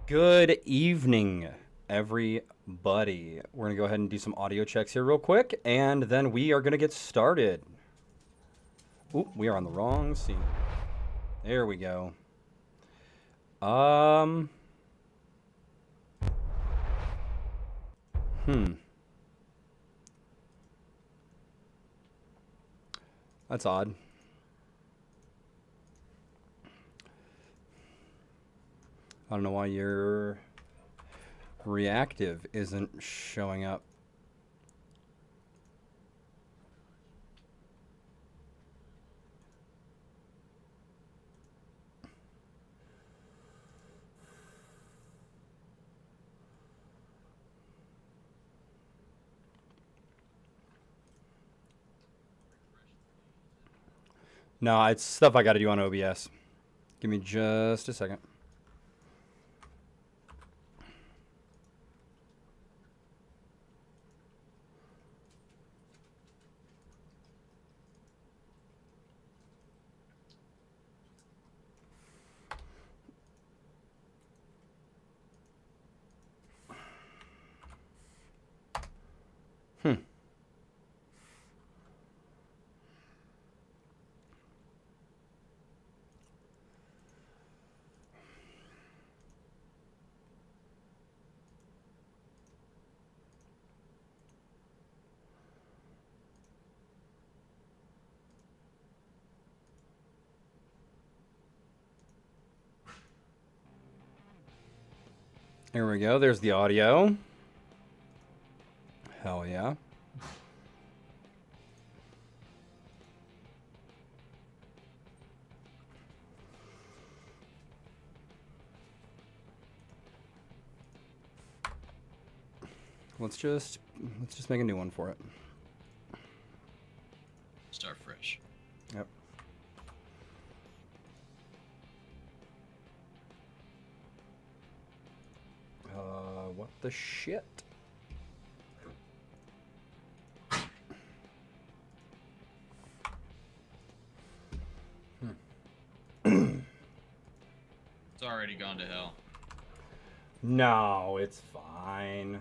Good evening, everybody. We're going to go ahead and do some audio checks here real quick, and then we are going to get started. Ooh, we are on the wrong scene. There we go. That's odd. I don't know why your reactive isn't showing up. No, it's stuff I got to do on OBS. Give me just a second. Here we go. There's the audio. Hell yeah. Let's just make a new one for it. Start fresh. Yep. What the shit? It's already gone to hell. No, it's fine.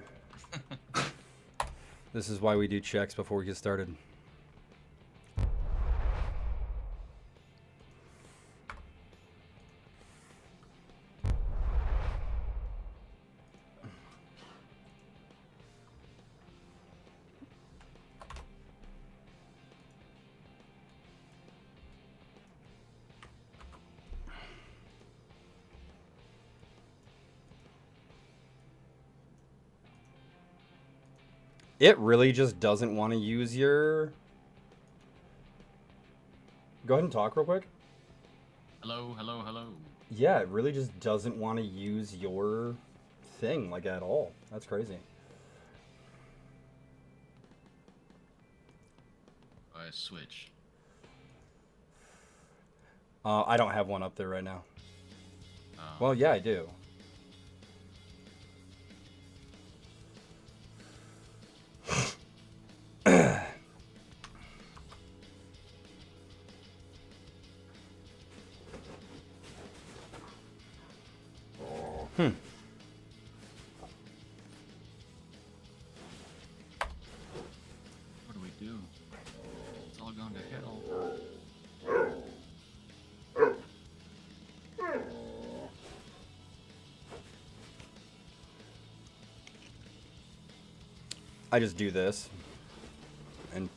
This is why we do checks before we get started. It really just doesn't want to use your... Go ahead and talk real quick. Hello, hello, hello. Yeah, it really just doesn't want to use your thing, like, at all. That's crazy. I switch. I don't have one up there right now. Well, yeah, I do. What do we do? It's all gone to hell. I just do this and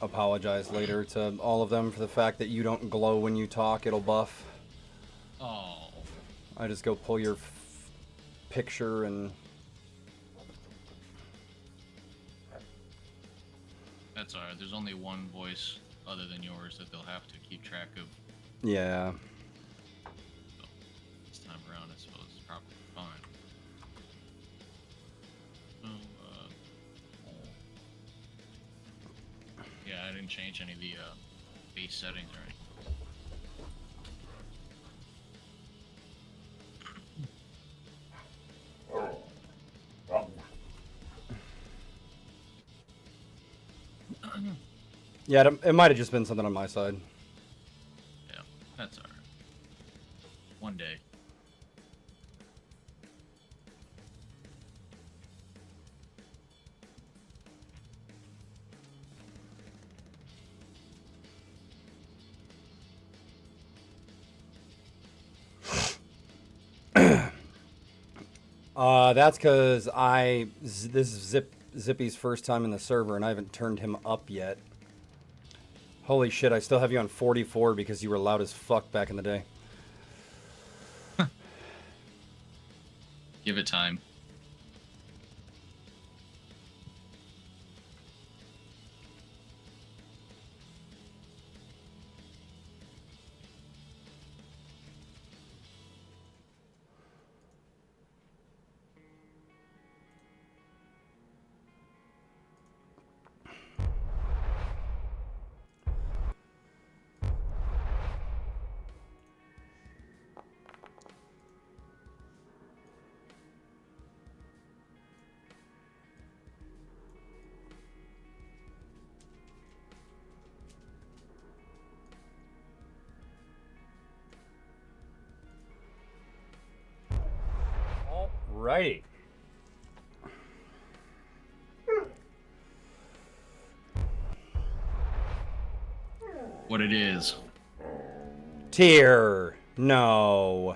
apologize later to all of them for the fact that you don't glow when you talk. It'll buff. Oh. I just go pull your picture and... That's alright. There's only one voice other than yours that they'll have to keep track of. Yeah. So, this time around, I suppose it's probably fine. So, yeah, I didn't change any of the base settings or anything. Yeah, it might have just been something on my side. Yeah, that's alright. One day. That's because this is Zippy's first time in the server, and I haven't turned him up yet. Holy shit! I still have you on 44 because you were loud as fuck back in the day. Give it time. Alrighty. What it is. Tier. No.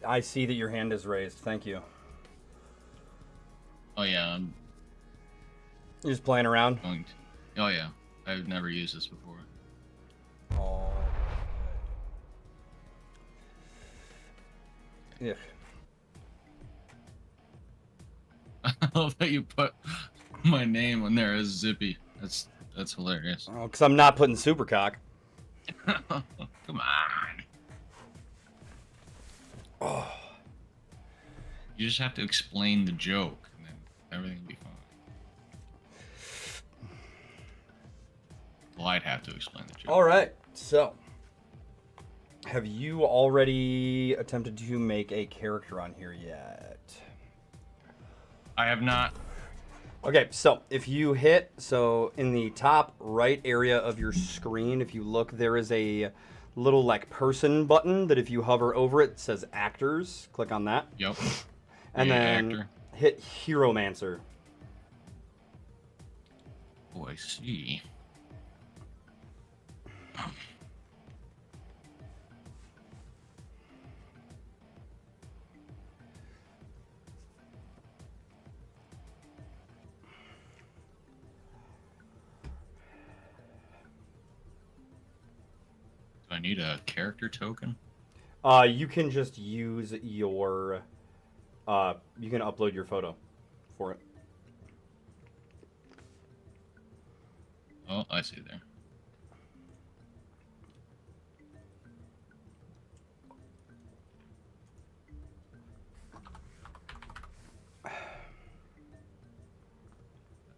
I see that your hand is raised. Thank you. Oh yeah, I'm You're just playing around? going to. Oh yeah, I've never used this before. Oh. Yeah. I love that you put my name on there as Zippy. That's hilarious. Oh, because I'm not putting Supercock. Come on. Oh. You just have to explain the joke, and then everything will be fine. Well, I'd have to explain the joke. All right. So, have you already attempted to make a character on here yet? I have not. Okay, so if you hit, so in the top right area of your screen, if you look, there is a little like person button that if you hover over it, says actors. Click on that. Yep. And Yeah, then actor. hit Heromancer. Oh, I see. Do I need a character token? You can just use your, you can upload your photo for it. Oh, I see there. That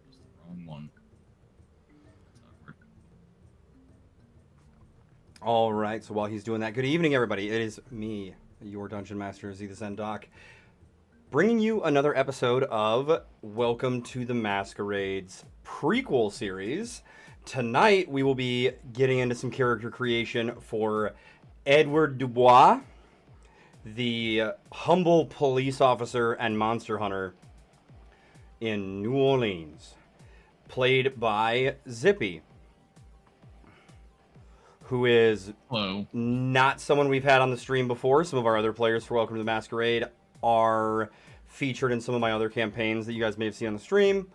was the wrong one. That's awkward. All right, so while he's doing that, good evening, everybody. It is me, your Dungeon Master, Z the Zen Doc, bringing you another episode of Welcome to the Masquerade's prequel series. Tonight, we will be getting into some character creation for Edward Dubois, the humble police officer and monster hunter in New Orleans, played by Zippy, who is Hello. not someone we've had on the stream before. Some of our other players for Welcome to the Masquerade are featured in some of my other campaigns that you guys may have seen on the stream,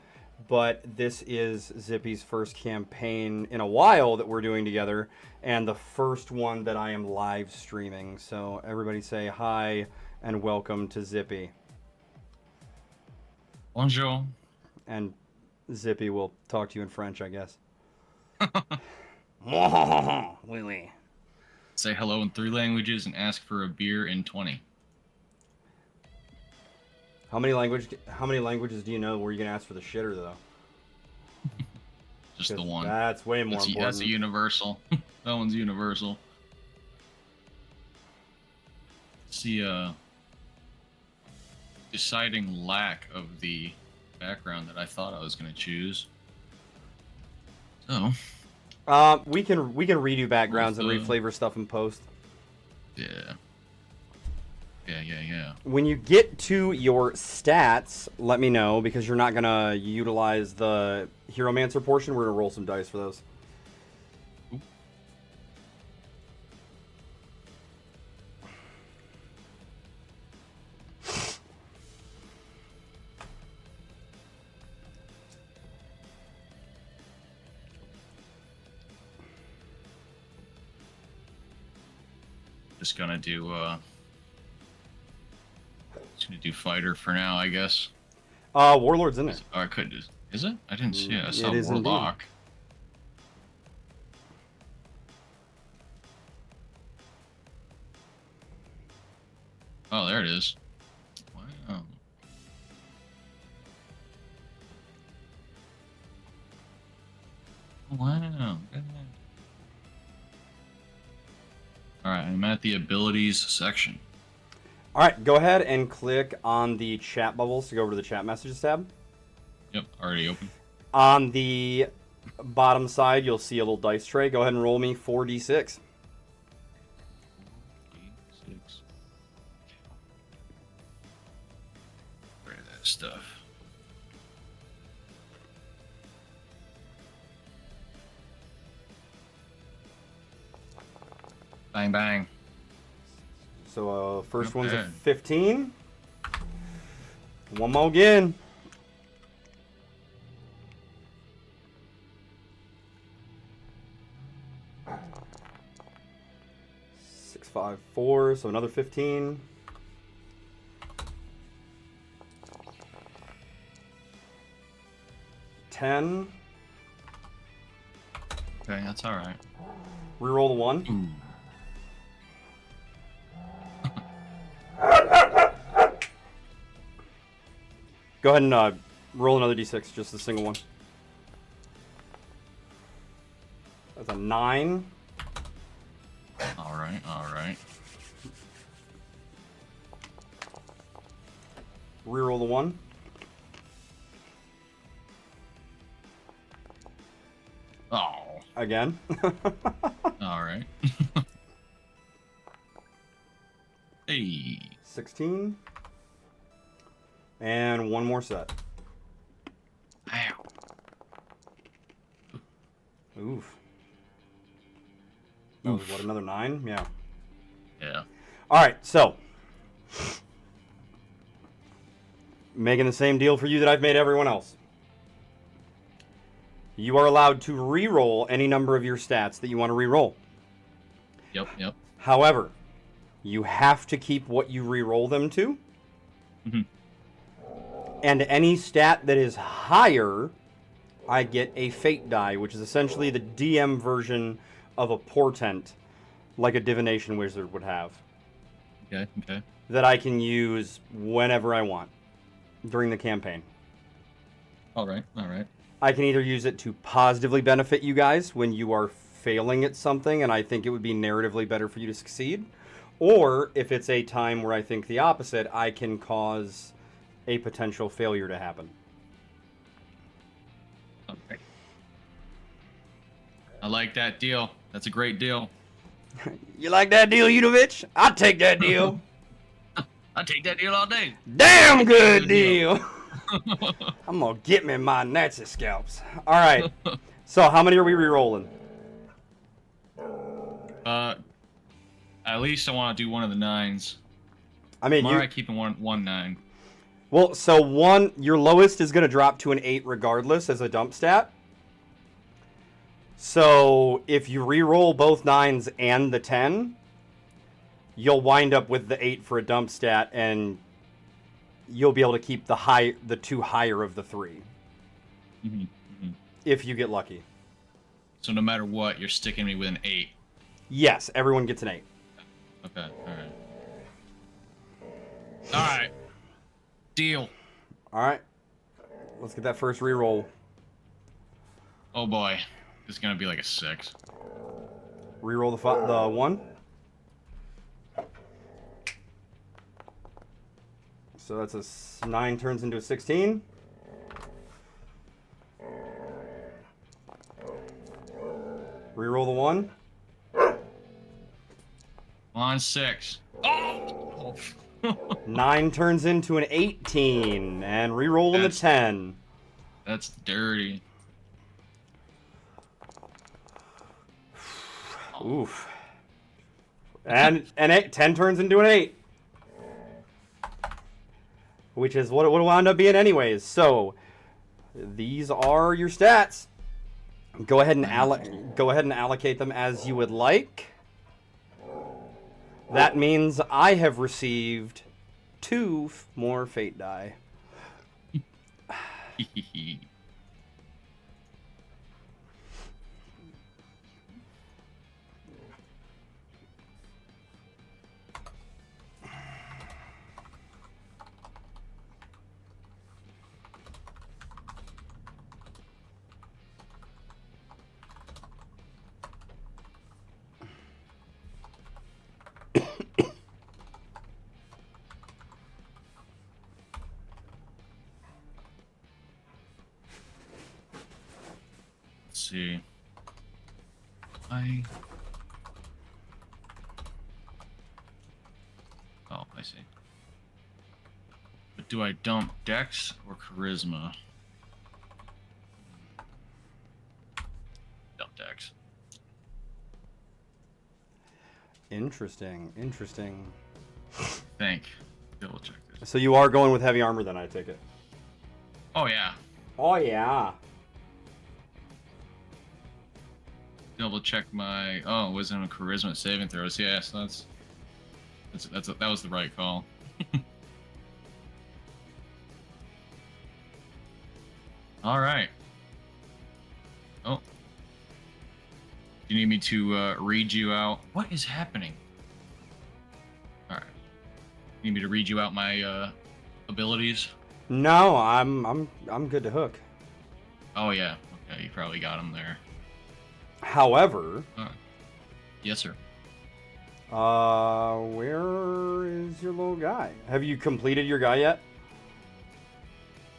but this is Zippy's first campaign in a while that we're doing together, and the first one that I am live streaming. So everybody say hi and welcome to Zippy. Bonjour. And Zippy will talk to you in French, I guess. Oui, oui. Say hello in 3 languages and ask for a beer in 20. How many languages do you know where you can ask for the shitter, though? Just the 'Cause one. That's way more important. That's a universal. That one's universal. See, deciding lack of the background that I thought I was going to choose. So, We can redo backgrounds and reflavor stuff in post. Yeah. Yeah. When you get to your stats, let me know, because you're not gonna utilize the Heromancer portion. We're gonna roll some dice for those. Oop. Just gonna do fighter for now, I guess. Warlord's in there. Oh, I could do. Is it? I didn't see it. I saw It is Warlock. Oh, there it is. Wow. Wow. All right, I'm at the abilities section. All right, go ahead and click on the chat bubbles to go over to the chat messages tab. Yep, already open. On the bottom side, you'll see a little dice tray. Go ahead and roll me 4d6. 6. Rid of that stuff. Bang, bang. So first Not one's a bad. 15. One more again. Six, 5, 4. So another 15. 10. Okay, that's all right. Reroll the 1. Ooh. Go ahead and roll another d6, just a single one. That's a 9. All right, all right. Reroll the 1. Oh. Again. All right. Hey. 16. And one more set. Ow. Oof. That was, what, another 9? Yeah. Yeah. All right, so making the same deal for you that I've made everyone else. You are allowed to re-roll any number of your stats that you want to re-roll. Yep. However, you have to keep what you re-roll them to. Mm-hmm. And any stat that is higher, I get a fate die, which is essentially the DM version of a portent, like a divination wizard would have. Okay. That I can use whenever I want during the campaign. All right. I can either use it to positively benefit you guys when you are failing at something and I think it would be narratively better for you to succeed, or if it's a time where I think the opposite, I can cause a potential failure to happen. Okay. I like that deal. That's a great deal. You like that deal, Udovich? I'll take that deal. I'll take that deal all day. Damn good deal. I'm gonna get me my Nazi scalps. All right. So how many are we re-rolling? At least I want to do one of the 9s. I mean, I'm alright keeping one 9. Well, so one, your lowest is gonna drop to an 8 regardless as a dump stat. So if you re-roll both 9s and the 10, you'll wind up with the 8 for a dump stat, and you'll be able to keep the 2 higher of the 3. Mm-hmm. If you get lucky. So no matter what, you're sticking me with an 8. Yes, everyone gets an 8. Okay, alright. Deal. Alright. Let's get that first re-roll. Oh boy. This is gonna be like a 6. Re-roll the 1. So that's a 9 turns into a 16. Reroll the 1. On 6. Oh! 9 turns into an 18, and re-rolling the 10. That's dirty. Oof. And an 10 turns into an 8. Which is what it would wound up being anyways. So, these are your stats. Go ahead and allocate them as you would like. That means I have received 2 more fate die. Let's see. Oh, I see. But do I dump Dex or Charisma? Dump Dex. Interesting. Think. Double check this. So you are going with heavy armor then, I take it? Oh, yeah. Oh, yeah. Double check my wisdom and charisma saving throws. Yeah, so that was the right call. All right. Oh, you need me to read you out? What is happening? All right. You need me to read you out my abilities? No, I'm good to hook. Oh yeah. Okay, you probably got them there. However, yes, sir. Where is your little guy? Have you completed your guy yet?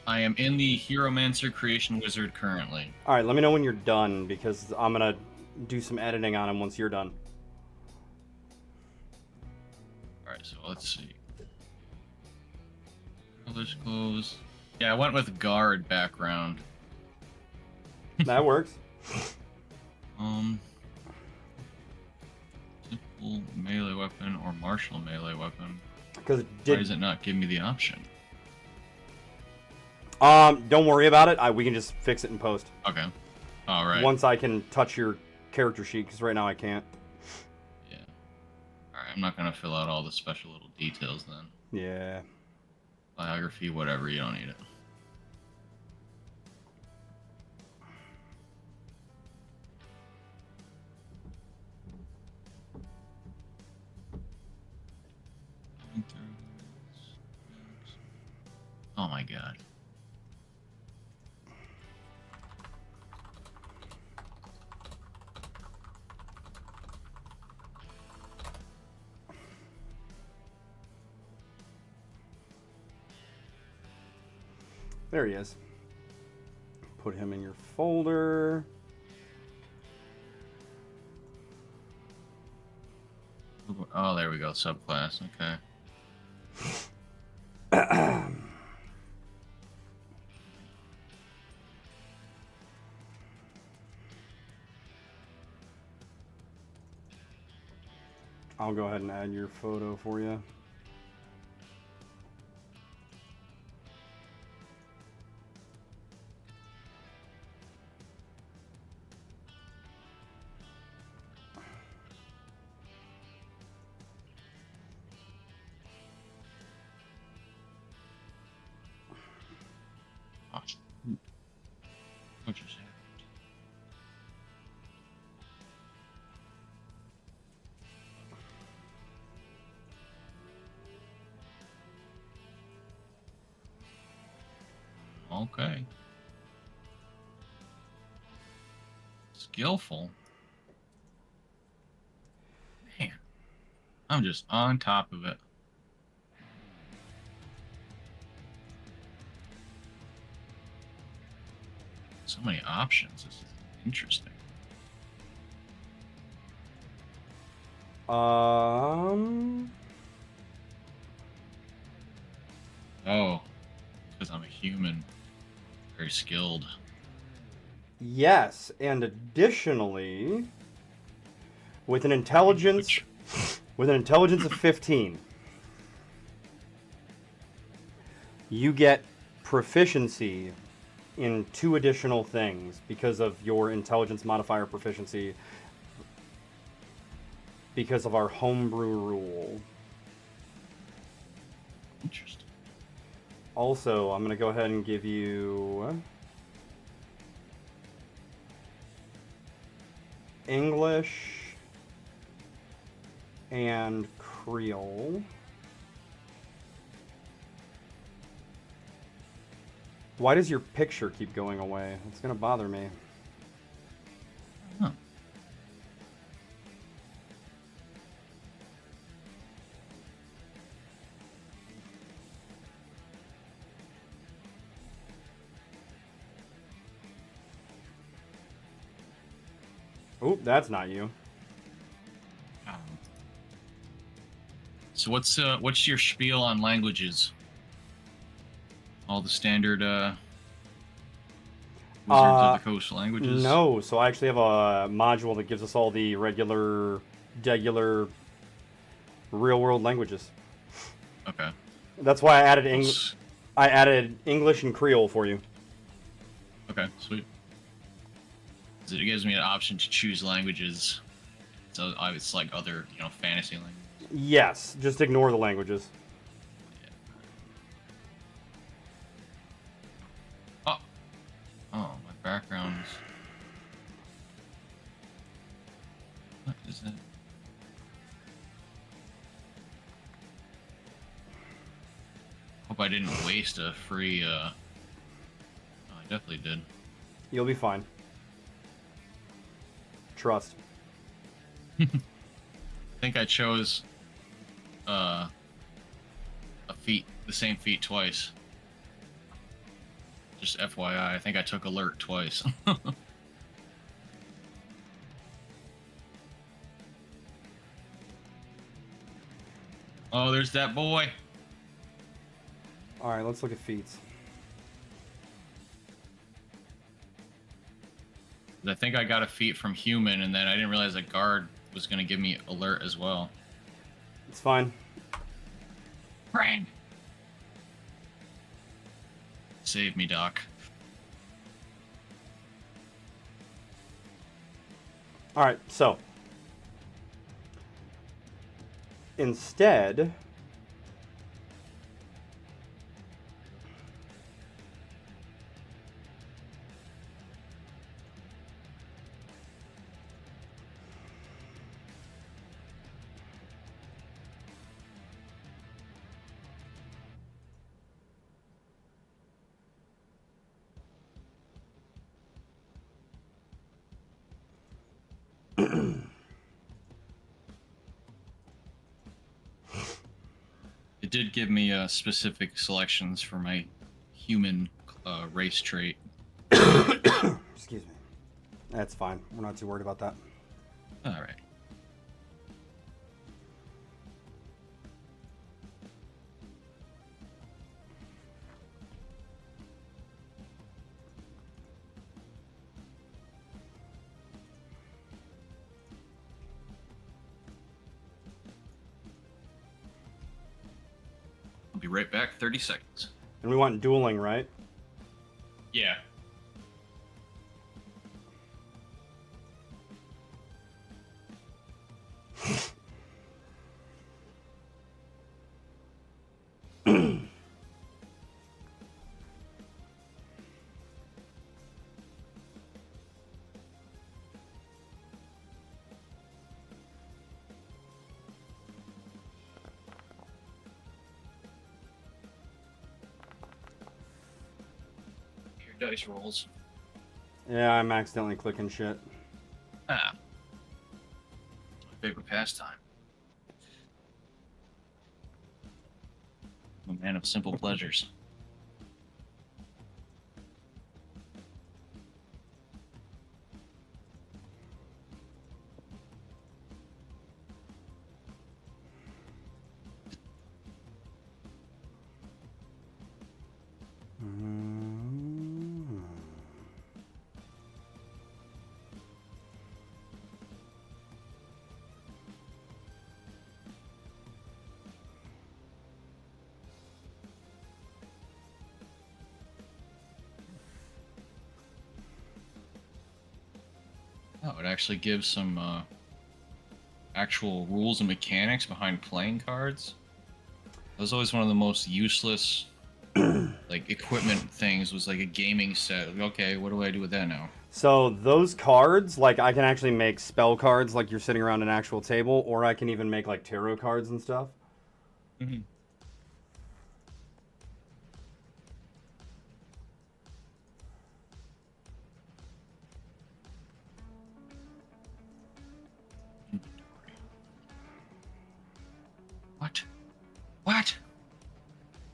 I am in the Heromancer Creation Wizard currently. All right, let me know when you're done because I'm gonna do some editing on him once you're done. All right, so let's see. Colors clothes. Yeah, I went with guard background. That works. Simple melee weapon or martial melee weapon. Because why does it not give me the option? Don't worry about it. We can just fix it in post. Okay. All right. Once I can touch your character sheet, because right now I can't. Yeah. All right. I'm not gonna fill out all the special little details then. Yeah. Biography, whatever. You don't need it. Oh my god. There he is. Put him in your folder. Oh, there we go. Subclass. Okay. I'll go ahead and add your photo for you. What just happened? Okay. Skillful. Man, I'm just on top of it. So many options. This is interesting. Um. Oh, because I'm a human. Very skilled. Yes, and additionally, with an intelligence, of 15, you get proficiency in 2 additional things because of your intelligence modifier proficiency. Because of our homebrew rule. Interesting. Also, I'm going to go ahead and give you English and Creole. Why does your picture keep going away? It's going to bother me. Huh. Oh, that's not you. So what's your spiel on languages? All the standard Wizards of the Coast languages? No, so I actually have a module that gives us all the regular real-world languages. Okay. That's why I added English and Creole for you. Okay, sweet. So it gives me an option to choose languages. So it's like other, fantasy languages. Yes, just ignore the languages. Yeah. Oh, my background's... What is it? Hope I didn't waste a free, Oh, I definitely did. You'll be fine. Trust. I think I chose the same feat twice. Just FYI, I think I took alert twice. Oh, there's that boy. All right, let's look at feats. I think I got a feat from human, and then I didn't realize that guard was going to give me alert as well. It's fine. Brain. Save me, Doc. All right, so instead, It did give me specific selections for my human race trait. excuse me. That's fine. We're not too worried about that. All right. I'll be right back. 30 seconds. And we want dueling, right? Yeah. Dice rolls. Yeah, I'm accidentally clicking shit. Ah. My favorite pastime. I'm a man of simple pleasures. Oh, it actually gives some actual rules and mechanics behind playing cards. That was always one of the most useless like equipment things, was like a gaming set. Like, okay, what do I do with that now? So those cards, like I can actually make spell cards like you're sitting around an actual table, or I can even make like tarot cards and stuff. Mm-hmm. What? What?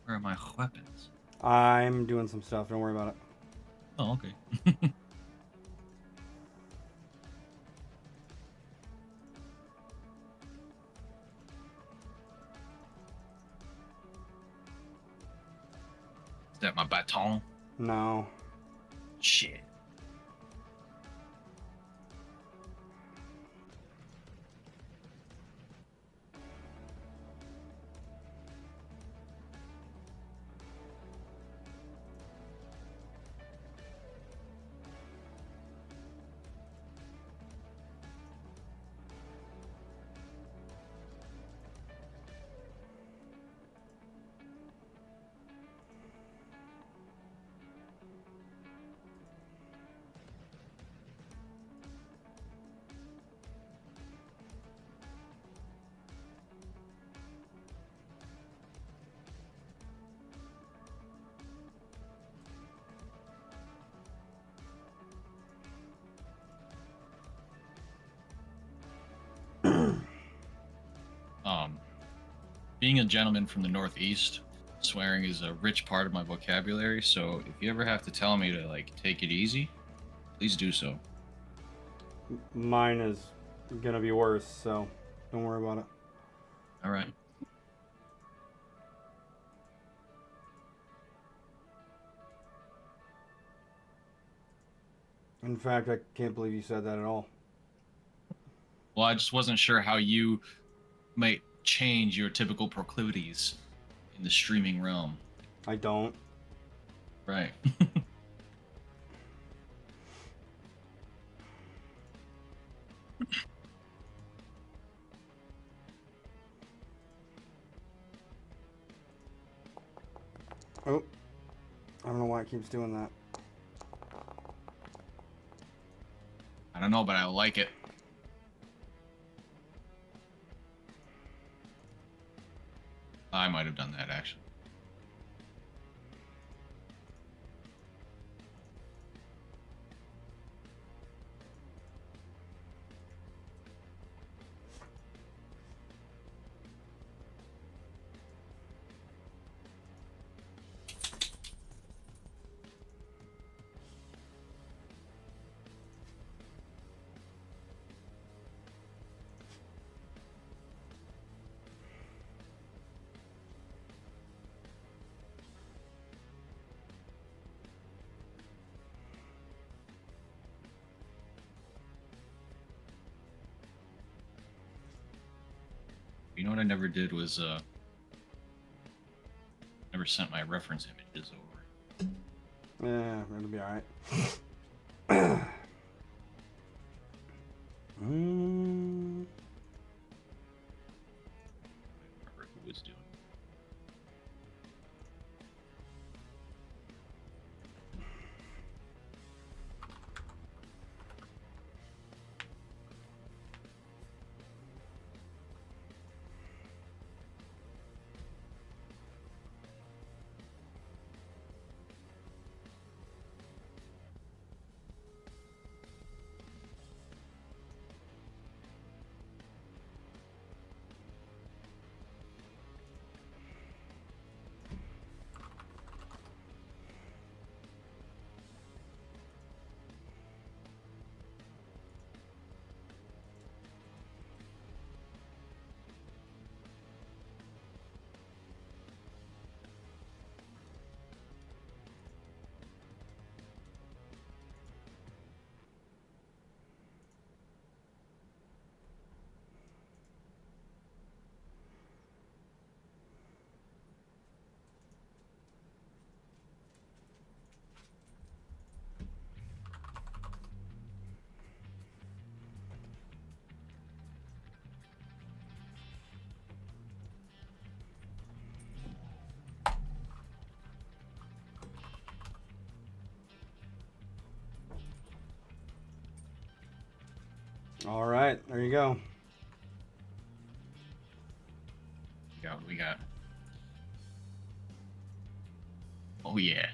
Where are my weapons? I'm doing some stuff. Don't worry about it. Oh, okay. Is that my baton? No. Shit. Being a gentleman from the Northeast, swearing is a rich part of my vocabulary. So if you ever have to tell me to like take it easy, please do so. Mine is gonna be worse, so don't worry about it. All right. In fact, I can't believe you said that at all. Well, I just wasn't sure how you might change your typical proclivities in the streaming realm. I don't. Right. Oh, I don't know why it keeps doing that. I don't know, but I like it. I might have done that actually. You know what I never did was never sent my reference images over. Yeah, it'll be alright. I remember who was doing it. All right, there you go. We got. Oh yeah.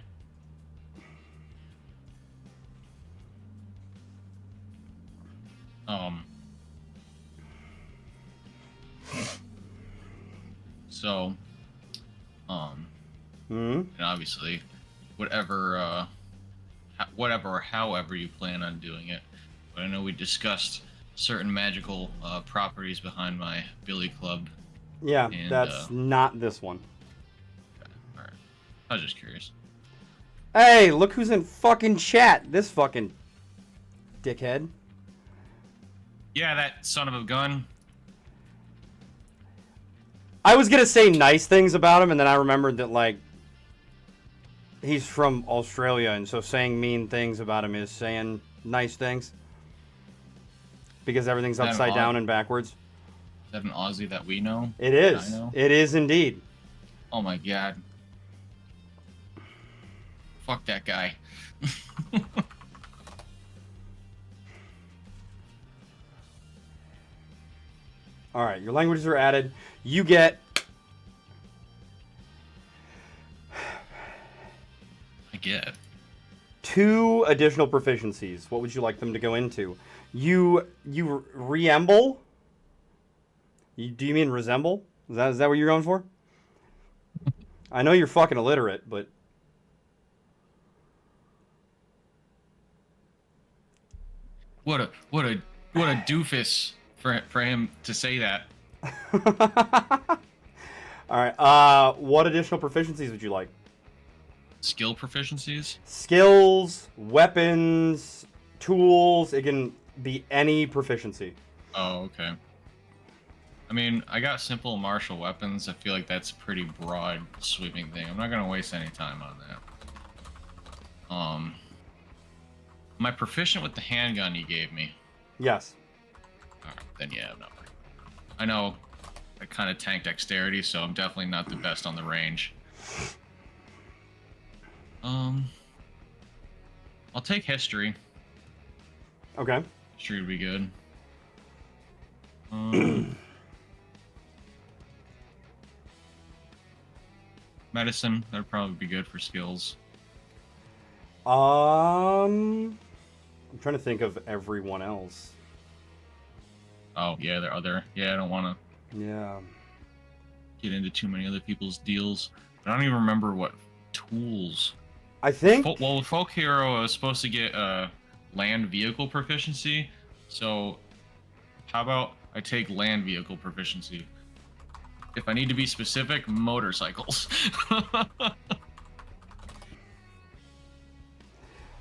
So, and obviously, whatever, whatever or however you plan on doing it. But I know we discussed certain magical properties behind my billy club. Yeah, And, that's not this one. Okay, all right. I was just curious. Hey, look who's in fucking chat. This fucking dickhead. Yeah, that son of a gun. I was gonna say nice things about him, and then I remembered that, like, he's from Australia, and so saying mean things about him is saying nice things. Because everything's upside down and backwards. Is that an Aussie that we know? It is. It is indeed. Oh my god. Fuck that guy. All right, your languages are added. You get... I get 2 additional proficiencies. What would you like them to go into? You reemble? Do you mean resemble? Is that what you're going for? I know you're fucking illiterate, but... What a doofus for him to say that. All right. What additional proficiencies would you like? Skill proficiencies? Skills, weapons, tools. It can be any proficiency. Oh, okay. I mean, I got simple martial weapons. I feel like that's a pretty broad, sweeping thing. I'm not gonna waste any time on that. Am I proficient with the handgun you gave me? Yes. Alright, then yeah, I'm not worried. I know I kind of tank dexterity, so I'm definitely not the best on the range. I'll take history. Okay. History would be good. Medicine, that'd probably be good for skills. I'm trying to think of everyone else. Oh, yeah, there are other. Yeah, I don't want to Yeah. get into too many other people's deals. I don't even remember what tools. I think... Well, with Folk Hero, I was supposed to get land vehicle proficiency. So, how about I take land vehicle proficiency? If I need to be specific, motorcycles.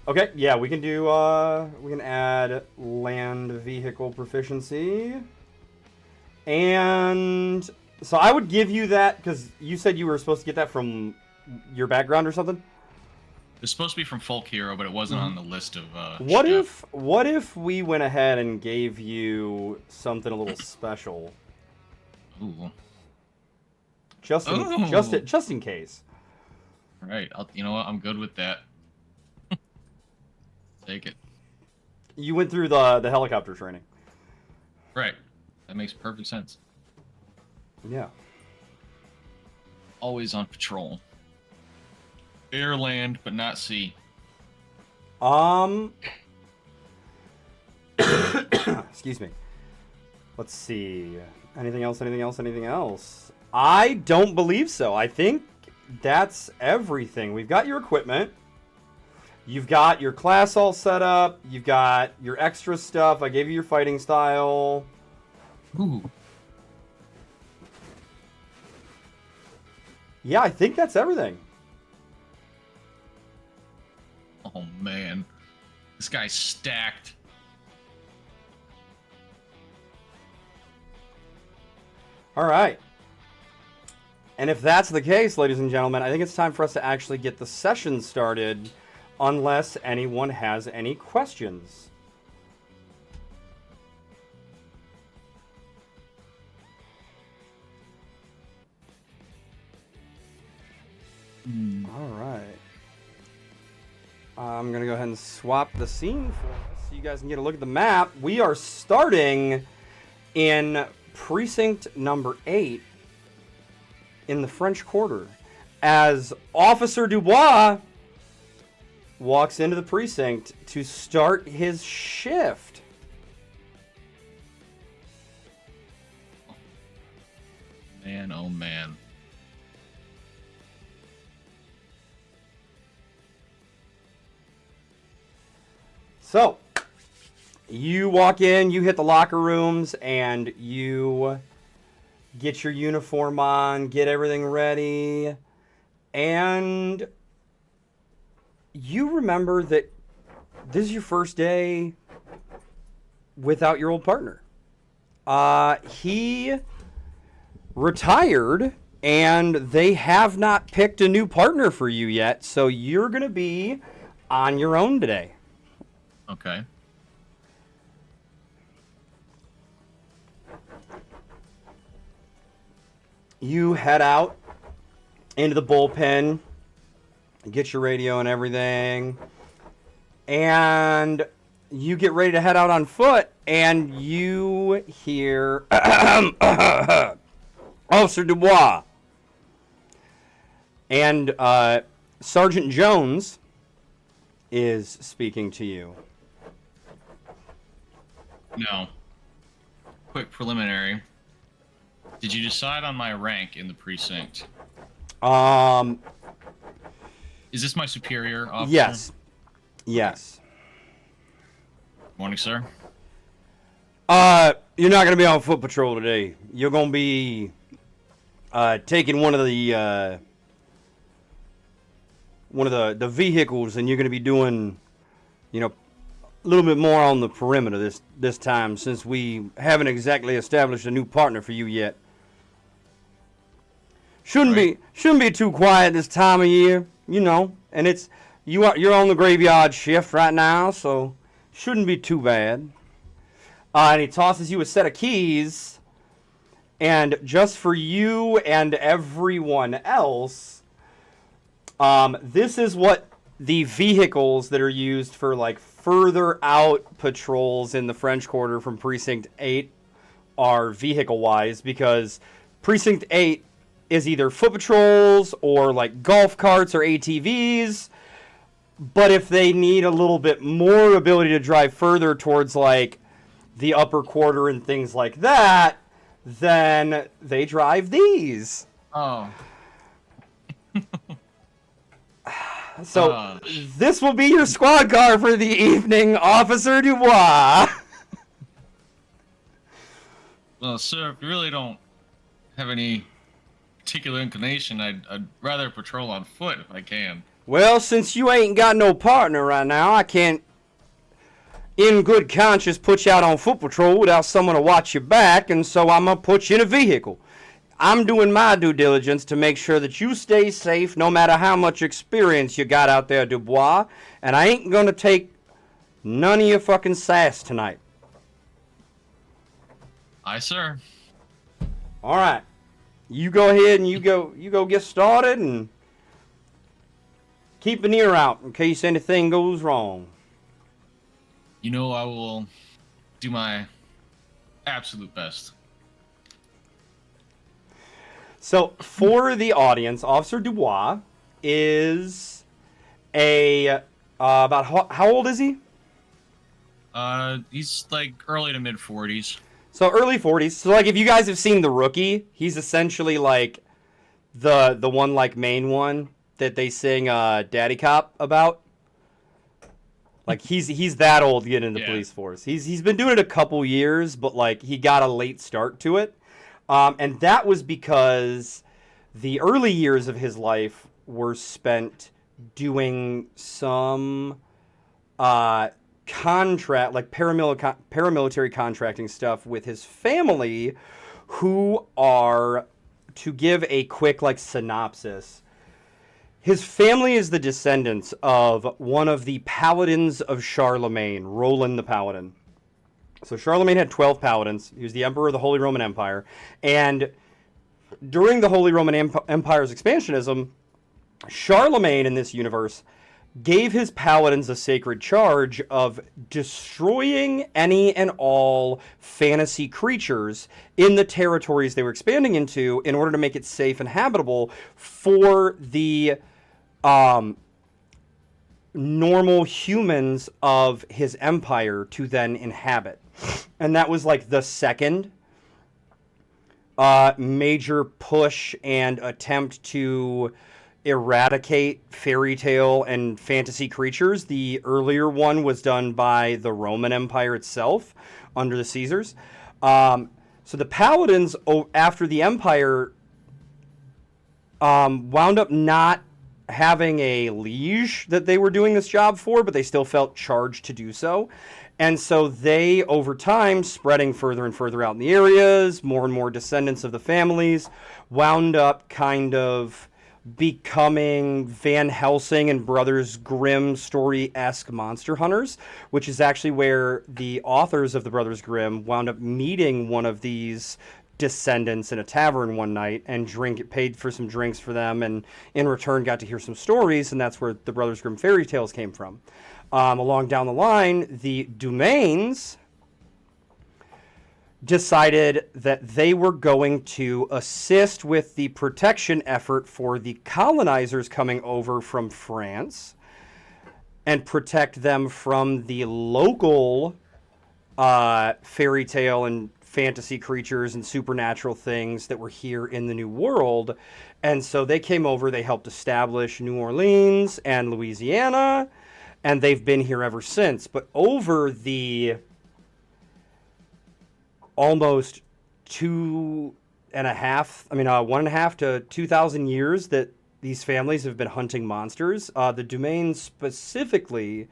Okay, yeah, we can do, we can add land vehicle proficiency. And so I would give you that, because you said you were supposed to get that from your background or something? It's supposed to be from Folk Hero, but it wasn't on the list of What if we went ahead and gave you something a little special? Ooh. Just in case. All right, you know what? I'm good with that. Take it. You went through the helicopter training. Right. That makes perfect sense. Yeah. Always on patrol. Air, land, but not sea. Excuse me. Let's see. Anything else? Anything else? Anything else? I don't believe so. I think that's everything. We've got your equipment. You've got your class all set up. You've got your extra stuff. I gave you your fighting style. Ooh. Yeah, I think that's everything. Oh, man. This guy's stacked. All right. And if that's the case, ladies and gentlemen, I think it's time for us to actually get the session started, unless anyone has any questions. All right. I'm going to go ahead and swap the scene for us. so you guys can get a look at the map. We are starting in precinct number 8 in the French Quarter as Officer Dubois walks into the precinct to start his shift. Man, oh man. So, you walk in, you hit the locker rooms, and you get your uniform on, get everything ready, and you remember that this is your first day without your old partner. He retired, and they have not picked a new partner for you yet, so you're going to be on your own today. Okay. You head out into the bullpen, get your radio and everything, and you get ready to head out on foot, and you hear Officer Dubois and Sergeant Jones is speaking to you. Now, quick preliminary. Did you decide on my rank in the precinct? Is this my superior officer? Yes. Yes. Morning, sir. You're not going to be on foot patrol today. You're going to be taking one of the vehicles, and you're going to be doing, a little bit more on the perimeter this time, since we haven't exactly established a new partner for you yet. Shouldn't be too quiet this time of year, and you're on the graveyard shift right now, so shouldn't be too bad. And he tosses you a set of keys, and just for you and everyone else, this is what the vehicles that are used for further out patrols in the French Quarter from Precinct 8 are vehicle-wise, because Precinct 8 is either foot patrols or golf carts or ATVs. But if they need a little bit more ability to drive further towards the upper quarter and things like that, then they drive these. Oh. So this will be your squad car for the evening, Officer Dubois. Well, sir, if you really don't have any particular inclination, I'd rather patrol on foot if I can. Well, since you ain't got no partner right now, I can't, in good conscience, put you out on foot patrol without someone to watch your back, and so I'm going to put you in a vehicle. I'm doing my due diligence to make sure that you stay safe no matter how much experience you got out there, Dubois, and I ain't going to take none of your fucking sass tonight. Aye, sir. All right. You go ahead and you go get started, and keep an ear out in case anything goes wrong. I will do my absolute best. So, for the audience, Officer Dubois is about how old is he? He's early to mid 40s. So early 40s. So if you guys have seen The Rookie, he's essentially the one main one that they sing Daddy Cop about. He's that old to get into the police force. He's been doing it a couple years, but he got a late start to it. And that was because the early years of his life were spent doing some paramilitary contracting stuff with his family, who are, to give a quick synopsis, his family is the descendants of one of the paladins of Charlemagne, Roland the Paladin. So Charlemagne had 12 paladins. He was the emperor of the Holy Roman Empire. And during the Holy Roman Empire's expansionism, Charlemagne in this universe gave his paladins a sacred charge of destroying any and all fantasy creatures in the territories they were expanding into in order to make it safe and habitable for the normal humans of his empire to then inhabit. And that was like the second major push and attempt to eradicate fairy tale and fantasy creatures. The earlier one was done by the Roman Empire itself under the Caesars. So the paladins, after the empire, wound up not having a liege that they were doing this job for, but they still felt charged to do so. And so they, over time, spreading further and further out in the areas, more and more descendants of the families, wound up kind of becoming Van Helsing and Brothers Grimm story-esque monster hunters, which is actually where the authors of the Brothers Grimm wound up meeting one of these descendants in a tavern one night and paid for some drinks for them, and in return got to hear some stories, and that's where the Brothers Grimm fairy tales came from. Along down the line, the Dumains decided that they were going to assist with the protection effort for the colonizers coming over from France and protect them from the local fairy tale and fantasy creatures and supernatural things that were here in the New World. And so they came over, they helped establish New Orleans and Louisiana, and they've been here ever since. But over the almost 1.5 to 2,000 years that these families have been hunting monsters, the Dumains specifically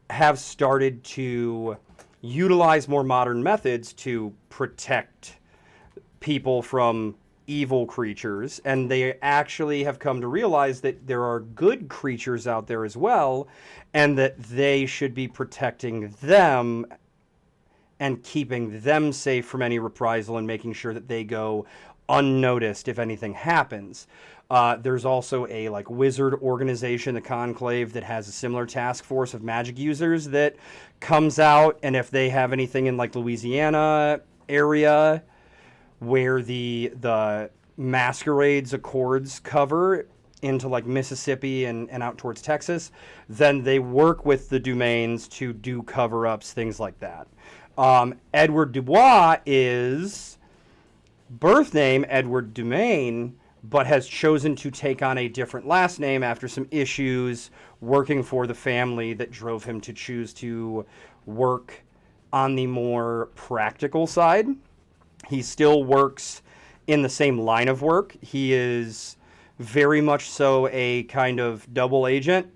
have started to utilize more modern methods to protect people from evil creatures, and they actually have come to realize that there are good creatures out there as well, and that they should be protecting them and keeping them safe from any reprisal and making sure that they go unnoticed if anything happens. There's also a wizard organization, the Conclave, that has a similar task force of magic users that comes out, and if they have anything in Louisiana area where the Masquerade's Accords cover into Mississippi and out towards Texas, then they work with the Dumains to do cover-ups, things like that. Edward Dubois is birth name Edward Dumain, but has chosen to take on a different last name after some issues working for the family that drove him to choose to work on the more practical side. He still works in the same line of work. He is very much so a kind of double agent,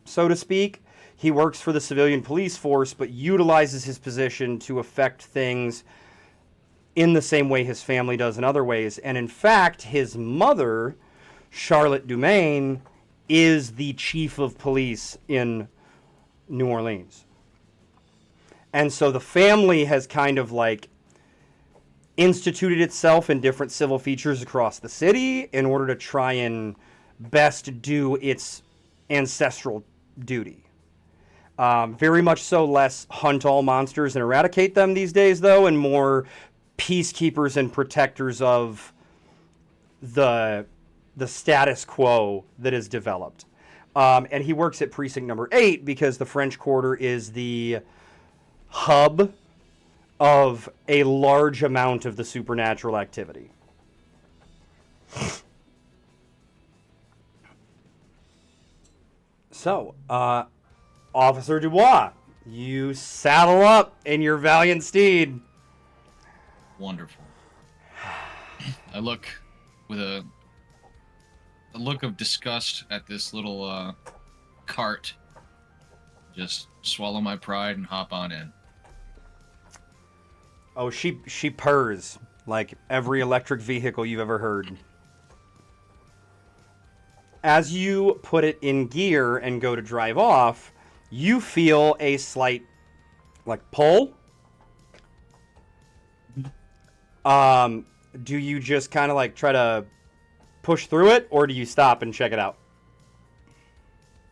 so to speak. He works for the civilian police force, but utilizes his position to affect things in the same way his family does in other ways. And in fact, his mother, Charlotte Dumain, is the chief of police in New Orleans. And so the family has kind of instituted itself in different civil features across the city in order to try and best do its ancestral duty. Very much so less hunt all monsters and eradicate them these days, though, and more peacekeepers and protectors of the status quo that is developed. And he works at precinct number 8 because the French Quarter is the hub of a large amount of the supernatural activity. So, Officer Dubois, you saddle up in your valiant steed. Wonderful. I look with a look of disgust at this little cart. Just swallow my pride and hop on in. Oh, she purrs like every electric vehicle you've ever heard. As you put it in gear and go to drive off, you feel a slight pull. Do you just kind of try to push through it, or do you stop and check it out?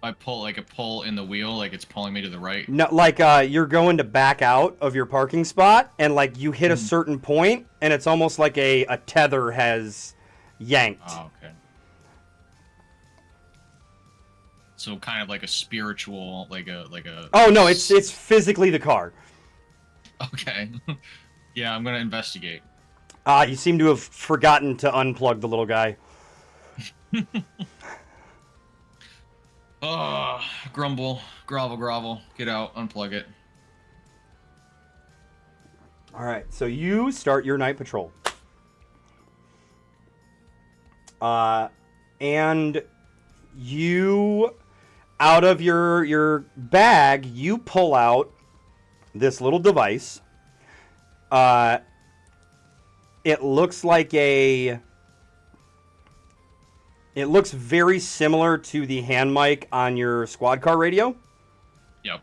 I pull like a pull in the wheel, like it's pulling me to the right. No, like you're going to back out of your parking spot, and like you hit a certain point, and it's almost like a tether has yanked. Oh, okay. So kind of like a spiritual, like a. Oh no, it's physically the car. Okay. Yeah, I'm gonna investigate. You seem to have forgotten to unplug the little guy. Oh, grumble, grovel, get out, unplug it. All right, so you start your night patrol. And you, out of your bag, you pull out this little device. It looks like it looks very similar to the hand mic on your squad car radio. Yep.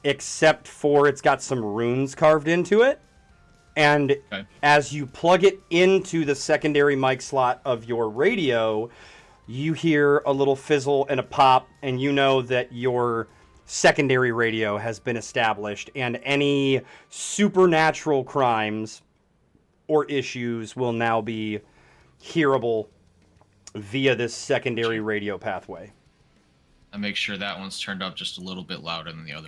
Except for it's got some runes carved into it. And as you plug it into the secondary mic slot of your radio, you hear a little fizzle and a pop, and you know that your secondary radio has been established, and any supernatural crimes or issues will now be hearable via this secondary radio pathway. I make sure that one's turned up just a little bit louder than the other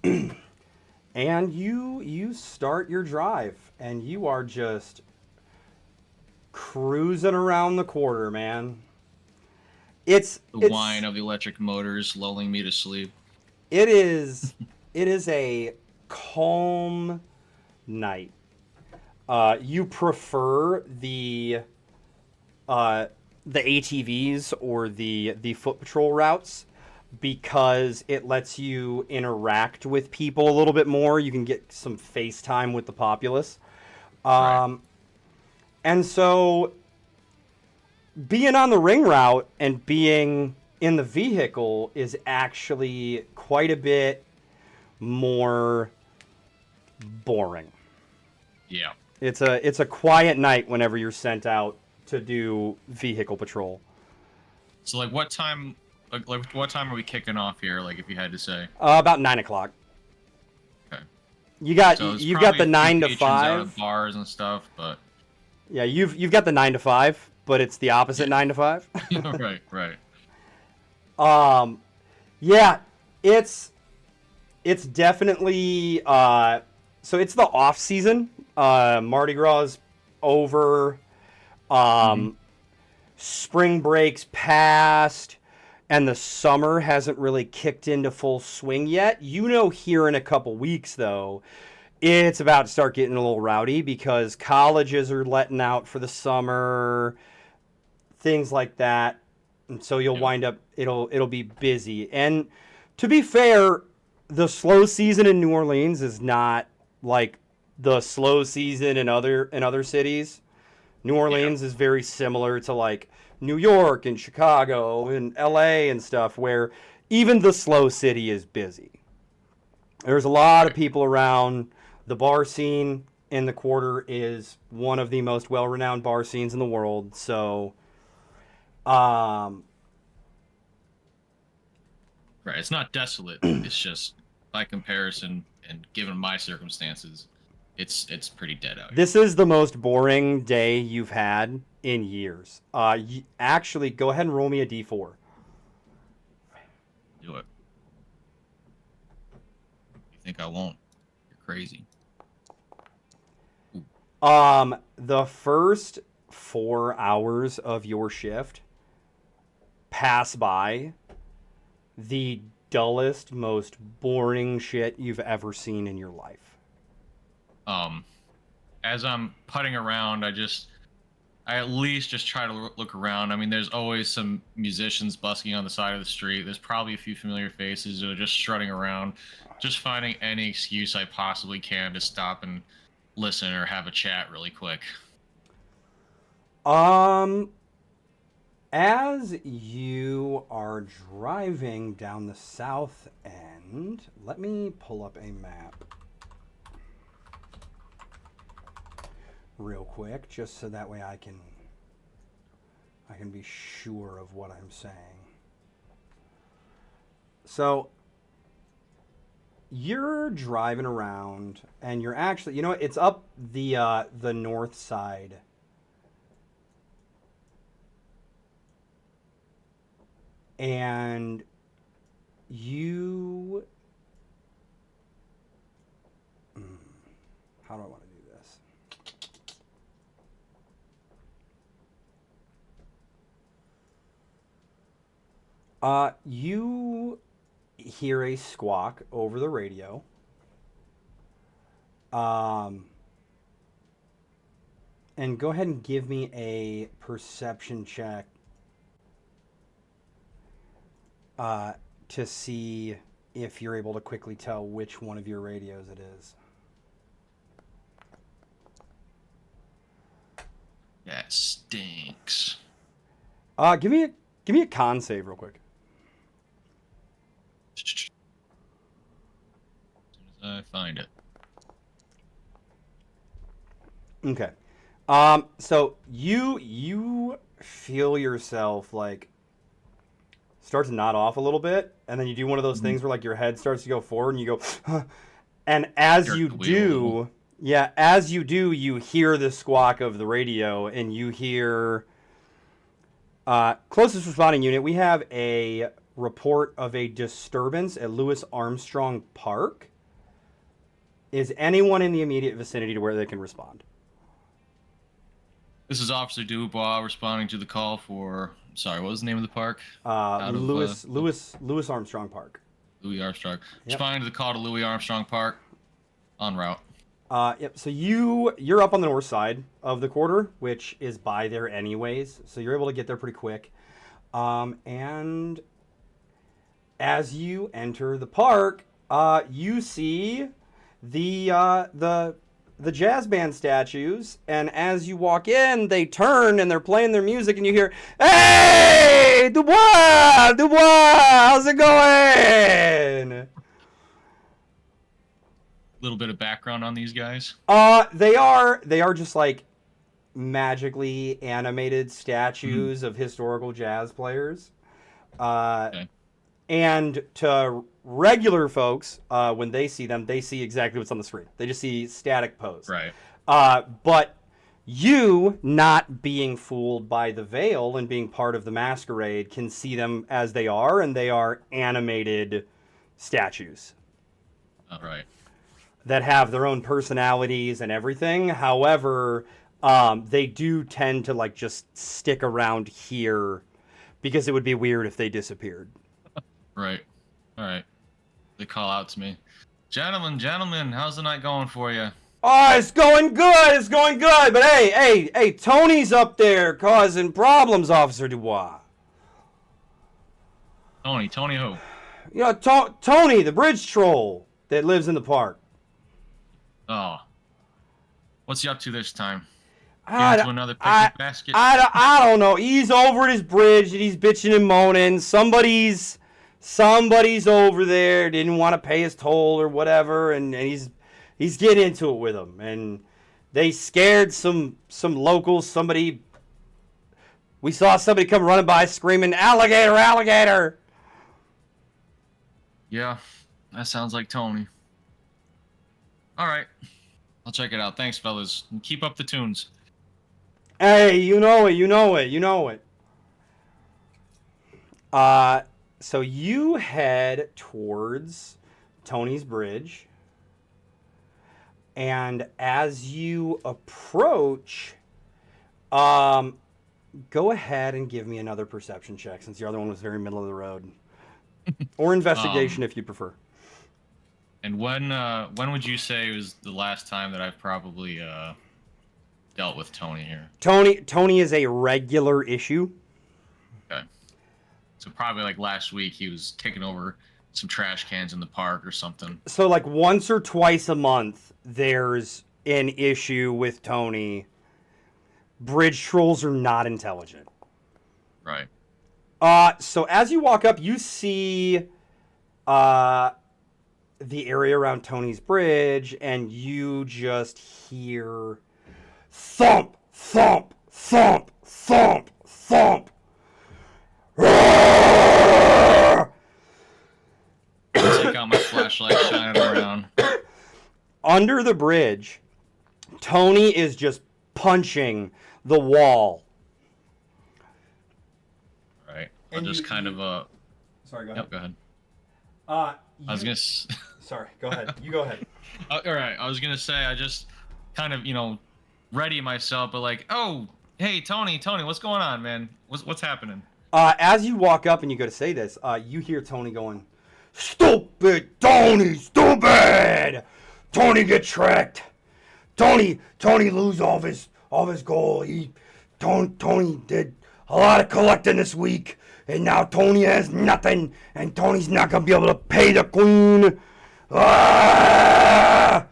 one. And you start your drive, and you are just cruising around the quarter, man. It's the whine of the electric motors lulling me to sleep. It is a calm night. You prefer the ATVs or the foot patrol routes because it lets you interact with people a little bit more. You can get some FaceTime with the populace. Right. And so being on the ring route and being in the vehicle is actually quite a bit more boring. Yeah. It's a quiet night whenever you're sent out to do vehicle patrol. So like what time what time are we kicking off here, like if you had to say? About 9 o'clock. Okay. You've got the 9 to 5 out of bars and stuff, but yeah, you've got the 9 to 5, but it's the opposite 9 to 5. Right. Yeah, it's definitely so it's the off season. Mardi Gras is over. Spring break's past, and the summer hasn't really kicked into full swing yet. You know, here in a couple weeks, though, it's about to start getting a little rowdy because colleges are letting out for the summer, things like that. And so you'll wind up, it'll be busy. And to be fair, the slow season in New Orleans is not like the slow season in other cities. New Orleans is very similar to like New York and Chicago and LA and stuff, where even the slow city is busy. There's a lot of people around. The bar scene in the quarter is one of the most well-renowned bar scenes in the world. So, right, it's not desolate. It's just by comparison and given my circumstances, it's pretty dead out here. This is the most boring day you've had in years. Actually, go ahead and roll me a d4. Do it. You think I won't? You're crazy. The first 4 hours of your shift pass by the dullest, most boring shit you've ever seen in your life. As I'm putting around, I at least just try to look around. I mean, there's always some musicians busking on the side of the street. There's probably a few familiar faces that are just strutting around, just finding any excuse I possibly can to stop and listen or have a chat really quick. As you are driving down the south end, let me pull up a map real quick, just so that way I can I can be sure of what I'm saying. So you're driving around, and you're actually, it's up the north side. And you... How do I want to do this? You hear a squawk over the radio. And go ahead and give me a perception check to see if you're able to quickly tell which one of your radios it is. That stinks. Give me a con save real quick. As soon as I find it. Okay. So you feel yourself like start to nod off a little bit, and then you do one of those things where like your head starts to go forward and you go, huh. And as you do, you hear the squawk of the radio, and you hear closest responding unit. We have a report of a disturbance at Louis Armstrong Park. Is anyone in the immediate vicinity to where they can respond? This is Officer Dubois responding to the call for. Sorry, what was the name of the park? Louis Armstrong Park. Louis Armstrong. Yep. Responding to the call to Louis Armstrong Park. En route. Yep. So you're up on the north side of the quarter, which is by there anyways. So you're able to get there pretty quick. And as you enter the park, you see the jazz band statues, and as you walk in, they turn and they're playing their music, and you hear, "Hey, Dubois, how's it going?" A little bit of background on these guys. They are just like magically animated statues of historical jazz players. Okay. And to regular folks, when they see them, they see exactly what's on the screen. They just see static pose. Right. But you, not being fooled by the veil and being part of the masquerade, can see them as they are, and they are animated statues. All right. That have their own personalities and everything. However, they do tend to like just stick around here because it would be weird if they disappeared. Right. All right. They call out to me. Gentlemen, how's the night going for you? Oh, it's going good. But hey, Tony's up there causing problems, Officer Dubois. Tony who? Tony, the bridge troll that lives in the park. Oh. What's he up to this time? I Into another picnic basket? I don't know. He's over at his bridge and he's bitching and moaning. Somebody's over there, didn't want to pay his toll or whatever, and he's getting into it with them. And they scared some locals. We saw somebody come running by screaming, "Alligator, alligator!" Yeah, that sounds like Tony. All right. I'll check it out. Thanks, fellas. And keep up the tunes. Hey, you know it. So you head towards Tony's Bridge, and as you approach, go ahead and give me another perception check, since the other one was very middle of the road, or investigation if you prefer. And when would you say was the last time that I've probably dealt with Tony here? Tony is a regular issue. Okay. So probably like last week he was taking over some trash cans in the park or something. So like once or twice a month there's an issue with Tony. Bridge trolls are not intelligent. Right. So as you walk up, you see the area around Tony's Bridge, and you just hear thump, thump, thump, thump, thump. Take out my flashlight, shine it around. Under the bridge, Tony is just punching the wall. All right. I'll just kind of Sorry, go ahead. Yep, go ahead. I was gonna. Sorry, go ahead. You go ahead. All right. I was gonna say I just kind of ready myself, but like, oh, hey, Tony, what's going on, man? What's happening? As you walk up and you go to say this, you hear Tony going, "Stupid Tony, stupid! Tony get tricked. Tony lose all of his gold. Tony did a lot of collecting this week, and now Tony has nothing, and Tony's not gonna be able to pay the queen." Ah!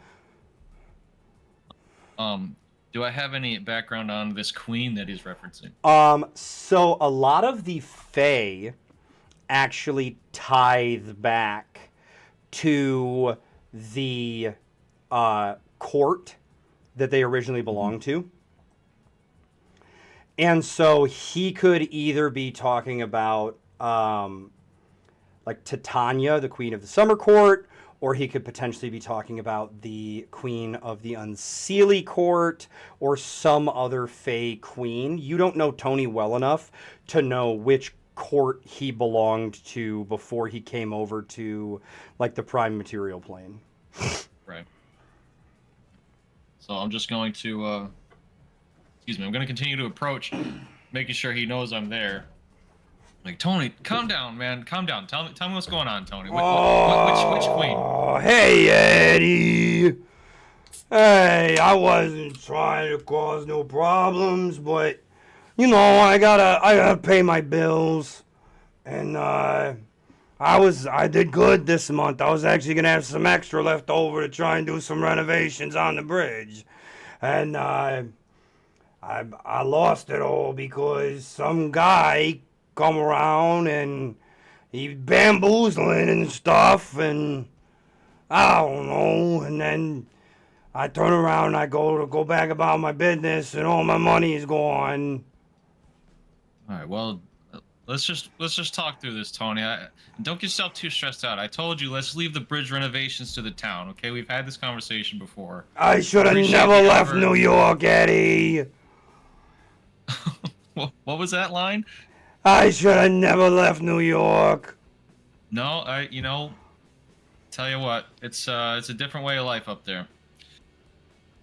Do I have any background on this queen that he's referencing? So a lot of the Fae actually tithe back to the court that they originally belonged to. And so he could either be talking about like Titania, the queen of the summer court, or he could potentially be talking about the queen of the Unseelie court, or some other Fae queen. You don't know Tony well enough to know which court he belonged to before he came over to like the prime material plane. Right. So I'm just going to excuse me, I'm going to continue to approach, making sure he knows I'm there. Like, Tony, calm down, man. Calm down. Tell me what's going on, Tony. Which queen? Oh, hey, Eddie. Hey, I wasn't trying to cause no problems, but I gotta pay my bills, and I did good this month. I was actually gonna have some extra left over to try and do some renovations on the bridge, and I lost it all because some guy come around and he bamboozling and stuff, and I don't know, and then I turn around and I go back about my business, and all my money is gone. All right, well, let's just talk through this, Tony. Don't get yourself too stressed out. I told you, let's leave the bridge renovations to the town, okay? We've had this conversation before. I should have never left New York, Eddie. What was that line? I should have never left New York. No, tell you what, it's a different way of life up there.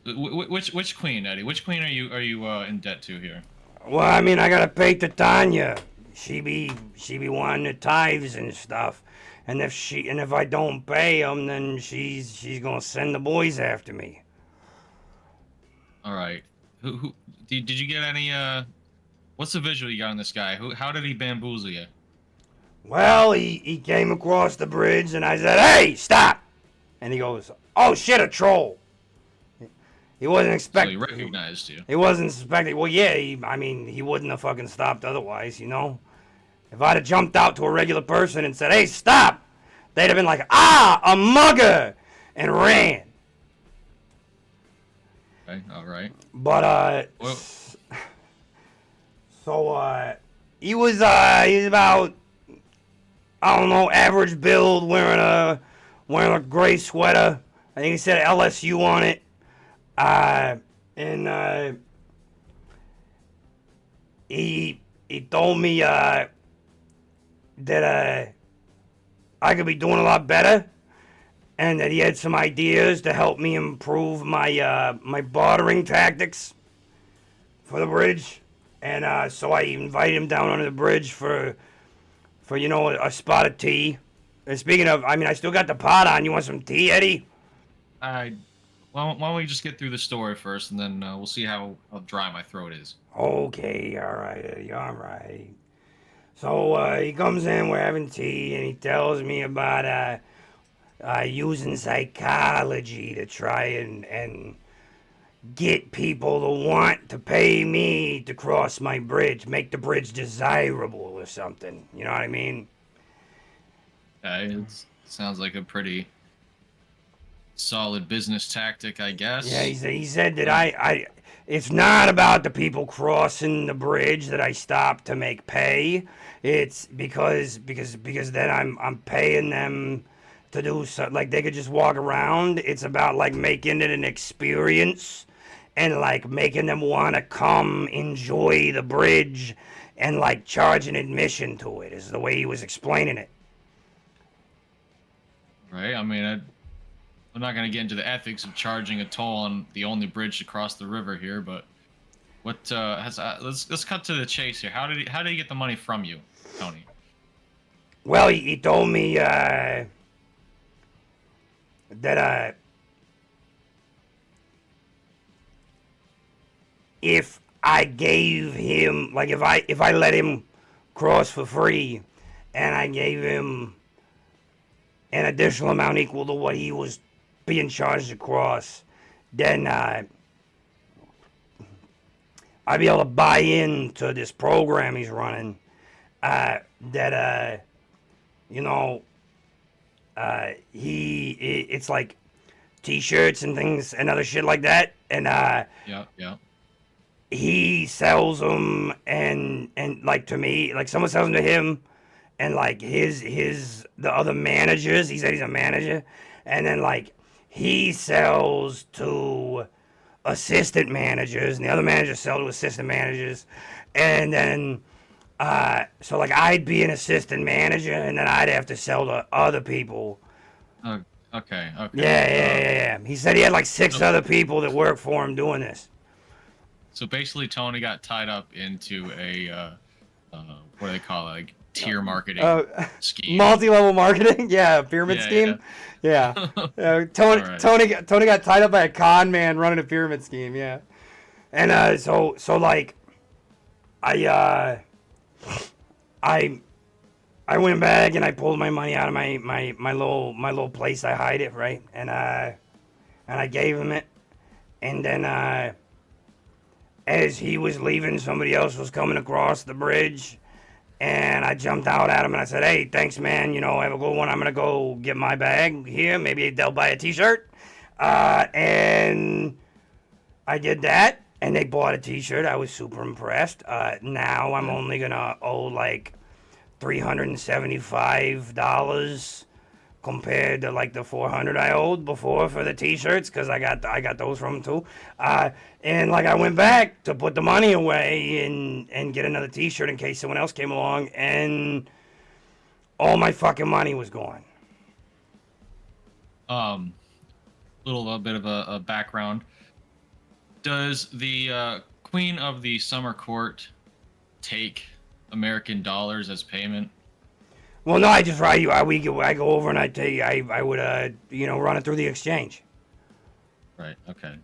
Which queen, Eddie? Which queen are you in debt to here? Well, I mean, I gotta pay Titania. She be wanting the tithes and stuff, and if I don't pay them, then she's gonna send the boys after me. All right. Who did you get any what's the visual you got on this guy? How did he bamboozle you? Well, he came across the bridge, and I said, "Hey, stop!" And he goes, "Oh shit, a troll." He wasn't expecting. So he recognized you. He wasn't suspecting. Well, yeah, he wouldn't have fucking stopped otherwise, If I'd have jumped out to a regular person and said, "Hey, stop," they'd have been like, "Ah, a mugger," and ran. Okay, all right. But he was about, I don't know, average build, wearing a gray sweater. I think he said LSU on it. He told me that I could be doing a lot better, and that he had some ideas to help me improve my bartering tactics for the bridge. And so I invited him down under the bridge for a spot of tea. And speaking of, I still got the pot on. You want some tea, Eddie? Why don't we just get through the story first, and then we'll see how dry my throat is. Okay, all right, Eddie, all right. So he comes in, we're having tea, and he tells me about using psychology to try and get people to want to pay me to cross my bridge, make the bridge desirable or something. You know what I mean? Okay, it sounds like a pretty Solid business tactic, I Yeah, guess. he said that it's not about the people crossing the bridge that I stopped to make pay. It's because then I'm paying them to do so, like they could just walk around. It's about like making it an experience and like making them want to come enjoy the bridge and like charging admission to it is the way he was explaining it. Right? I mean, I'm not going to get into the ethics of charging a toll on the only bridge to cross the river here, but what let's cut to the chase here. How did he get the money from you, Tony? Well, he told me that if I gave him, like if I let him cross for free and I gave him an additional amount equal to what he was being charged to cross, then I'd be able to buy into this program he's running that you know it's like t-shirts and things and other shit like that, and Yeah. he sells them and like to me, like someone sells them to him, and like the other managers, he said he's a manager, and then like he sells to assistant managers and the other managers sell to assistant managers, and then so like I'd be an assistant manager and then I'd have to sell to other people. Oh, okay. Yeah. He said he had like six other people that work for him doing this. So basically, Tony got tied up into a what do they call it? Like tier marketing scheme. Multi-level marketing, yeah, pyramid scheme, yeah. Tony got tied up by a con man running a pyramid scheme, yeah. And so like I went back and I pulled my money out of my little place I hide it, right, and I gave him it, and then as he was leaving, somebody else was coming across the bridge, and I jumped out at him and I said, "Hey, thanks, man. You know, have a good one. I'm gonna go get my bag here. Maybe they'll buy a T-shirt." And I did that, and they bought a T-shirt. I was super impressed. Now I'm only gonna owe like $375 compared to like the $400 I owed before for the T-shirts, because I got those from him too. And like I went back to put the money away and get another T-shirt in case someone else came along, and all my fucking money was gone. Little bit of a background. Does the Queen of the Summer Court take American dollars as payment? Well, no, I go over and I would run it through the exchange. Right. Okay.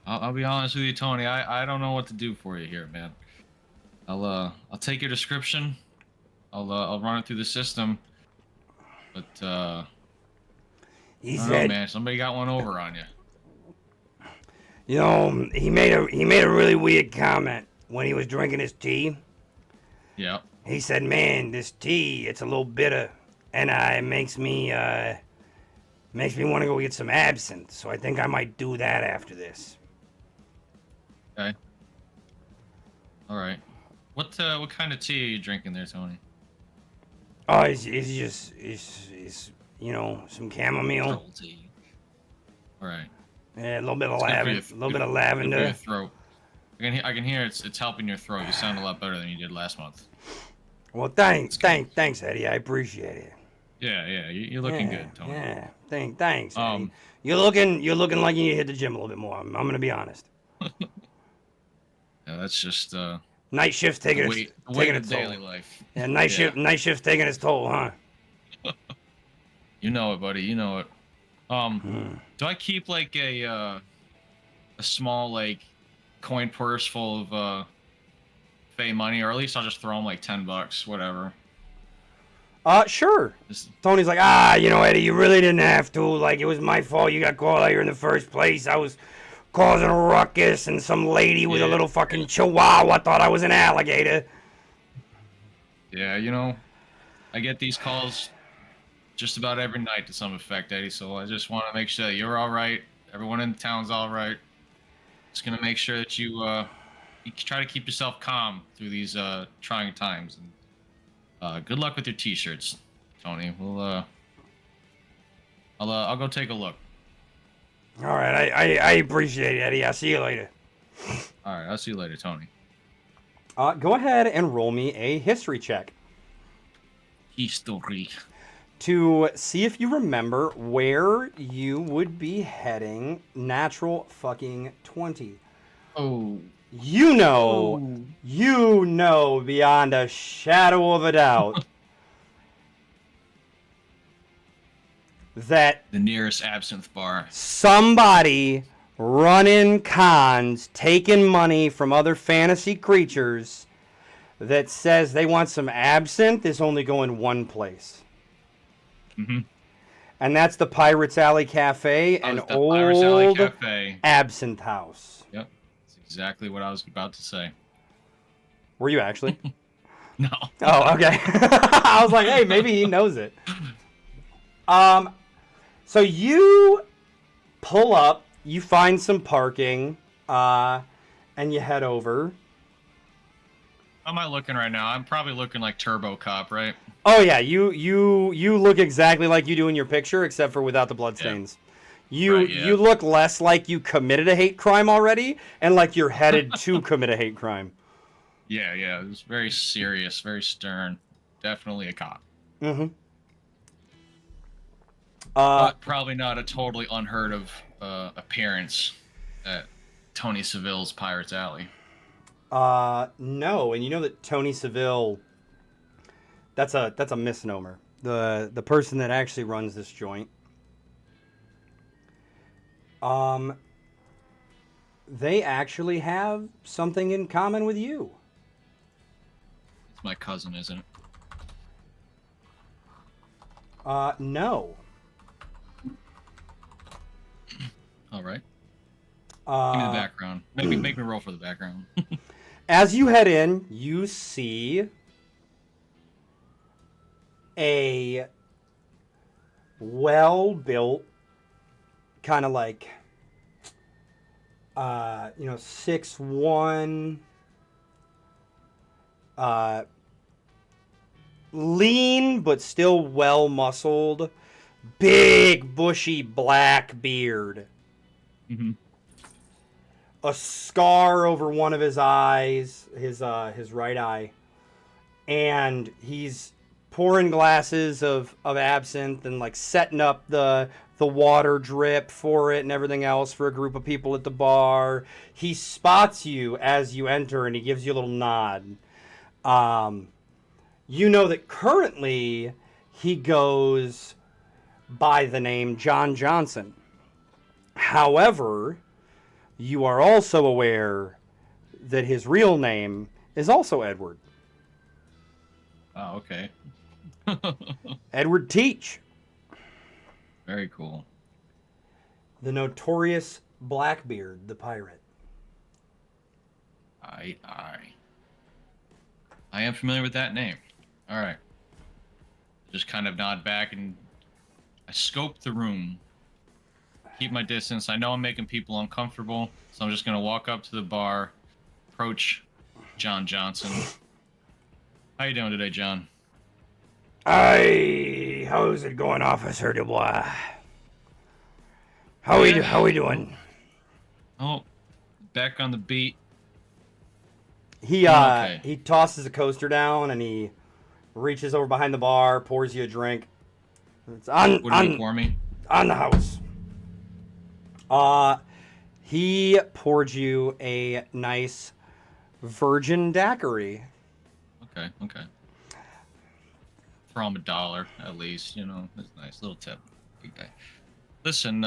I'll be honest with you, Tony. I don't know what to do for you here, man. I'll take your description. I'll run it through the system. But I don't know, man, somebody got one over on you. You know, he made a really weird comment when he was drinking his tea. Yeah. He said, "Man, this tea, it's a little bitter, and it makes me want to go get some absinthe. So I think I might do that after this." Okay. All right. What kind of tea are you drinking there, Tony? Oh, it's some chamomile. Tea. All right. Yeah, a little bit of lavender. A little bit of lavender. For your throat. I can hear it's helping your throat. You sound a lot better than you did last month. Well, thanks, Eddie. I appreciate it. Yeah. You're looking good, Tony. Yeah, thanks. Eddie. You're looking like you need to hit the gym a little bit more. I'm gonna be honest. Yeah, that's just night shift's taking its toll. Daily life. Yeah, night shift's taking its toll, huh? You know it, buddy. You know it. Do I keep like a small like coin purse full of Fey money, or at least I'll just throw them like $10, whatever? Sure. Tony's like, Eddie, you really didn't have to. Like, it was my fault you got called out here in the first place. I was causing a ruckus, and some lady with a little fucking chihuahua thought I was an alligator. Yeah, I get these calls just about every night to some effect, Eddie. So I just want to make sure that you're all right. Everyone in the town's all right. Just gonna make sure that you try to keep yourself calm through these trying times. And good luck with your t-shirts, Tony. I'll go take a look. All right, I appreciate it, Eddie. I'll see you later. All right, I'll see you later, Tony. Go ahead and roll me a history check History. to see if you remember where you would be heading. Natural fucking 20. Oh. You know beyond a shadow of a doubt that The nearest absinthe bar. somebody running cons, taking money from other fantasy creatures that says they want some absinthe is only going one place. Mm-hmm. And that's the Pirates Alley Cafe, an The Pirates Alley old Cafe. absinthe house. Yep. That's exactly what I was about to say. Were you actually? No. Oh, okay. I was like, hey, maybe he knows it. So you pull up, you find some parking, and you head over. How am I looking right now? I'm probably looking like Turbo Cop, right? Oh yeah, you look exactly like you do in your picture, except for without the bloodstains. Yeah. You look less like you committed a hate crime already, and like you're headed to commit a hate crime. Yeah. It was very serious, very stern. Definitely a cop. Mm-hmm. But probably not a totally unheard of appearance at Tony Seville's Pirates Alley. No, and you know that Tony Seville, that's a misnomer. The person that actually runs this joint. They actually have something in common with you. It's my cousin, isn't it? No. All right. Give me the background. Make me roll for the background. As you head in, you see a well-built, kind of like, 6'1", lean but still well-muscled, big, bushy, black beard. Mm-hmm. A scar over one of his eyes, his right eye, and he's pouring glasses of absinthe and like setting up the water drip for it and everything else for a group of people at the bar. He spots you as you enter and he gives you a little nod. You know that currently he goes by the name John Johnson. However, you are also aware that his real name is also Edward. Oh, okay. Edward Teach. Very cool. The notorious Blackbeard, the pirate. I am familiar with that name. All right. Just kind of nod back and I scope the room. Keep my distance. I know I'm making people uncomfortable, so I'm just going to walk up to the bar, approach John Johnson. How you doing today, John? How's it going, Officer Dubois? How we doing? Oh, back on the beat. He Okay. he tosses a coaster down and he reaches over behind the bar, pours you a drink. It's What did he pour me? on the house. He poured you a nice virgin daiquiri. Okay. Throw him $1 at least, That's a nice little tip. Big guy. Listen,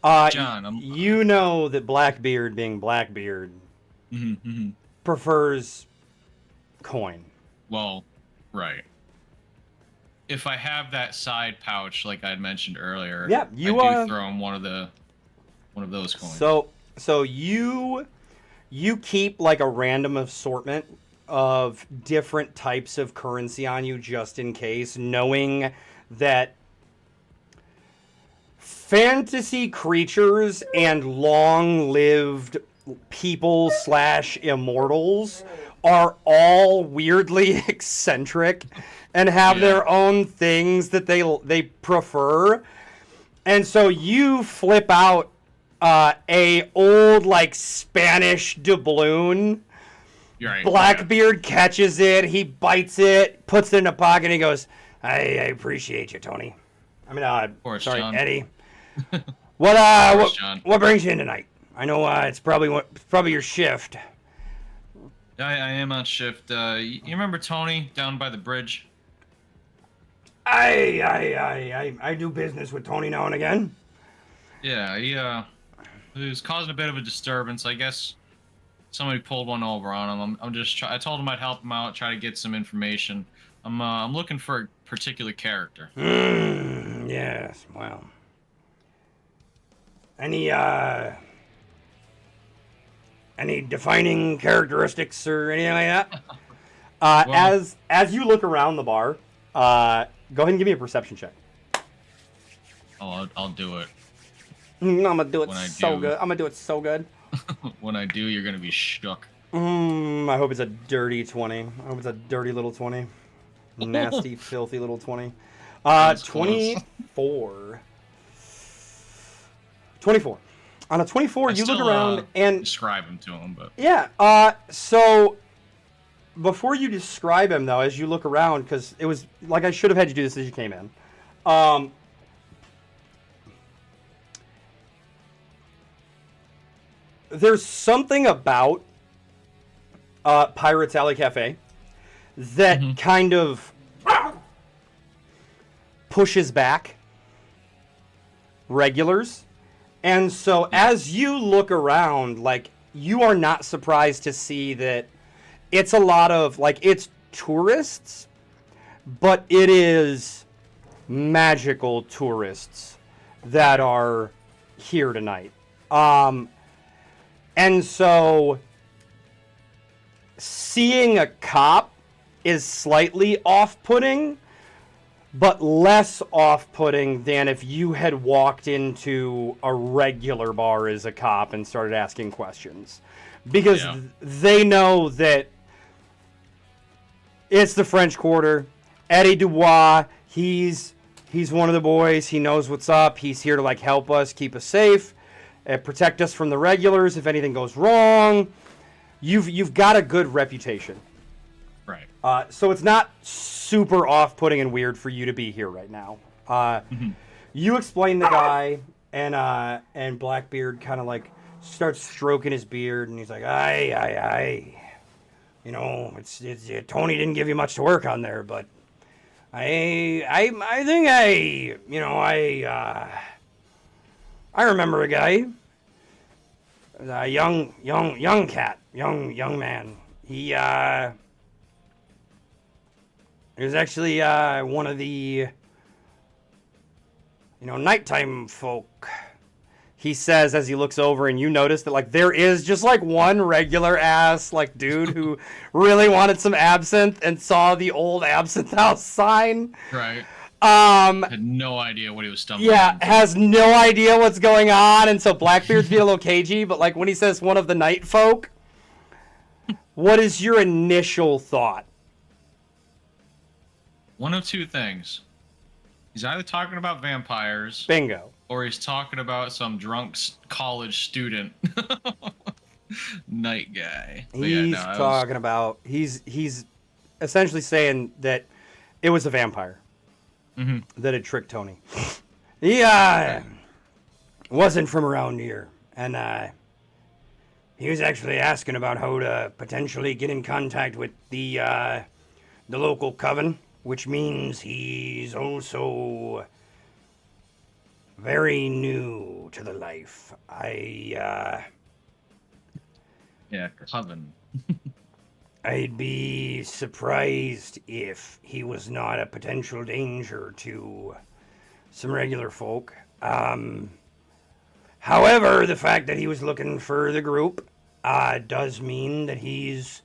John, you know that Blackbeard, being Blackbeard, prefers coin. Well, right. If I have that side pouch, like I had mentioned earlier, Yeah, I do throw him one of those coins. So you keep like a random assortment of different types of currency on you just in case, knowing that fantasy creatures and long-lived people / immortals are all weirdly eccentric and have their own things that they prefer. And so you flip out a old like Spanish doubloon. Right, Blackbeard catches it, he bites it, puts it in a pocket, and he goes, I appreciate you, Tony. I mean, course, sorry, John. Eddie. John. What brings you in tonight? I know it's probably your shift. I am on shift. You remember Tony down by the bridge? I do business with Tony now and again. Yeah, he was causing a bit of a disturbance. I guess somebody pulled one over on him. I told him I'd help him out, try to get some information. I'm looking for a particular character. Yes, well. Any defining characteristics or anything like that? As you look around the bar, go ahead and give me a perception check. I'll do it. I'm gonna do it When I so do- good. I'm gonna do it so good. When I do, you're gonna be shook. I hope it's a dirty 20. I hope it's a dirty little 20. Nasty, filthy little 20. That's close. 24. 24. On a 24, you look around and... describe him to him, but Yeah, so before you describe him, though, as you look around, because it was, like, I should have had you do this as you came in. There's something about Pirates Alley Cafe that kind of pushes back regulars. And so as you look around, like, you are not surprised to see that it's a lot of, like, it's tourists, but it is magical tourists that are here tonight. And so seeing a cop is slightly off-putting, but less off-putting than if you had walked into a regular bar as a cop and started asking questions. Because they know that it's the French Quarter. Eddie Dubois, he's one of the boys. He knows what's up. He's here to, like, help us, keep us safe, protect us from the regulars if anything goes wrong. You've got a good reputation. right. So it's not super off-putting and weird for you to be here right now. You explain the guy, and Blackbeard kind of like starts stroking his beard, and he's like, "I, you know, it's Tony didn't give you much to work on there, but I think I remember a guy, a young man. He was actually one of the, nighttime folk." He says as he looks over, and you notice that, like, there is just, like, one regular ass, like, dude who really wanted some absinthe and saw the old absinthe house sign. Right. Had no idea what he was stumbling into. Has no idea what's going on, and so Blackbeard's being a little cagey, but, like, when he says one of the night folk, what is your initial thought? One of two things. He's either talking about vampires, Bingo. or he's talking about some drunk college student night guy. But He's talking about, he's essentially saying that it was a vampire that had tricked Tony. He wasn't from around here, and he was actually asking about how to potentially get in contact with the local coven, which means he's also very new to the life. Coven. I'd be surprised if he was not a potential danger to some regular folk. However, the fact that he was looking for the group does mean that he's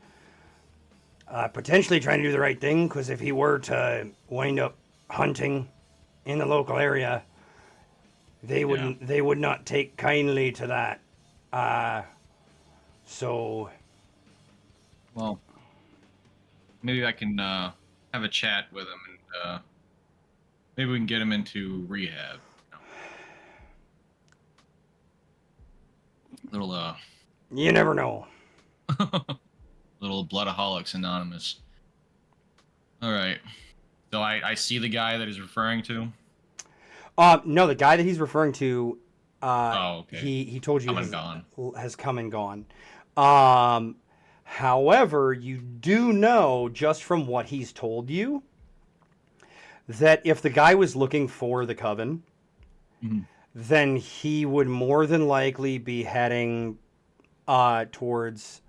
potentially trying to do the right thing, because if he were to wind up hunting in the local area, they would not take kindly to that. So Well, maybe I can have a chat with him, and maybe we can get him into rehab. Little you never know. little Bloodaholics Anonymous. All right. So I see the guy that he's referring to. No, the guy that he's referring to, Okay. he told you Has come and gone. However, you do know just from what he's told you that if the guy was looking for the coven, then he would more than likely be heading towards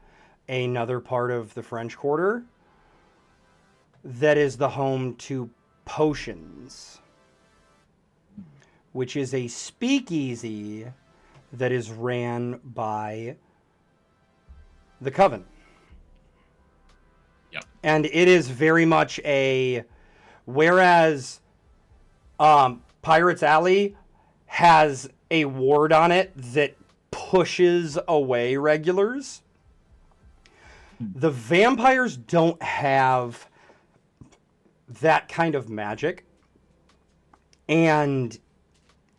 another part of the French Quarter that is the home to Potions, which is a speakeasy that is ran by the Coven. Yep. And it is very much whereas Pirates Alley has a ward on it that pushes away regulars, the vampires don't have that kind of magic. And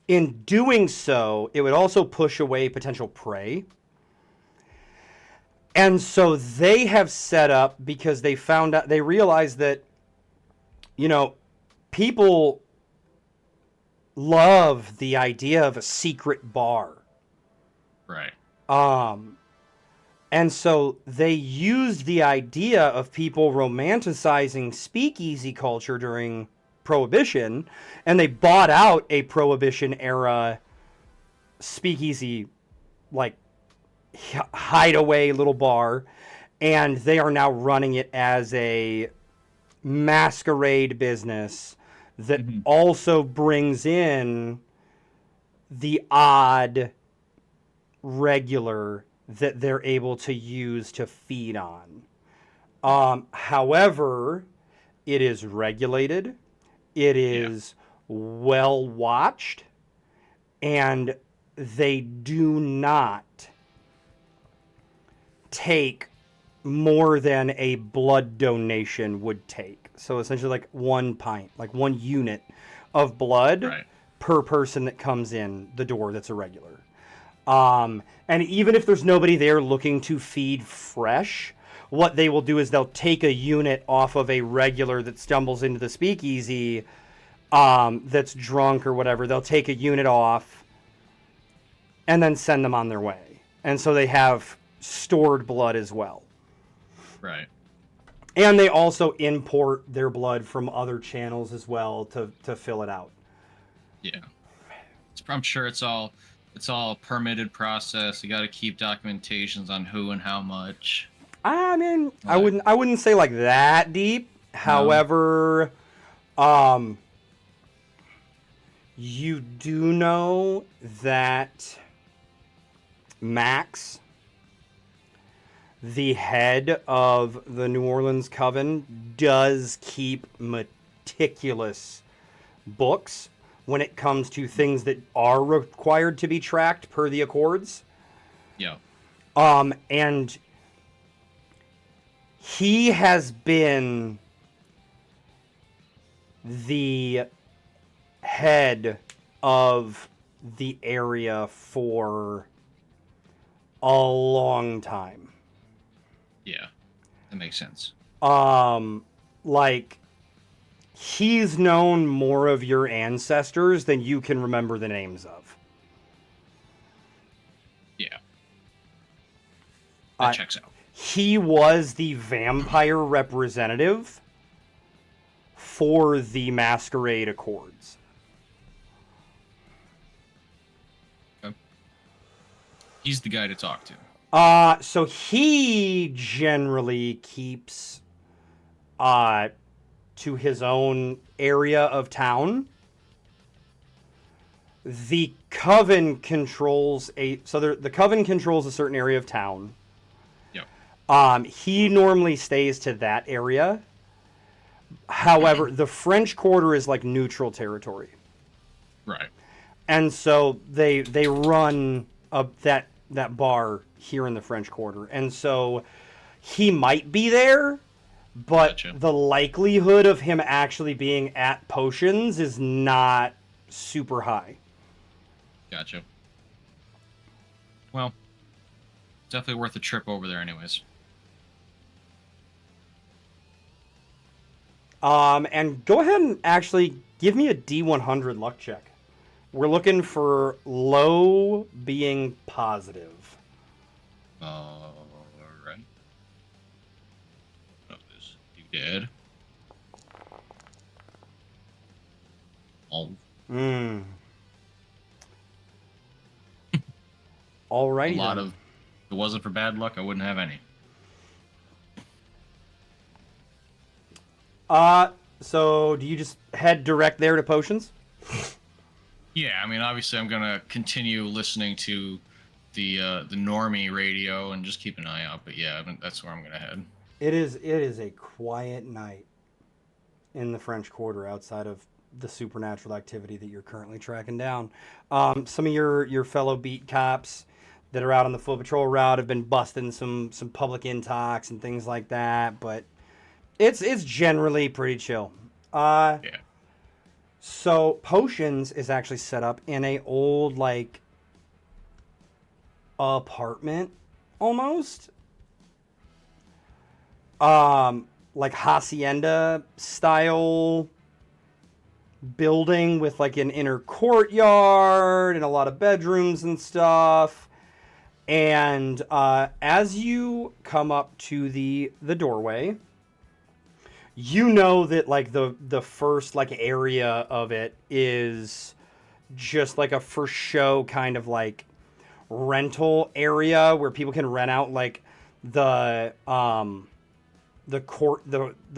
in doing so, it would also push away potential prey. And so they have set up, because they realized that, people love the idea of a secret bar. Right. And so they used the idea of people romanticizing speakeasy culture during Prohibition, and they bought out a Prohibition era speakeasy, like, hideaway little bar, and they are now running it as a masquerade business that also brings in the odd regular that they're able to use to feed on. However, it is regulated, it is well watched, and they do not take more than a blood donation would take. So essentially like 1 pint, like 1 unit of blood per person that comes in the door that's a regular. And even if there's nobody there looking to feed fresh, what they will do is they'll take a unit off of a regular that stumbles into the speakeasy that's drunk or whatever. They'll take a unit off and then send them on their way. And so they have stored blood as well. Right. And they also import their blood from other channels as well to fill it out. Yeah. I'm sure it's all a permitted process. You got to keep documentations on who and how much. I mean, I wouldn't say like that deep. No. However, you do know that Max, the head of the New Orleans Coven, does keep meticulous books when it comes to things that are required to be tracked per the Accords. Yeah. And he has been the head of the area for a long time. Yeah, that makes sense. Like, he's known more of your ancestors than you can remember the names of. Yeah. That checks out. He was the vampire representative for the Masquerade Accords. Okay. He's the guy to talk to. So he generally keeps to his own area of town. The Coven controls the Coven controls a certain area of town. Yep. He normally stays to that area. However, the French Quarter is like neutral territory. Right. and so they run up that bar here in the French Quarter, and so he might be there, but Gotcha. the likelihood of him actually being at Potions is not super high. Gotcha. Well, definitely worth a trip over there anyways. And go ahead and actually give me a D100 luck check. We're looking for low being positive. All right. Oh, this you dead? Oh. Alrighty A lot then. of. If it wasn't for bad luck, I wouldn't have any. So do you just head direct there to Potions? Yeah, I mean, obviously, I'm gonna continue listening to the normie radio and just keep an eye out. But yeah, that's where I'm gonna head. It is a quiet night in the French Quarter outside of the supernatural activity that you're currently tracking down. Some of your fellow beat cops that are out on the foot patrol route have been busting some public intox and things like that, but it's generally pretty chill. Yeah. So Potions is actually set up in a old like apartment almost. Like hacienda style building with like an inner courtyard and a lot of bedrooms and stuff. And as you come up to the doorway, you know that like the first like area of it is just like a for show kind of like rental area where people can rent out like the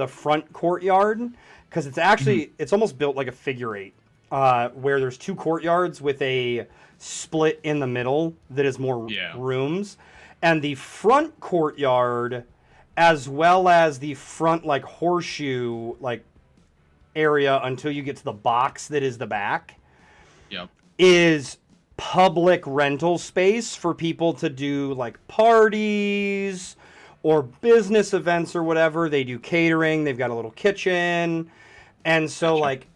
front courtyard, because it's actually it's almost built like a figure eight, where there's two courtyards with a split in the middle that is more rooms, and the front courtyard as well as the front like horseshoe like area until you get to the box that is the back is public rental space for people to do like parties or business events or whatever. They do catering, they've got a little kitchen, and so like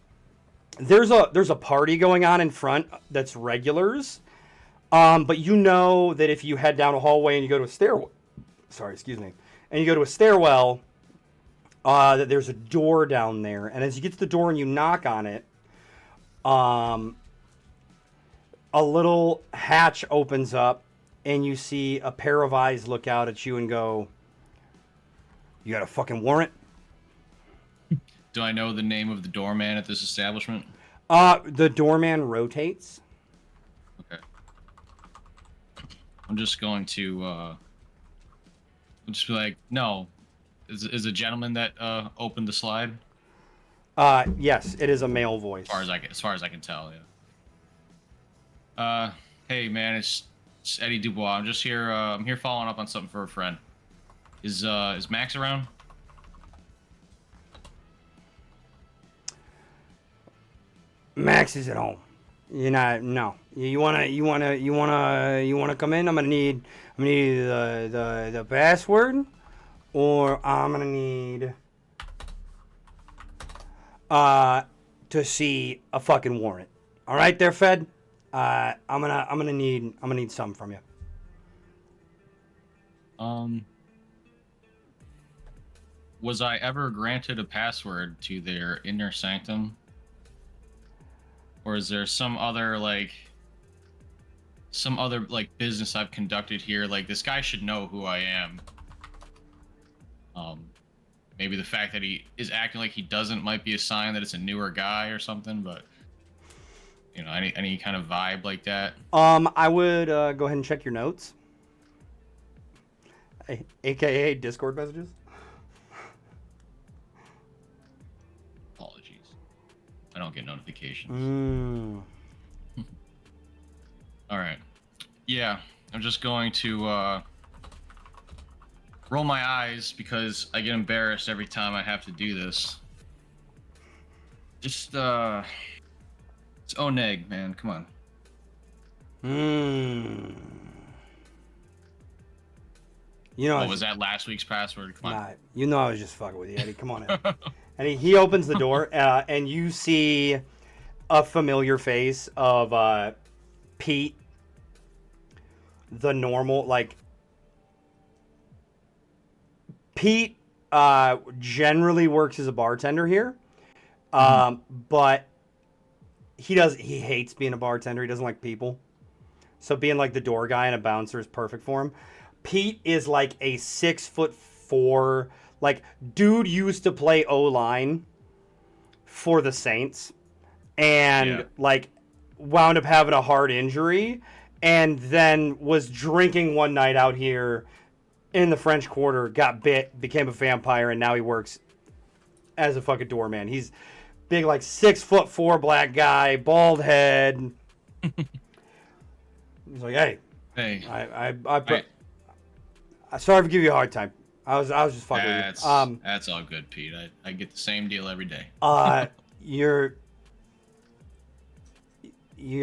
there's a party going on in front that's regulars, but you know that if you head down a hallway and you go to a stairwell, and you go to a stairwell, that there's a door down there, and as you get to the door and you knock on it, a little hatch opens up, and you see a pair of eyes look out at you and go, "You got a fucking warrant?" Do I know the name of the doorman at this establishment? The doorman rotates. Okay. I'm just going to I'll just be like, no. Is a gentleman that opened the slide? Yes, it is a male voice. As far as I can tell, yeah. Hey man, it's Eddie Dubois. I'm just here. I'm here following up on something for a friend. Is Max around? Max is at home. No. You wanna come in? I'm gonna need the password, or I'm gonna need to see a fucking warrant. All right, there, Fed. I'm gonna need something from you. Was I ever granted a password to their inner sanctum? Or is there some other business I've conducted here? Like, this guy should know who I am. Maybe the fact that he is acting like he doesn't might be a sign that it's a newer guy or something, but you know, any kind of vibe like that. I would go ahead and check your notes. AKA Discord messages. Apologies. I don't get notifications. All right. Yeah, I'm just going to roll my eyes because I get embarrassed every time I have to do this. Just it's Oneg, man. Come on. Hmm. You know, What was that last week's password? Come nah, you know I was just fucking with you, Eddie. Come on in. And he opens the door, and you see a familiar face of Pete, the normal, like, Pete generally works as a bartender here, but he hates being a bartender. He doesn't like people. So being like the door guy and a bouncer is perfect for him. Pete is like a 6'4", like, dude used to play O-line for the Saints and like wound up having a heart injury and then was drinking one night out here in the French Quarter, got bit, became a vampire, and now he works as a fucking doorman. He's big, like 6'4" black guy, bald head. He's like, hey, sorry for giving you a hard time. I was just fucking with you. That's all good, Pete. I get the same deal every day. You're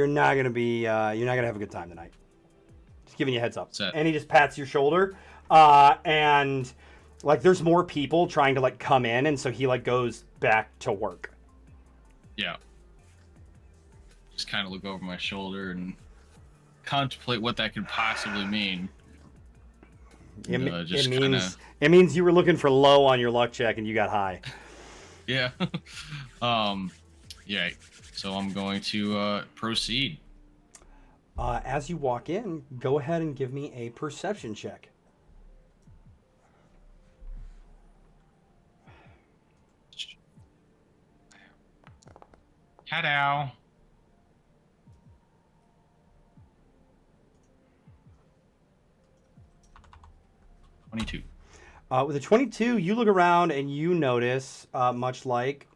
not gonna have a good time tonight. Just giving you a heads up. And he just pats your shoulder, and like there's more people trying to like come in, and so he like goes back to work. Yeah. Just kind of look over my shoulder and contemplate what that could possibly mean. It means you were looking for low on your luck check and you got high. Yeah. Yeah. So I'm going to proceed. As you walk in, go ahead and give me a perception check. Hello. With a 22, you look around and you notice, much like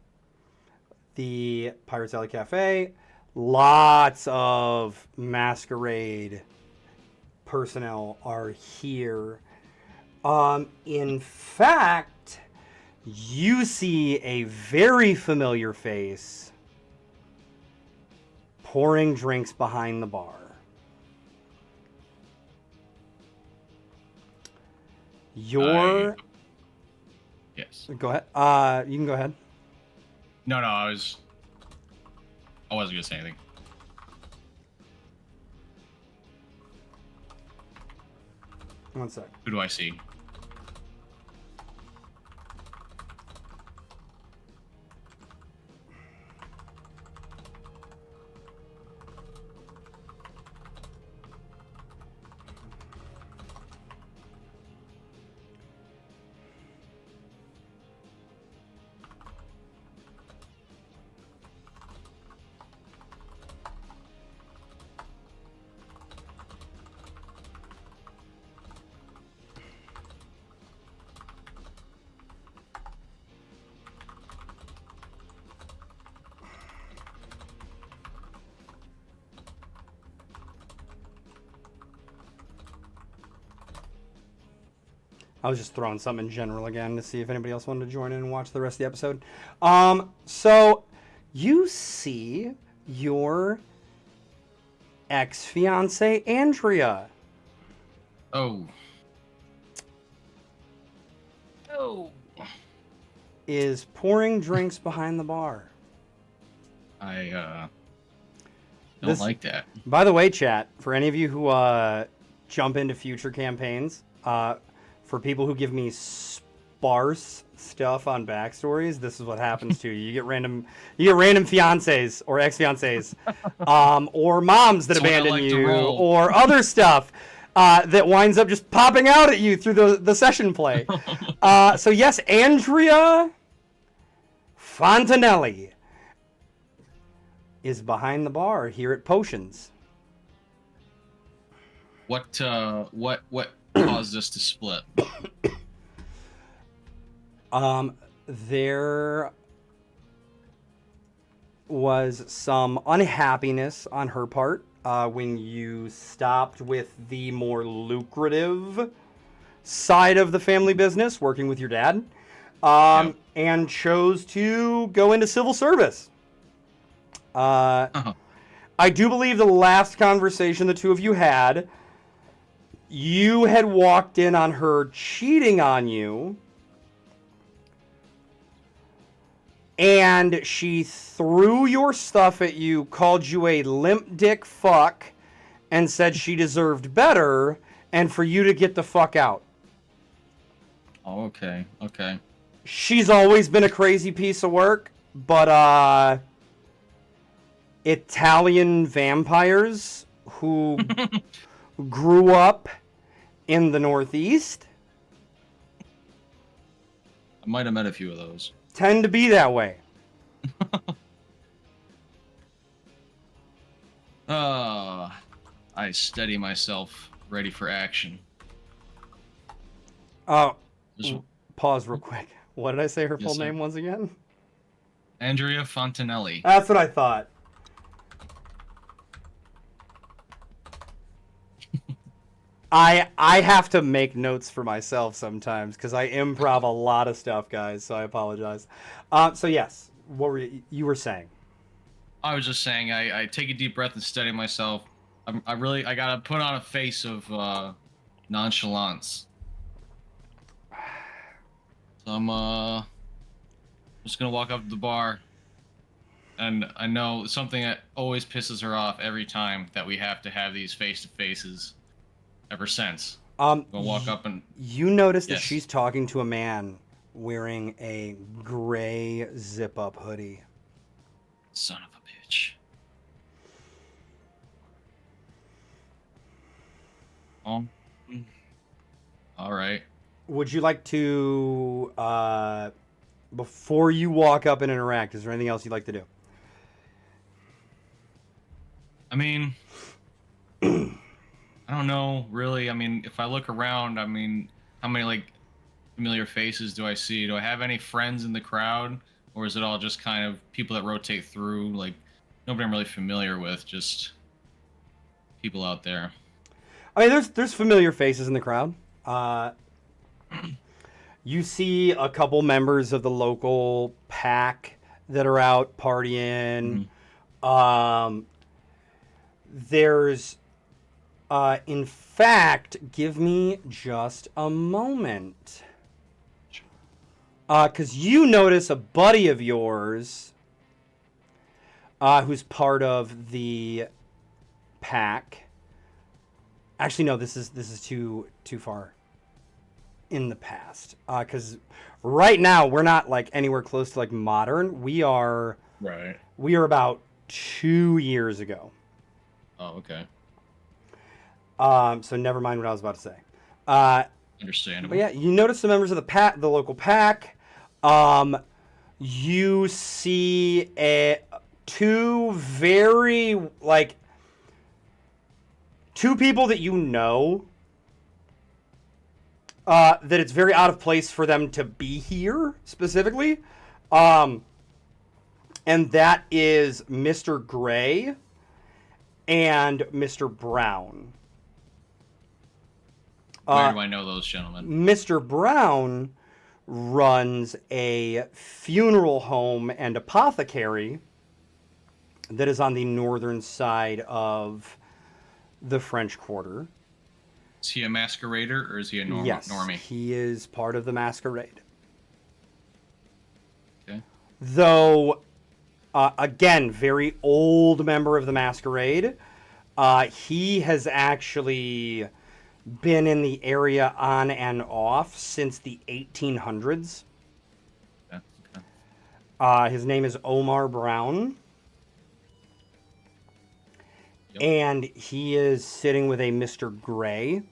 the Pirates Alley Cafe, lots of Masquerade personnel are here. In fact, you see a very familiar face pouring drinks behind the bar. Yes. Go ahead. You can go ahead. No, I wasn't gonna say anything. One sec. Who do I see? I was just throwing something in general again to see if anybody else wanted to join in and watch the rest of the episode. So you see your ex-fiance Andrea. Oh. Is pouring drinks behind the bar. I don't like that. By the way, chat, for any of you who jump into future campaigns, for people who give me sparse stuff on backstories, this is what happens to you. You get random fiancés or ex-fiancés, or moms that abandon you, or other stuff that winds up just popping out at you through the session play. So yes, Andrea Fontanelli is behind the bar here at Potions. What caused us to split? There was some unhappiness on her part when you stopped with the more lucrative side of the family business, working with your dad, and chose to go into civil service. I I do believe the last conversation the two of you had walked in on her cheating on you. And she threw your stuff at you, called you a limp dick fuck, and said she deserved better, and for you to get the fuck out. Oh, okay. Okay. She's always been a crazy piece of work, but Italian vampires who grew up in the Northeast I might have met a few of those. tend to be that way. I steady myself, ready for action. Oh, Just pause real quick. What did I say her Yes, full sir. name was again? Andrea Fontanelli. That's what I thought. I have to make notes for myself sometimes because I improv a lot of stuff, guys. So I apologize. So yes, what were you were saying? I was just saying, I take a deep breath and steady myself. I gotta put on a face of nonchalance. So I'm just gonna walk up to the bar, and I know something that always pisses her off every time that we have to have these face-to-faces. Ever since. I'm gonna walk up and You notice that Yes. she's talking to a man wearing a gray zip-up hoodie. son of a bitch. Oh. All right. Would you like to, before you walk up and interact, is there anything else you'd like to do? I mean, I don't know, really. I mean, if I look around, I mean, how many, like, familiar faces do I see? Do I have any friends in the crowd? Or is it all just kind of people that rotate through? Like, nobody I'm really familiar with, just people out there. I mean, there's familiar faces in the crowd. You see a couple members of the local pack that are out partying. There's, in fact, give me just a moment. Because you notice a buddy of yours who's part of the pack. Actually, no, this is too far in the past. Because right now we're not like anywhere close to like modern. We are about 2 years ago. Oh, okay. So never mind what I was about to say. Understandable. But yeah, you notice the members of the local pack. You see two people that you know. That it's very out of place for them to be here specifically. And that is Mr. Gray and Mr. Brown. Where do I know those gentlemen? Mr. Brown runs a funeral home and apothecary that is on the northern side of the French Quarter. Is he a masquerader or is he a normie? Yes, he is part of the Masquerade. Okay. Though, again, very old member of the Masquerade. He has actually been in the area on and off since the 1800s. Okay. His name is Omar Brown. Yep. And he is sitting with a Mr. Gray.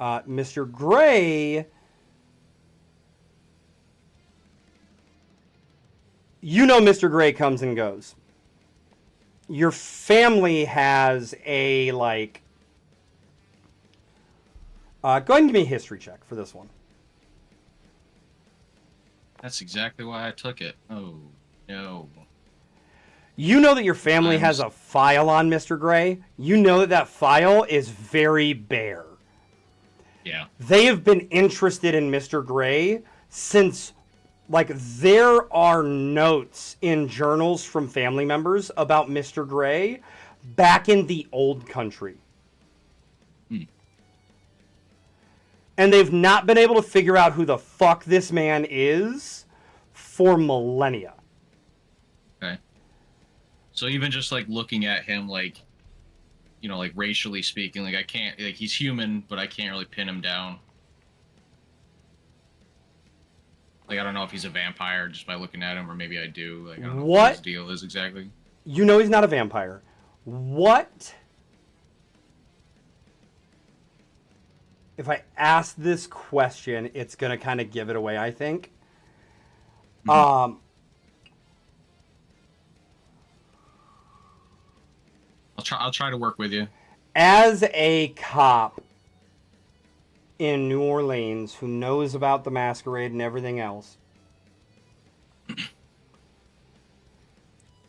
Mr. Gray, you know Mr. Gray comes and goes. Your family has a, like... go ahead and give me a history check for this one. That's exactly why I took it. Oh, no. You know that your family has a file on Mr. Gray. You know that that file is very bare. Yeah. They have been interested in Mr. Gray since, like, there are notes in journals from family members about Mr. Gray back in the old country. Hmm. And they've not been able to figure out who the fuck this man is for millennia. Okay. So even just like looking at him, like, you know, like racially speaking, like I can't, like he's human, but I can't really pin him down. Like I don't know if he's a vampire just by looking at him, or maybe I do. Like I don't know what his deal is exactly. You know he's not a vampire. What? If I ask this question, it's gonna kind of give it away, I think. Mm-hmm. I'll try to work with you. As a cop in New Orleans who knows about the Masquerade and everything else,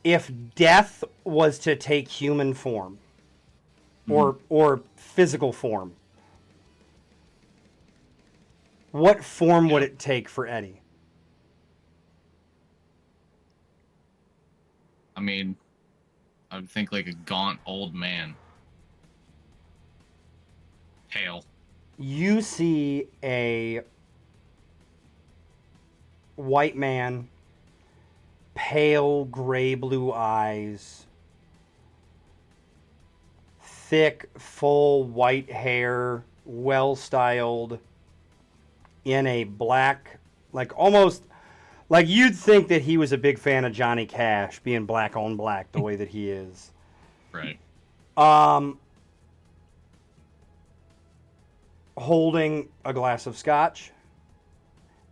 if death was to take human form or physical form, what form would it take for Eddie? I mean, I would think like a gaunt old man. Pale. You see a white man, pale gray blue eyes, thick, full white hair, well styled, in a black, like almost like you'd think that he was a big fan of Johnny Cash, being black on black the way that he is. Right. Holding a glass of scotch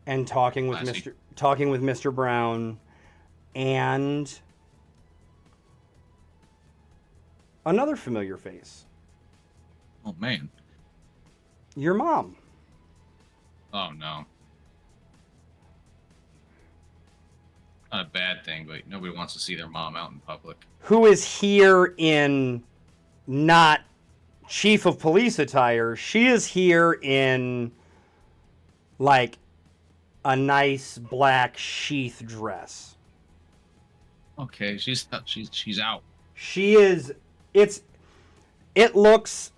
and talking with Mr. Brown and another familiar face. Oh man. Your mom. Oh no. Not a bad thing, but nobody wants to see their mom out in public. Who is here in not chief of police attire. She is here in like a nice black sheath dress. Okay, she's out. She is it looks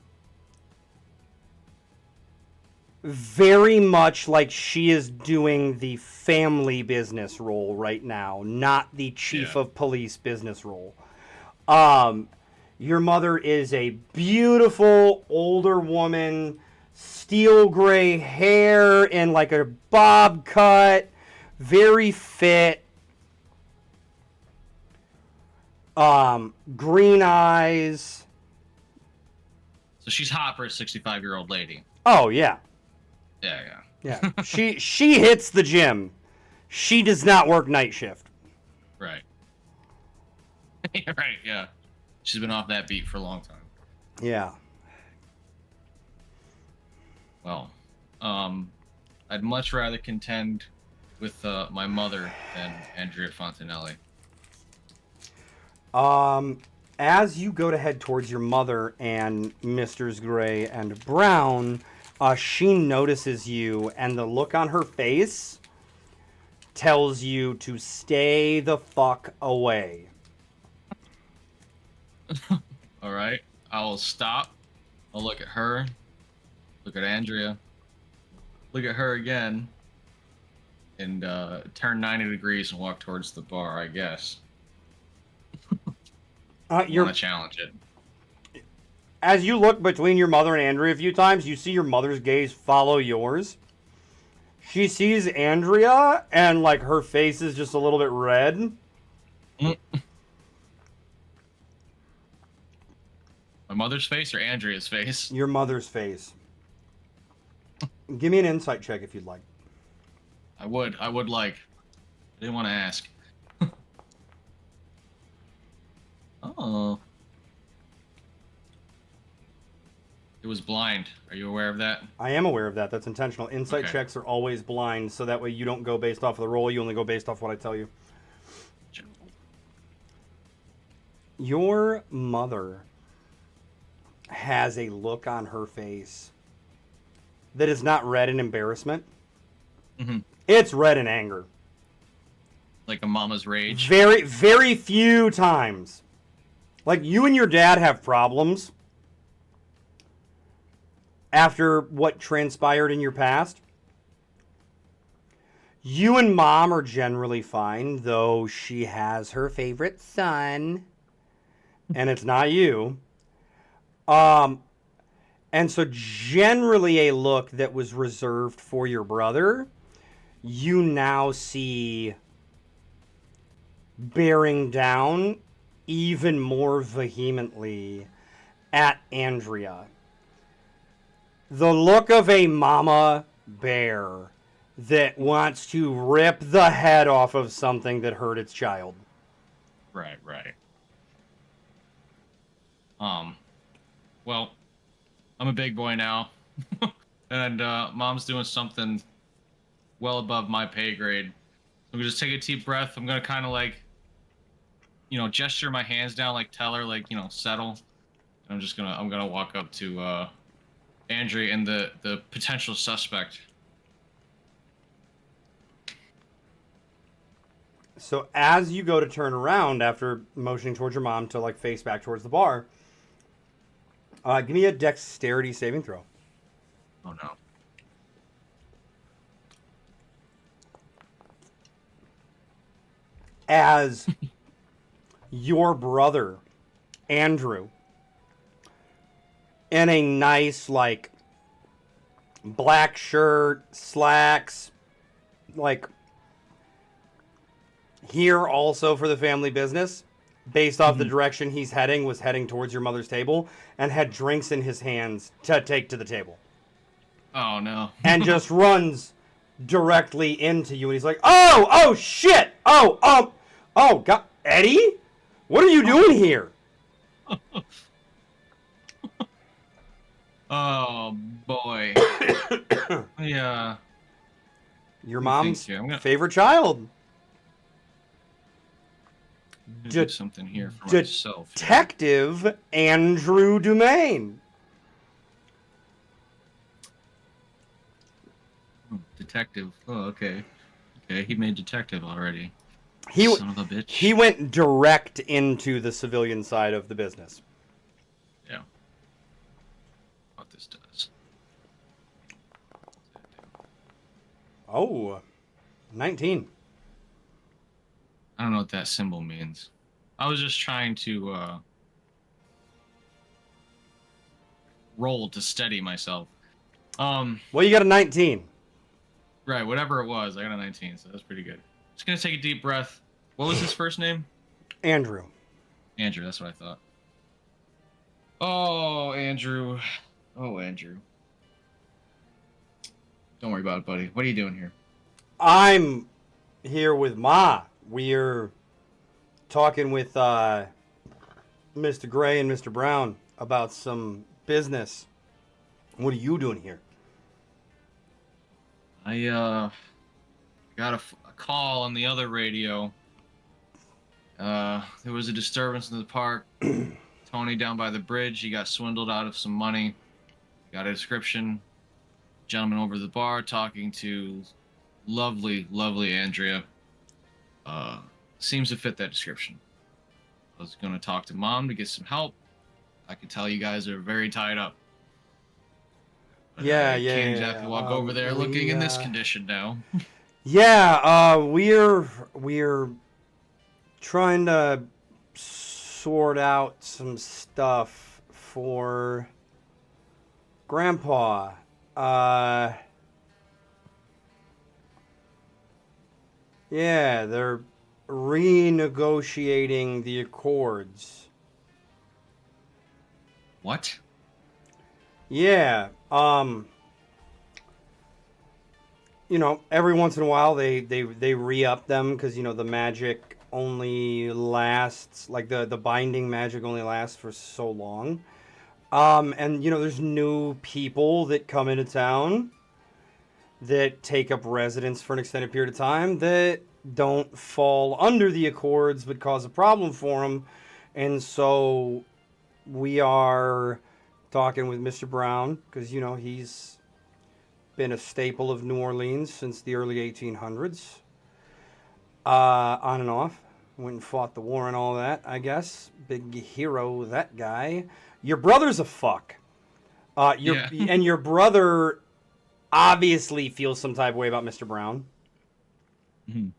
very much like she is doing the family business role right now, not the chief of police business role. Your mother is a beautiful older woman, steel gray hair and like a bob cut, very fit, green eyes. So she's hot for a 65-year-old lady. Oh yeah. Yeah. She hits the gym. She does not work night shift. Right. Right, yeah. She's been off that beat for a long time. Yeah. Well, I'd much rather contend with my mother than Andrea Fontanelli. As you go to head towards your mother and Misters Gray and Brown, she notices you, and the look on her face tells you to stay the fuck away. All right, I'll stop. I'll look at her, look at Andrea, look at her again, and turn 90 degrees and walk towards the bar, I guess. You're want to challenge it. As you look between your mother and Andrea a few times, you see your mother's gaze follow yours. She sees Andrea, and like her face is just a little bit red. My mother's face or Andrea's face? Your mother's face. Give me an insight check if you'd like. I would like. I didn't want to ask. Oh. It was blind. Are you aware of that? I am aware of that. That's intentional. Insight Okay. checks are always blind, so that way you don't go based off of the roll. You only go based off what I tell you. Sure. Your mother has a look on her face that is not red in embarrassment. Mm-hmm. It's red in anger. Like a mama's rage. Very, very few times Like, you and your dad have problems after what transpired in your past. You and Mom are generally fine, though she has her favorite son, and it's not you. And so generally a look that was reserved for your brother, you now see bearing down even more vehemently at Andrea. The look of a mama bear that wants to rip the head off of something that hurt its child. Right. Well, I'm a big boy now, and Mom's doing something well above my pay grade. I'm gonna just take a deep breath. I'm gonna kind of like, gesture my hands down, like tell her, like, settle. And I'm gonna walk up to Andrea and the potential suspect. So as you go to turn around after motioning towards your mom to like face back towards the bar, give me a dexterity saving throw. Oh no. As your brother, Andrew, in a nice, like, black shirt, slacks, like, here also for the family business, based off the direction he's heading, was heading towards your mother's table, and had drinks in his hands to take to the table. Oh no. And just runs directly into you, and he's like, oh, shit! Oh, God, Eddie? What are you doing here? Oh boy. Yeah. Your Let me mom's think here. favorite child. Do something here for myself. Detective Andrew Dumaine. Detective. Oh, okay. Okay, he made detective already. He Son of a bitch. He went direct into the civilian side of the business. Yeah. What this does. Oh, 19. I don't know what that symbol means. I was just trying to roll to steady myself. Well, you got a 19. Right, whatever it was, I got a 19, so that's pretty good. Just gonna take a deep breath. What was his first name? Andrew. Andrew, that's what I thought. Oh, Andrew. Oh, Andrew. Don't worry about it, buddy. What are you doing here? I'm here with Ma. We're talking with Mr. Gray and Mr. Brown about some business. What are you doing here? I got a call on the other radio. There was a disturbance in the park. Tony down by the bridge, he got swindled out of some money. Got a description. Gentleman over the bar talking to lovely Andrea. Seems to fit that description. I was going to talk to Mom to get some help. I can tell you guys are very tied up. But Yeah, I can't exactly walk over there looking in this condition now. Yeah, we're trying to sort out some stuff for Grandpa. Yeah, they're renegotiating the accords. What? Yeah, every once in a while they re-up them because, the magic only lasts, like the binding magic only lasts for so long. And, there's new people that come into town that take up residence for an extended period of time that don't fall under the accords but cause a problem for them. And so we are talking with Mr. Brown because, he's been a staple of New Orleans since the early 1800s, on and off. Went and fought the war and all that, I guess. Big hero, that guy. Your brother's a fuck. Yeah. And your brother obviously feels some type of way about Mr. Brown. Mhm.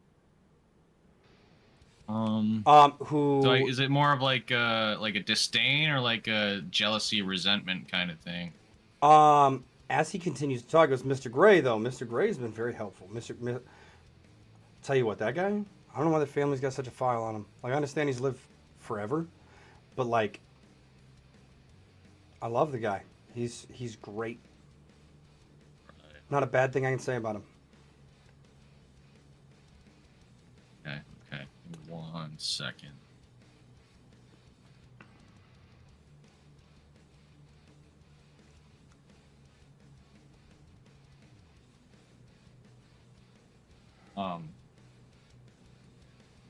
Who? So is it more of like a disdain or like a jealousy, resentment kind of thing? As he continues to talk, goes, Mr. Gray, though. Mr. Gray's been very helpful. Tell you what, that guy, I don't know why the family's got such a file on him. Like, I understand he's lived forever, but, like, I love the guy. He's great. Not a bad thing I can say about him. Okay. 1 second.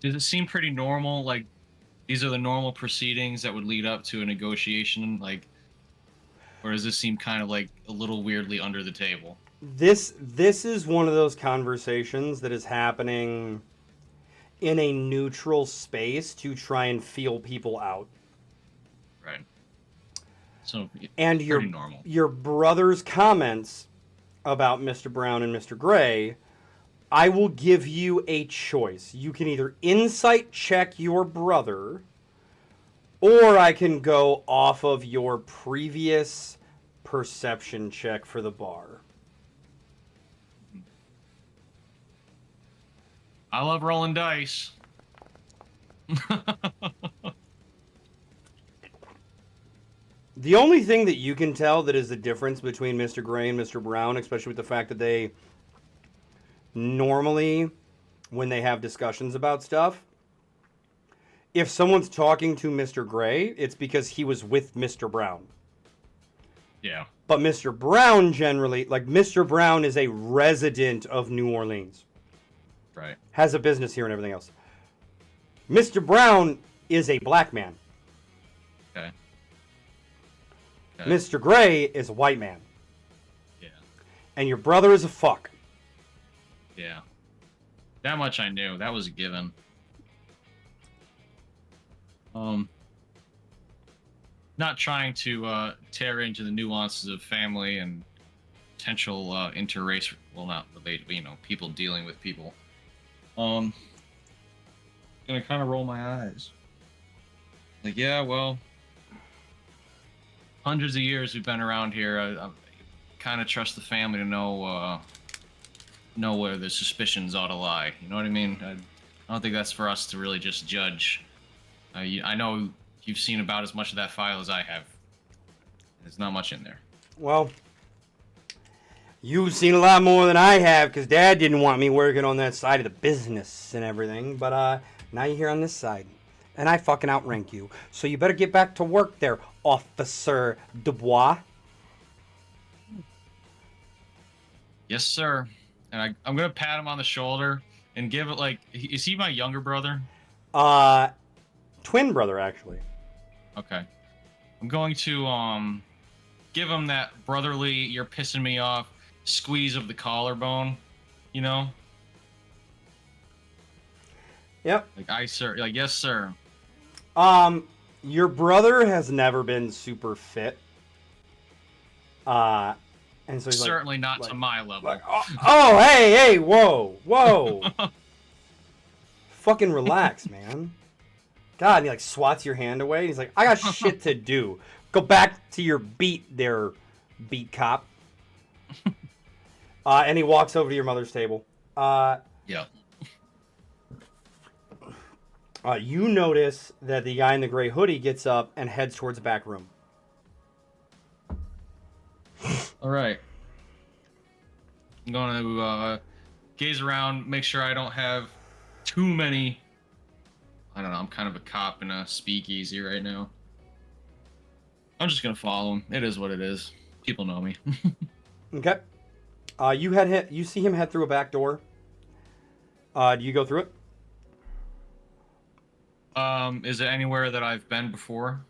Does it seem pretty normal? Like, these are the normal proceedings that would lead up to a negotiation, like, or does this seem kind of like a little weirdly under the table? This is one of those conversations that is happening in a neutral space to try and feel people out. Right. So, And pretty normal. Your brother's comments about Mr. Brown and Mr. Gray, I will give you a choice. You can either insight check your brother, or I can go off of your previous perception check for the bar. I love rolling dice. The only thing that you can tell that is the difference between Mr. Gray and Mr. Brown, especially with the fact that they normally, when they have discussions about stuff, if someone's talking to Mr. Gray, it's because he was with Mr. Brown. Yeah. But Mr. Brown generally, like Mr. Brown is a resident of New Orleans. Right. Has a business here and everything else. Mr. Brown is a black man. Okay. Mr. Gray is a white man. Yeah. And your brother is a fuck. Yeah. That much I knew. That was a given. Not trying to tear into the nuances of family and potential interrace, well, not related, but, people dealing with people. Gonna kind of roll my eyes. Like, yeah, well, hundreds of years we've been around here. I kind of trust the family to know where the suspicions ought to lie. You know what I mean? I don't think that's for us to really just judge. I know you've seen about as much of that file as I have. There's not much in there. Well, you've seen a lot more than I have because Dad didn't want me working on that side of the business and everything. But now you're here on this side. And I fucking outrank you. So you better get back to work there, Officer Dubois. Yes, sir. And I'm going to pat him on the shoulder and give it, like, is he my younger brother? Twin brother, actually. Okay. I'm going to give him that brotherly, you're pissing me off squeeze of the collarbone, you know? Yep. Like, yes, sir. Your brother has never been super fit. And so he's certainly not to my level. Hey, whoa. Fucking relax, man. God, and he swats your hand away. And he's like, I got shit to do. Go back to your beat there, beat cop. And he walks over to your mother's table. Yeah. You notice that the guy in the gray hoodie gets up and heads towards the back room. All right. I'm going to gaze around, make sure I don't have too many. I don't know. I'm kind of a cop in a speakeasy right now. I'm just going to follow him. It is what it is. People know me. Okay. You see him head through a back door. Do you go through it? Is it anywhere that I've been before?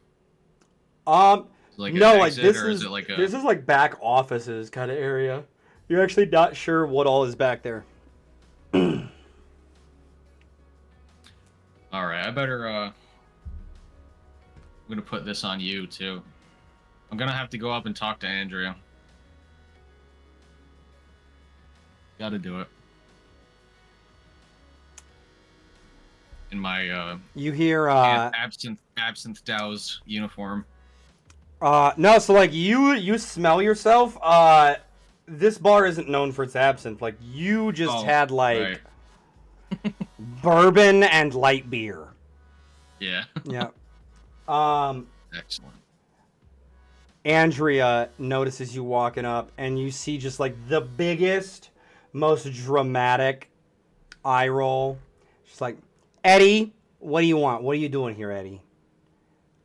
Like no, like this is this is like back offices kind of area. You're actually not sure what all is back there. All right, I better. I'm gonna put this on you too. I'm gonna have to go up and talk to Andrea. Got to do it. In my You hear absinthe Dow's uniform. no, so like you smell yourself. This bar isn't known for its absinthe. Like you just had like bourbon and light beer. Yeah. Yeah. Excellent. Andrea notices you walking up, and you see just like the biggest, most dramatic eye roll. She's like, Eddie, what do you want? What are you doing here, Eddie?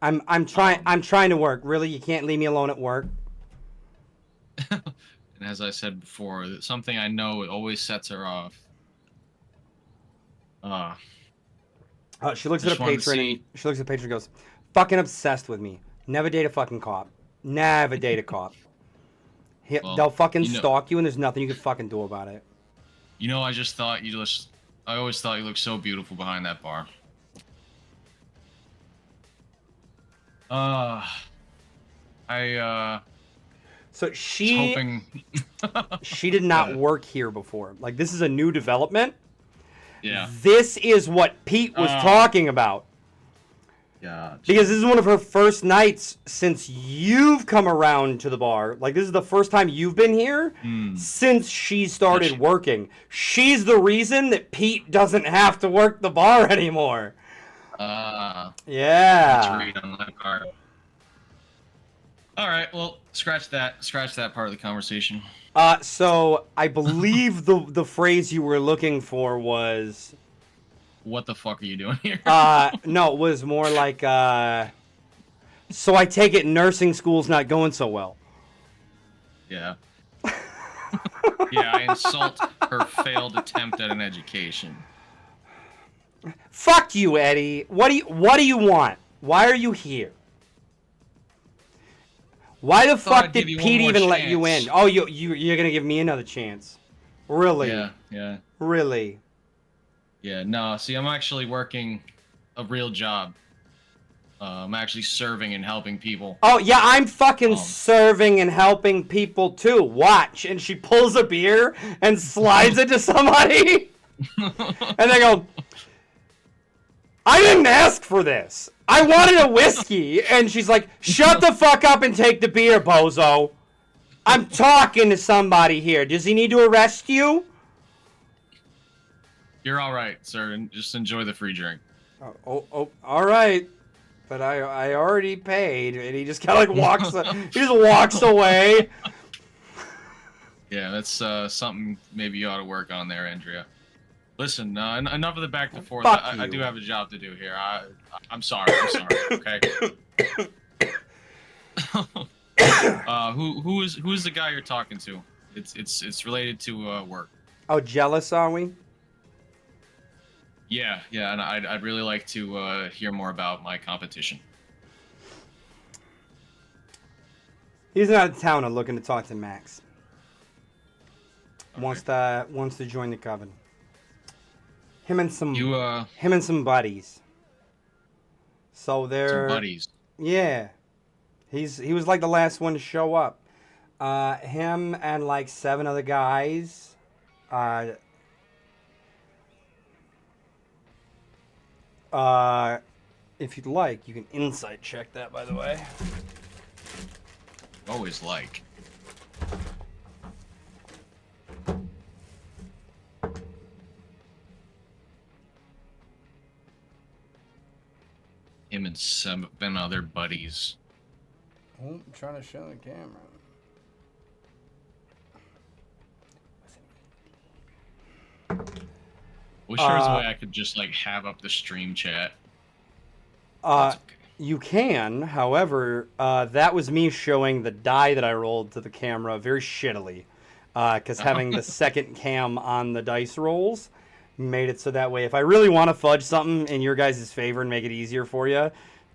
I'm trying to work. Really, you can't leave me alone at work. And as I said before, something I know always sets her off. She looks at a patron. She looks at the patron and goes, "Fucking obsessed with me. Never date a fucking cop. Never date a cop. Well, they'll fucking stalk you, and there's nothing you can fucking do about it." You know, I always thought you looked so beautiful behind that bar. So she was hoping she did not work here before. Like, this is a new development. Yeah. This is what Pete was talking about. Yeah. Because this is one of her first nights since you've come around to the bar. Like, this is the first time you've been here since she started working. She's the reason that Pete doesn't have to work the bar anymore. Yeah. Let's read on that card. All right, well, scratch that part of the conversation. So I believe the phrase you were looking for was, what the fuck are you doing here? No, it was more like, so I take it nursing school's not going so well. Yeah. Yeah, I insult her failed attempt at an education. Fuck you, Eddie. What do you want? Why are you here? Why the fuck did Pete even let you in? Oh, you're gonna give me another chance? Really? Yeah. Really? Yeah, no, see, I'm actually working a real job. I'm actually serving and helping people. Oh, yeah, I'm fucking serving and helping people too. Watch. And she pulls a beer and slides it to somebody. And they go, I didn't ask for this. I wanted a whiskey. And she's like, shut the fuck up and take the beer, bozo. I'm talking to somebody here. Does he need to arrest you? You're all right, sir, and just enjoy the free drink. Oh, all right. But I already paid, and he just kind of like walks. He just walks away. Yeah, that's something maybe you ought to work on there, Andrea. Listen, enough of the back and forth. I do have a job to do here. I'm sorry. Okay. Who is the guy you're talking to? It's related to work. Oh, jealous are we? Yeah, and I'd really like to hear more about my competition. He's out of town and looking to talk to Max. Okay. Wants to join the coven. Him and some buddies. So they're some buddies. Yeah, he was like the last one to show up. Him and like 7 other guys. If you'd like, you can insight check that, by the way. Always like. Him and 7 other buddies. Oh, I'm trying to show the camera. Wish there was a way I could just like have up the stream chat. Okay. You can, however, that was me showing the die that I rolled to the camera very shittily. Because having the second cam on the dice rolls made it so that way if I really want to fudge something in your guys' favor and make it easier for you,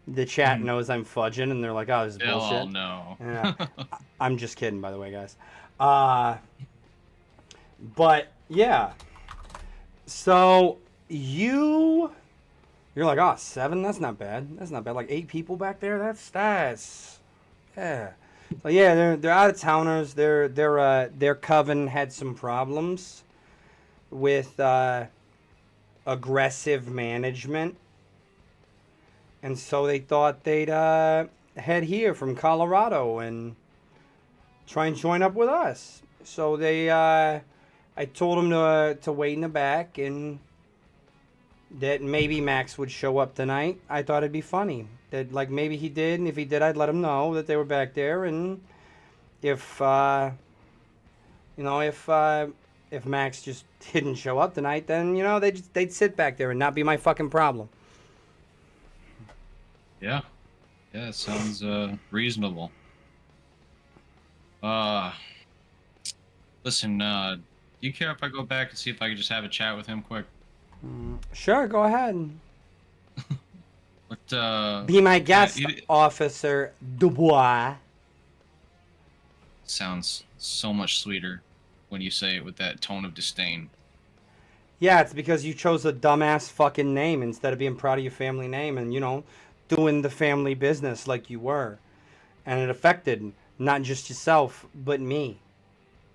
the chat knows I'm fudging and they're like, oh, this is bullshit. Oh, no. Yeah. I'm just kidding, by the way, guys. But, yeah. So, you You're like, oh, 7? That's not bad. That's not bad. Like 8 people back there. That's yeah. So yeah, they're out of towners. Their coven had some problems with aggressive management, and so they thought they'd head here from Colorado and try and join up with us. So I told them to wait in the back and that maybe Max would show up tonight. I thought it'd be funny that like maybe he did, and if he did, I'd let him know that they were back there, and if if Max just didn't show up tonight, then they'd sit back there and not be my fucking problem. Yeah. Yeah, it sounds reasonable. Listen, do you care if I go back and see if I could just have a chat with him quick? Sure, go ahead. What, Be my guest, Officer Dubois. sounds so much sweeter when you say it with that tone of disdain. Yeah, it's because you chose a dumbass fucking name instead of being proud of your family name and, doing the family business like you were. And it affected not just yourself, but me.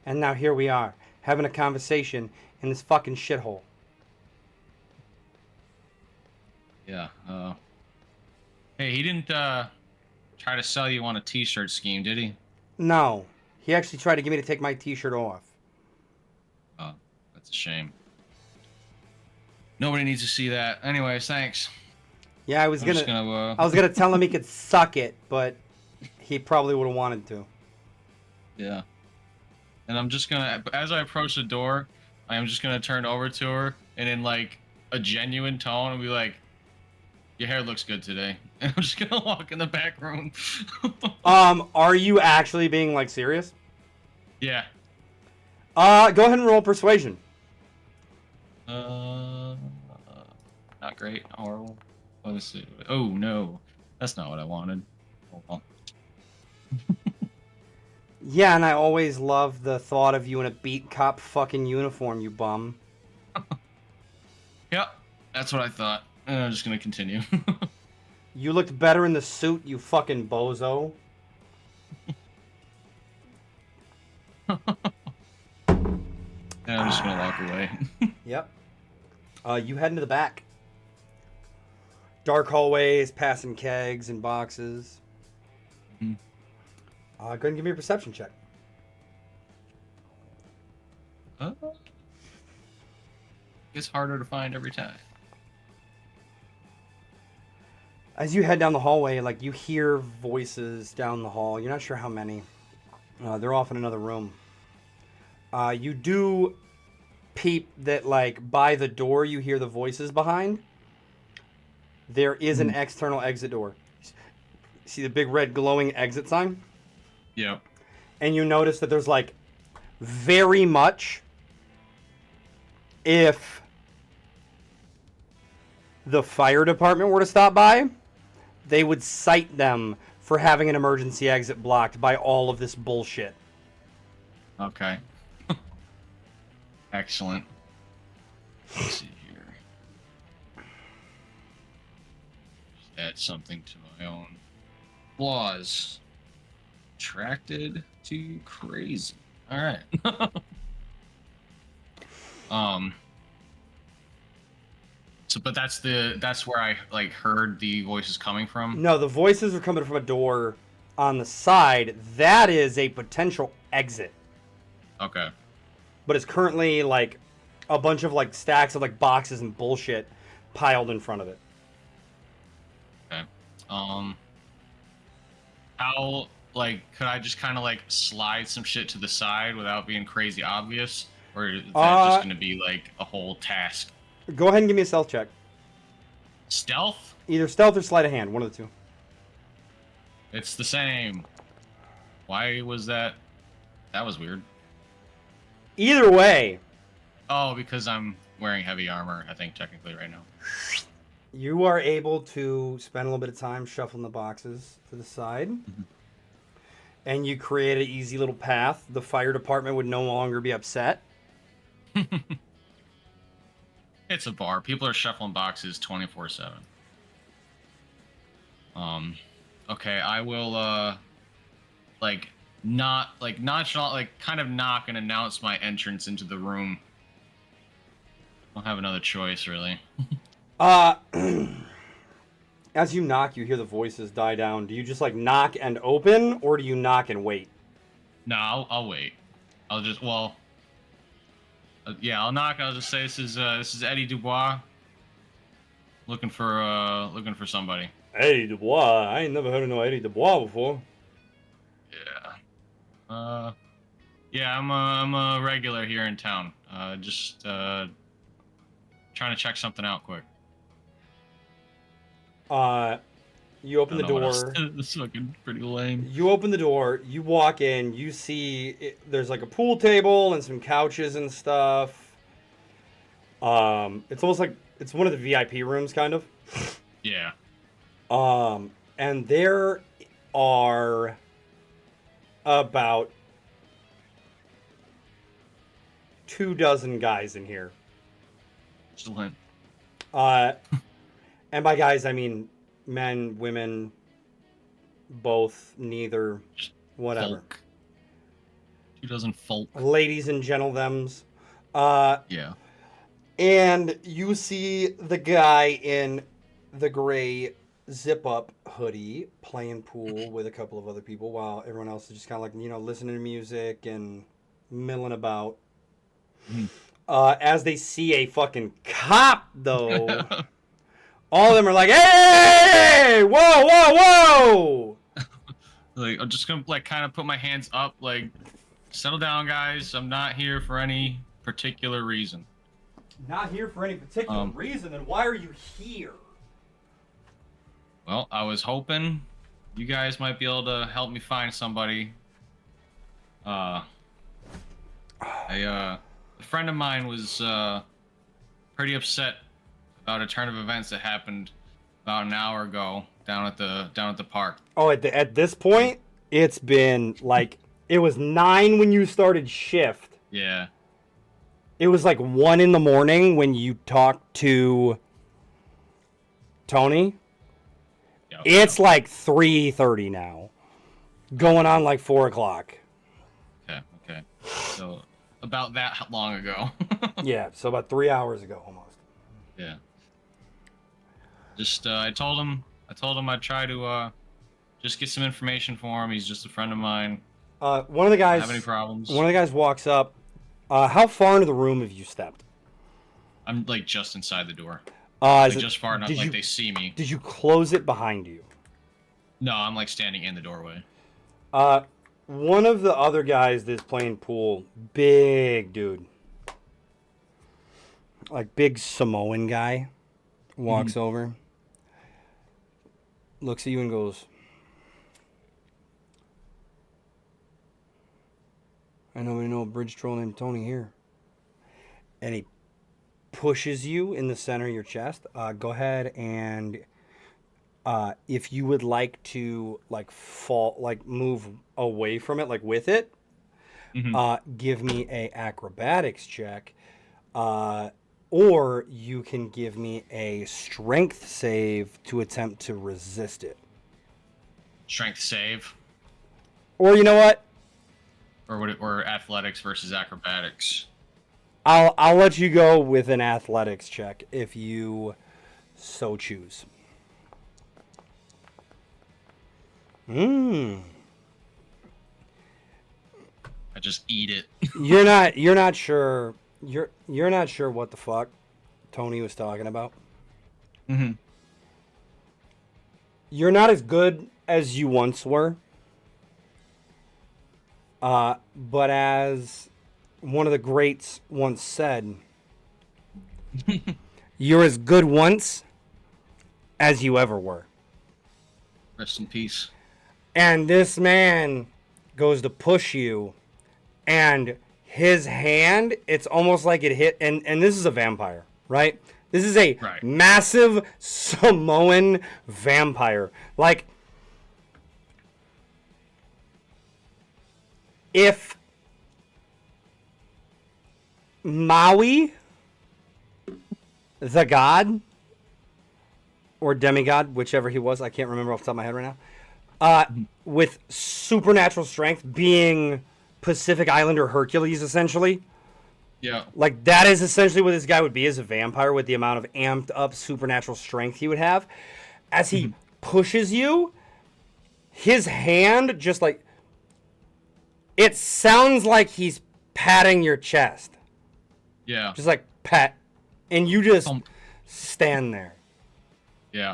And now here we are, having a conversation in this fucking shithole. Yeah, hey, he didn't, try to sell you on a t-shirt scheme, did he? No, he actually tried to get me to take my t-shirt off. Oh, that's a shame. Nobody needs to see that. Anyways, thanks. Yeah, I was I'm just gonna tell him he could suck it, but he probably would have wanted to. Yeah. And I'm just gonna, as I approach the door, I am just gonna turn over to her and in like a genuine tone and be like, "Your hair looks good today." And I'm just gonna walk in the back room. Are you actually being like serious? Yeah. Go ahead and roll persuasion. Not great. Horrible. Let me see. Oh no, that's not what I wanted. Hold on. Yeah, and I always love the thought of you in a beat cop fucking uniform, you bum. Yep, that's what I thought. And I'm just gonna continue. You looked better in the suit, you fucking bozo. And I'm just gonna walk away. Yep. You head into the back. Dark hallways, passing kegs and boxes. Mhm. Go ahead and give me a perception check. It's harder to find every time. As you head down the hallway, like you hear voices down the hall. You're not sure how many. They're off in another room. You do peep that, like, by the door you hear the voices behind. There is an external exit door. See the big red glowing exit sign? Yep. And you notice that there's, like, very much, if the fire department were to stop by, they would cite them for having an emergency exit blocked by all of this bullshit. Okay. Excellent. Let's see here. Just add something to my own flaws. Attracted to crazy. All right. So, but that's where I like heard the voices coming from. No, the voices are coming from a door on the side. That is a potential exit. Okay. But it's currently like a bunch of like stacks of like boxes and bullshit piled in front of it. Okay. How, like, could I just kind of like slide some shit to the side without being crazy obvious, or is that just gonna be like a whole task? Go ahead and give me a stealth check. Stealth? Either stealth or sleight of hand, one of the two. It's the same. Why was that? That was weird. Either way, Oh, because I'm wearing heavy armor, I think, technically, right now. you are able to spend a little bit of time shuffling the boxes to the side. And you create an easy little path. The fire department would no longer be upset. It's a bar. People are shuffling boxes 24/7. Okay, I will not nonchalant, kind of knock and announce my entrance into the room. I don't have another choice, really. As you knock, you hear the voices die down. Do you just like knock and open, or do you knock and wait? No, I'll wait. I'll just yeah, I'll knock. I'll just say this is Eddie Dubois. Looking for somebody. Eddie Dubois? I ain't never heard of no Eddie Dubois before. Yeah. Yeah, I'm a regular here in town. Just trying to check something out quick. You open the door. This is fucking pretty lame. You open the door. You walk in. You see there's like a pool table and some couches and stuff. It's almost like it's one of the VIP rooms, kind of. Yeah. And there are about 24 guys in here. Excellent. And by guys, I mean men, women, both, neither, whatever. Folk. 24 folk. Ladies and gentlethems. Yeah. And you see the guy in the gray zip-up hoodie playing pool with a couple of other people while everyone else is just kind of like, listening to music and milling about. As they see a fucking cop, though, all of them are like, "Hey! Whoa, whoa, whoa!" I'm just gonna kind of put my hands up, settle down, guys. I'm not here for any particular reason. Not here for any particular reason, then why are you here? Well, I was hoping you guys might be able to help me find somebody. A friend of mine was pretty upset about a turn of events that happened about an hour ago down at the park. Oh, at this point, it's been it was 9 when you started shift. Yeah. It was 1 in the morning when you talked to Tony. Yeah, it's 3:30 now, going on 4 o'clock. Okay. So about that long ago. Yeah, so about 3 hours ago almost. Yeah. Just I told him I'd try to just get some information for him. He's just a friend of mine. One of the guys. Don't have any problems? One of the guys walks up. How far into the room have you stepped? I'm just inside the door. Just far enough they see me. Did you close it behind you? No, I'm standing in the doorway. One of the other guys that's playing pool, big dude, big Samoan guy, walks over, looks at you and goes, "I know a bridge troll named Tony here." And he pushes you in the center of your chest. Go ahead and if you would like to move away from it, with it, give me a acrobatics check, or you can give me a strength save to attempt to resist it. Strength save. Or you know what? Or athletics versus acrobatics. I'll let you go with an athletics check if you so choose. I just eat it. You're not sure what the fuck Tony was talking about. You're not as good as you once were. But as one of the greats once said, you're as good once as you ever were. Rest in peace. And this man goes to push you, and his hand, it's almost like it hit, and this is a vampire, right? This is a massive Samoan vampire. If the god or demigod, whichever he was, I can't remember off the top of my head right now, with supernatural strength, being Pacific Islander Hercules, essentially. Yeah. Like, that is essentially what this guy would be as a vampire, with the amount of amped up supernatural strength he would have. As he pushes you, his hand just like, it sounds like he's patting your chest. Yeah. Just like pat. And you just stand there. Yeah.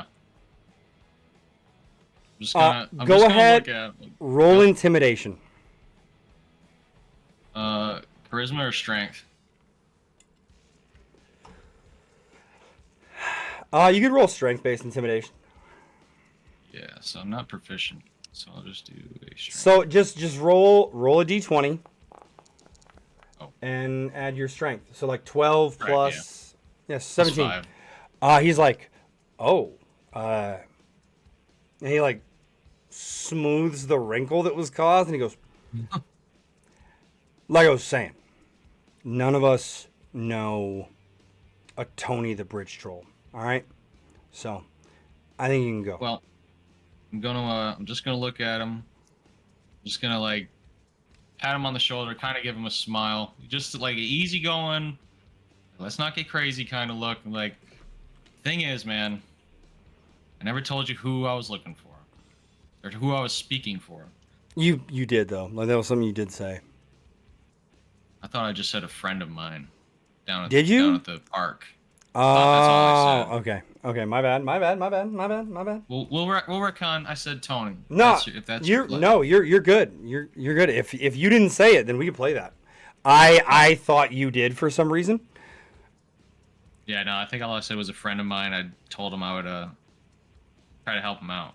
I'm just gonna, Go ahead, look at, roll intimidation. charisma or strength? You could roll strength-based intimidation. Yeah, so I'm not proficient, so I'll just do a strength. So just roll a d20. Oh. And add your strength. So like 12 Right, plus, yes, 17. Plus 5. He's like, oh, and he like smooths the wrinkle that was caused, and he goes, like I was saying, none of us know a Tony the Bridge Troll. All right, so I think you can go. Well, I'm just gonna look at him. Just gonna like pat him on the shoulder, kind of give him a smile, just like easy going. Let's not get crazy kind of look. Like, thing is, man, I never told you who I was looking for, or who I was speaking for. You did though. Like that was something you did say. I thought I just said a friend of mine down at Did you? down at the park. Oh, that's all I said. okay. My bad. We'll retcon. I said Tony. No, if that's you're good. You're good. If you didn't say it, then we could play that. I thought you did for some reason. Yeah, no, I think all I said was a friend of mine. I told him I would try to help him out.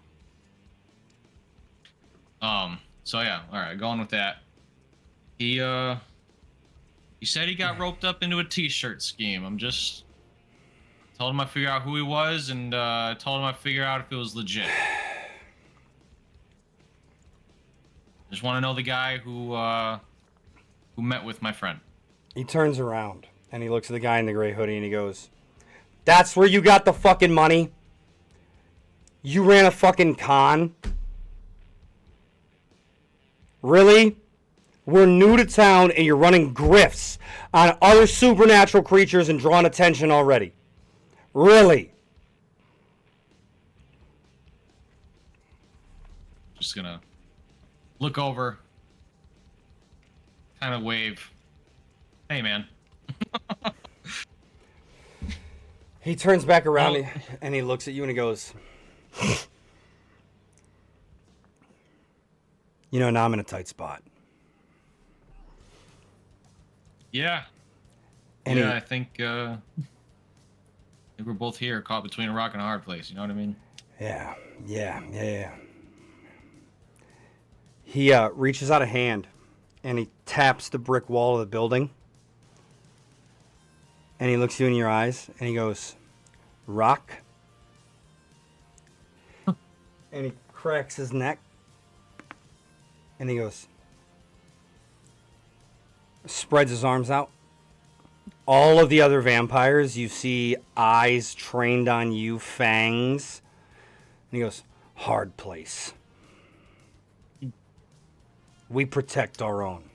So yeah, all right, going with that. He said he got roped up into a t-shirt scheme. I'm just told him I figure out who he was, and told him I figure out if it was legit. Just want to know the guy who met with my friend. He turns around and he looks at the guy in the gray hoodie and he goes, "That's where you got the fucking money? You ran a fucking con? Really? We're new to town and you're running grifts on other supernatural creatures and drawing attention already. Really?" Just gonna look over, kind of wave. Hey, man. He turns back around and he looks at you and he goes, "You know, now I'm in a tight spot." Yeah. And yeah, I think we're both here, caught between a rock and a hard place. You know what I mean? Yeah. He reaches out a hand and he taps the brick wall of the building. And he looks you in your eyes and he goes, "Rock." And he cracks his neck. And he goes, spreads his arms out. All of the other vampires, you see eyes trained on you, fangs. And he goes, "Hard place. We protect our own.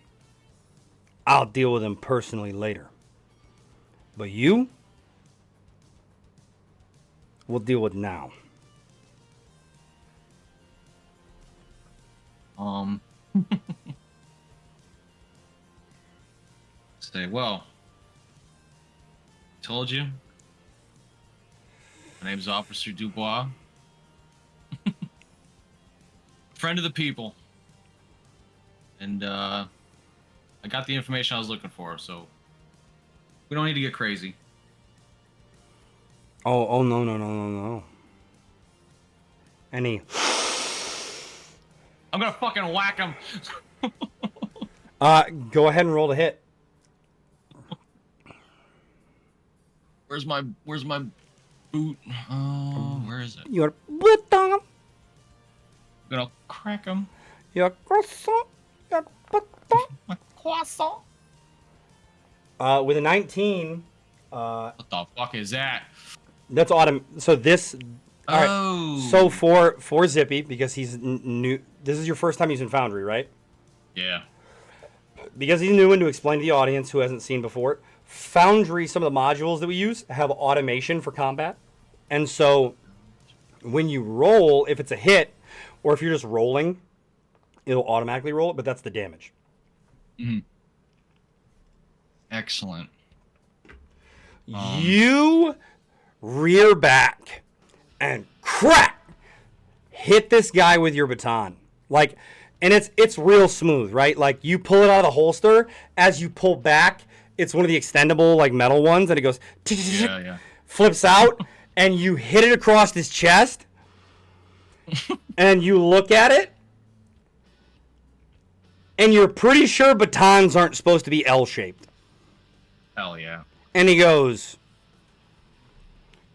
I'll deal with them personally later. But you, we'll deal with now." Say, well, told you. My name's Officer Dubois. Friend of the people. And I got the information I was looking for, so we don't need to get crazy. Oh, no. And he, I'm gonna fucking whack him. go ahead and roll to hit. Where's my boot? Where is it? Your button, I'm gonna crack him. your croissant, your button. My croissant. With a 19, What the fuck is that? That's autumn. So this. All right. Oh. So for Zippy, because he's new. This is your first time using Foundry, right? Yeah. Because he's new and to explain to the audience who hasn't seen before, Foundry, some of the modules that we use have automation for combat. And so when you roll, if it's a hit, or if you're just rolling, it'll automatically roll it, but that's the damage. Mm-hmm. Excellent. You rear back and crack hit this guy with your baton. Like, and it's real smooth, right? Like, you pull it out of the holster. As you pull back, it's one of the extendable, like, metal ones, and it goes, Yeah. flips out, and you hit it across his chest, and you look at it, and you're pretty sure batons aren't supposed to be L-shaped. Hell yeah. And he goes,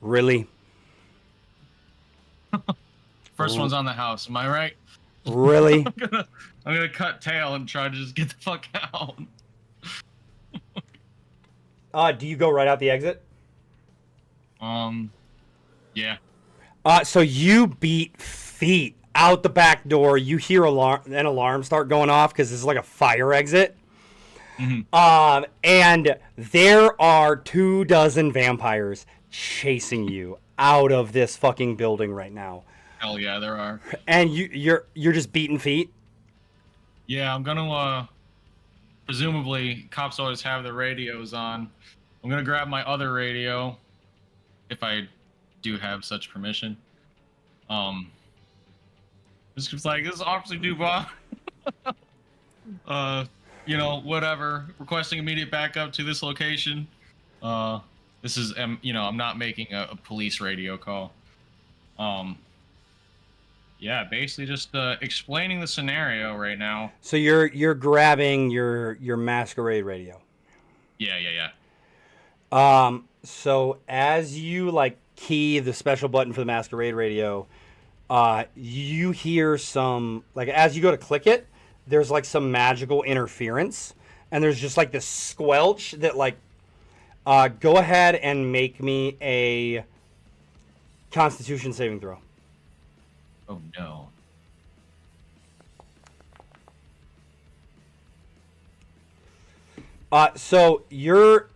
really? First one's on the house, am I right? Really? I'm gonna cut tail and try to just get the fuck out. Do you go right out the exit? Yeah. So you beat feet out the back door. You hear an alarm start going off because this is like a fire exit. Mm-hmm. And there are 24 vampires chasing you out of this fucking building right now. Hell yeah, there are. And you're just beating feet. Yeah, I'm gonna presumably cops always have the radios on. I'm gonna grab my other radio if I do have such permission. It's just like, this is Officer Dubois. Whatever. Requesting immediate backup to this location. This is, I'm not making a police radio call. Yeah, basically just explaining the scenario right now. So you're grabbing your Masquerade radio. Yeah. So as you like key the special button for the Masquerade radio, you hear some, like, as you go to click it, there's like some magical interference, and there's just like this squelch that like, go ahead and make me a Constitution saving throw. Oh no. So you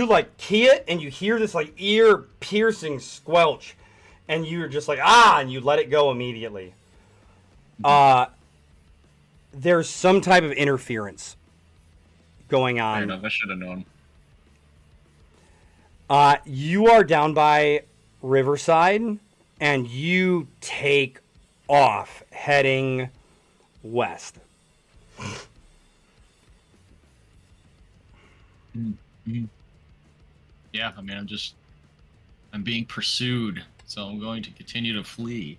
like key it, and you hear this like ear piercing squelch, and you're just like, and you let it go immediately. There's some type of interference going on. Fair enough, I should have known. You are down by Riverside, and you take off heading west. Mm-hmm. Yeah, I mean, I'm being pursued, so I'm going to continue to flee.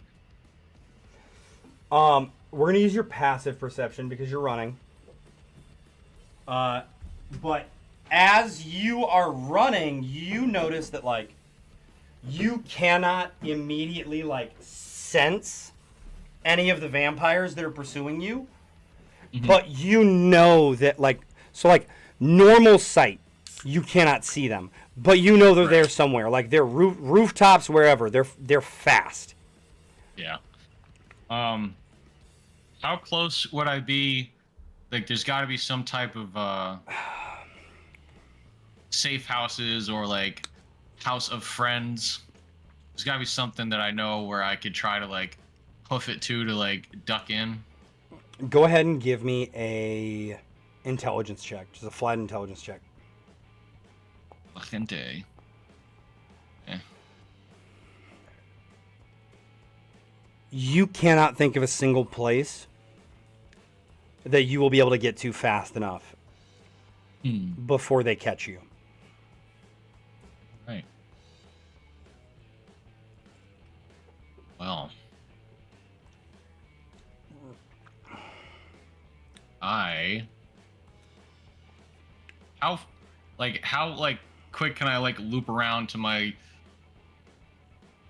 We're going to use your passive perception because you're running. But as you are running, you notice that, like, you cannot immediately, like, sense any of the vampires that are pursuing you. Mm-hmm. But you know that, like, normal sight, you cannot see them. But you know they're there somewhere. Like, they're rooftops, wherever. They're fast. Yeah. How close would I be? Like, there's got to be some type of safe houses or, like, house of friends. There's got to be something that I know where I could try to, like, hoof it to, like, duck in. Go ahead and give me a intelligence check. Just a flat intelligence check. La gente. Yeah. You cannot think of a single place that you will be able to get to fast enough before they catch you. Right. Well. How quick can I, like, loop around to my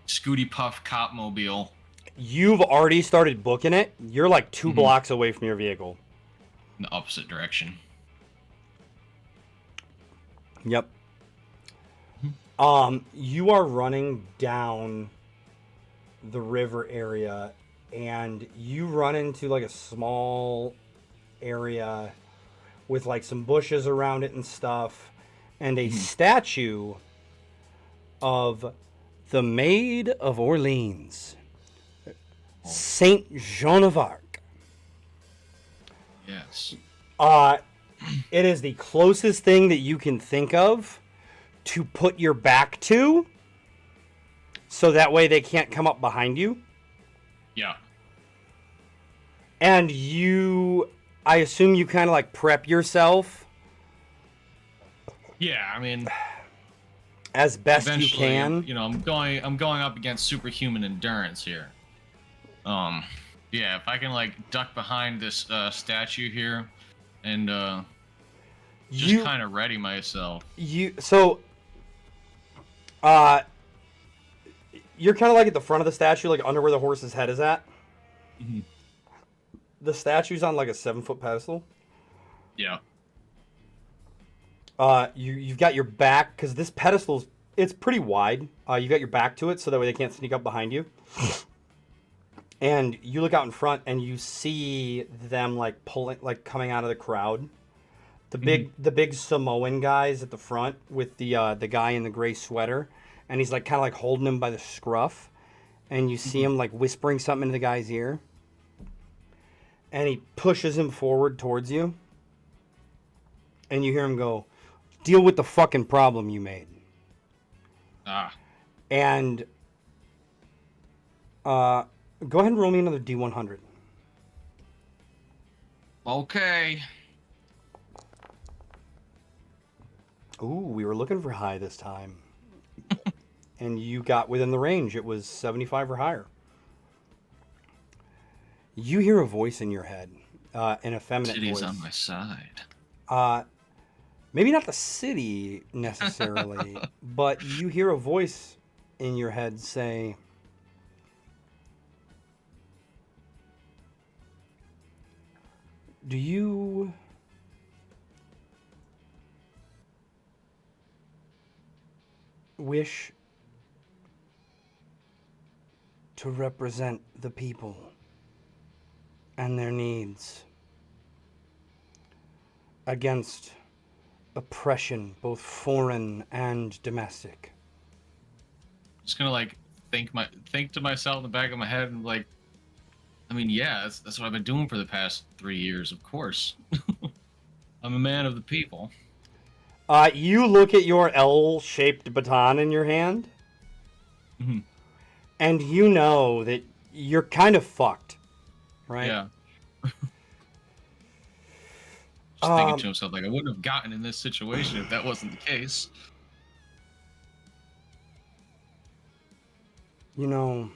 Scooty Puff cop mobile? You've already started booking it. You're like 2 blocks away from your vehicle. In the opposite direction. Yep. You are running down the river area, and you run into like a small area with like some bushes around it and stuff, and a statue of the Maid of Orleans, Saint Joan of Arc. Yes. It is the closest thing that you can think of to put your back to, so that way they can't come up behind you. Yeah. And I assume you kind of like prep yourself. Yeah, I mean, As best you eventually, can. you know, I'm going up against superhuman endurance here. Yeah, if I can like duck behind this statue here, and just kind of ready myself. You're kind of like at the front of the statue, like under where the horse's head is at. Mm-hmm. The statue's on like a 7-foot pedestal. Yeah. You've got your back, because this pedestal's, it's pretty wide. You've got your back to it, so that way they can't sneak up behind you. And you look out in front, and you see them like pulling, like coming out of the crowd. The big Samoan guys at the front with the guy in the gray sweater, and he's like kind of like holding him by the scruff, and you see him like whispering something into the guy's ear, and he pushes him forward towards you, and you hear him go, "Deal with the fucking problem you made." And go ahead and roll me another D100. Okay. Ooh, we were looking for high this time. And you got within the range. It was 75 or higher. You hear a voice in your head, an effeminate City's voice. on my side. Maybe not the city necessarily, but you hear a voice in your head say, "Do you wish to represent the people and their needs against oppression, both foreign and domestic?" Just gonna like think to myself in the back of my head and like, I mean, yeah, that's what I've been doing for the past 3 years, of course. I'm a man of the people. You look at your L-shaped baton in your hand, and you know that you're kind of fucked, right? Yeah. Just thinking to himself, like, I wouldn't have gotten in this situation if that wasn't the case. You know,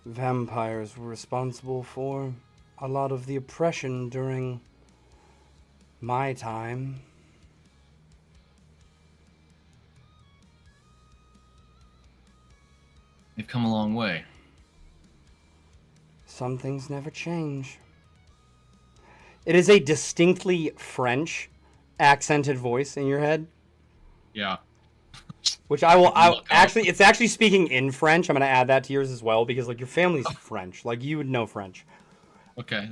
vampires were responsible for a lot of the oppression during my time. They've come a long way. Some things never change. It is a distinctly French accented voice in your head. Yeah. Which it's actually speaking in French. I'm going to add that to yours as well, because like your family's French. Like you would know French. Okay.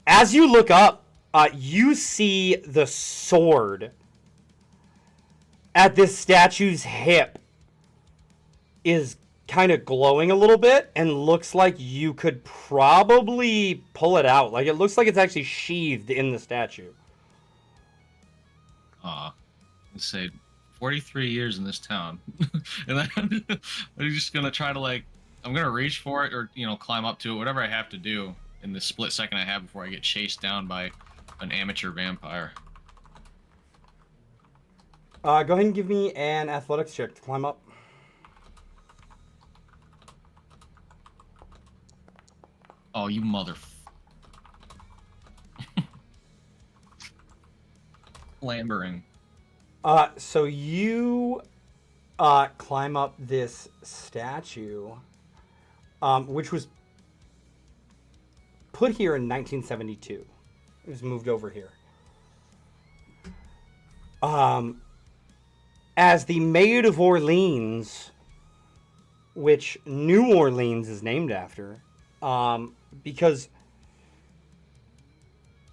As you look up, you see the sword at this statue's hip is kind of glowing a little bit and looks like you could probably pull it out. Like it looks like it's actually sheathed in the statue. Let's say 43 years in this town. And then I'm just going to try to like, I'm going to reach for it or, climb up to it, whatever I have to do in the split second I have before I get chased down by an amateur vampire. Go ahead and give me an athletics check to climb up. Oh, you mother... Clambering. So you climb up this statue, which was put here in 1972. It was moved over here. As the Maid of Orleans, which New Orleans is named after, because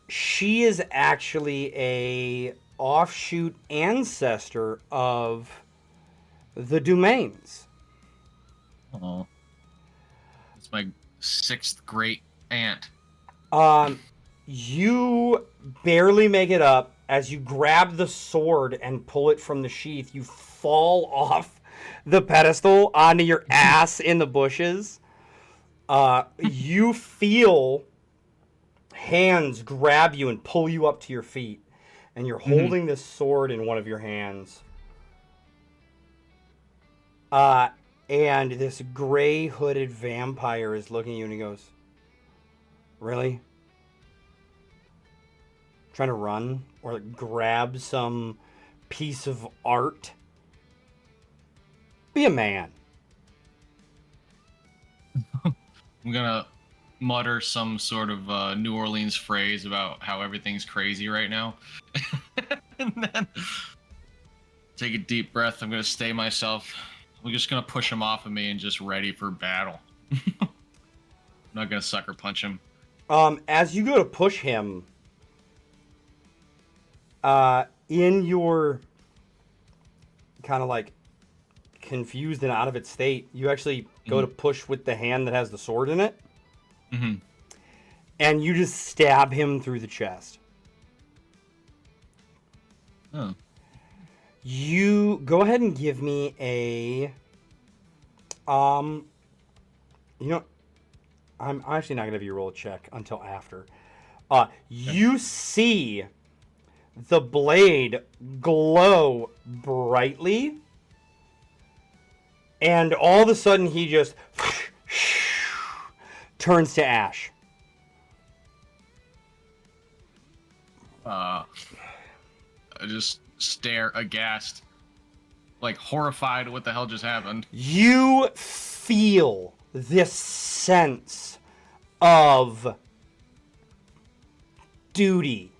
she is actually a offshoot ancestor of the Dumains. Oh, it's my 6th great aunt. You barely make it up. As you grab the sword and pull it from the sheath, you fall off the pedestal onto your ass in the bushes. You feel hands grab you and pull you up to your feet, and you're holding this sword in one of your hands. And this gray hooded vampire is looking at you and he goes, "Really? Trying to run or grab some piece of art? Be a man." I'm gonna mutter some sort of New Orleans phrase about how everything's crazy right now. And then take a deep breath. I'm gonna stay myself. I'm just gonna push him off of me and just ready for battle. I'm not gonna sucker punch him. As you go to push him, in your kind of like confused and out of its state, you actually go to push with the hand that has the sword in it. And you just stab him through the chest. Oh. You go ahead and give me a, you know, I'm actually not going to have you roll a check until after. You see the blade glow brightly, and all of a sudden he just turns to ash. I just stare aghast, like horrified what the hell just happened. You feel this sense of duty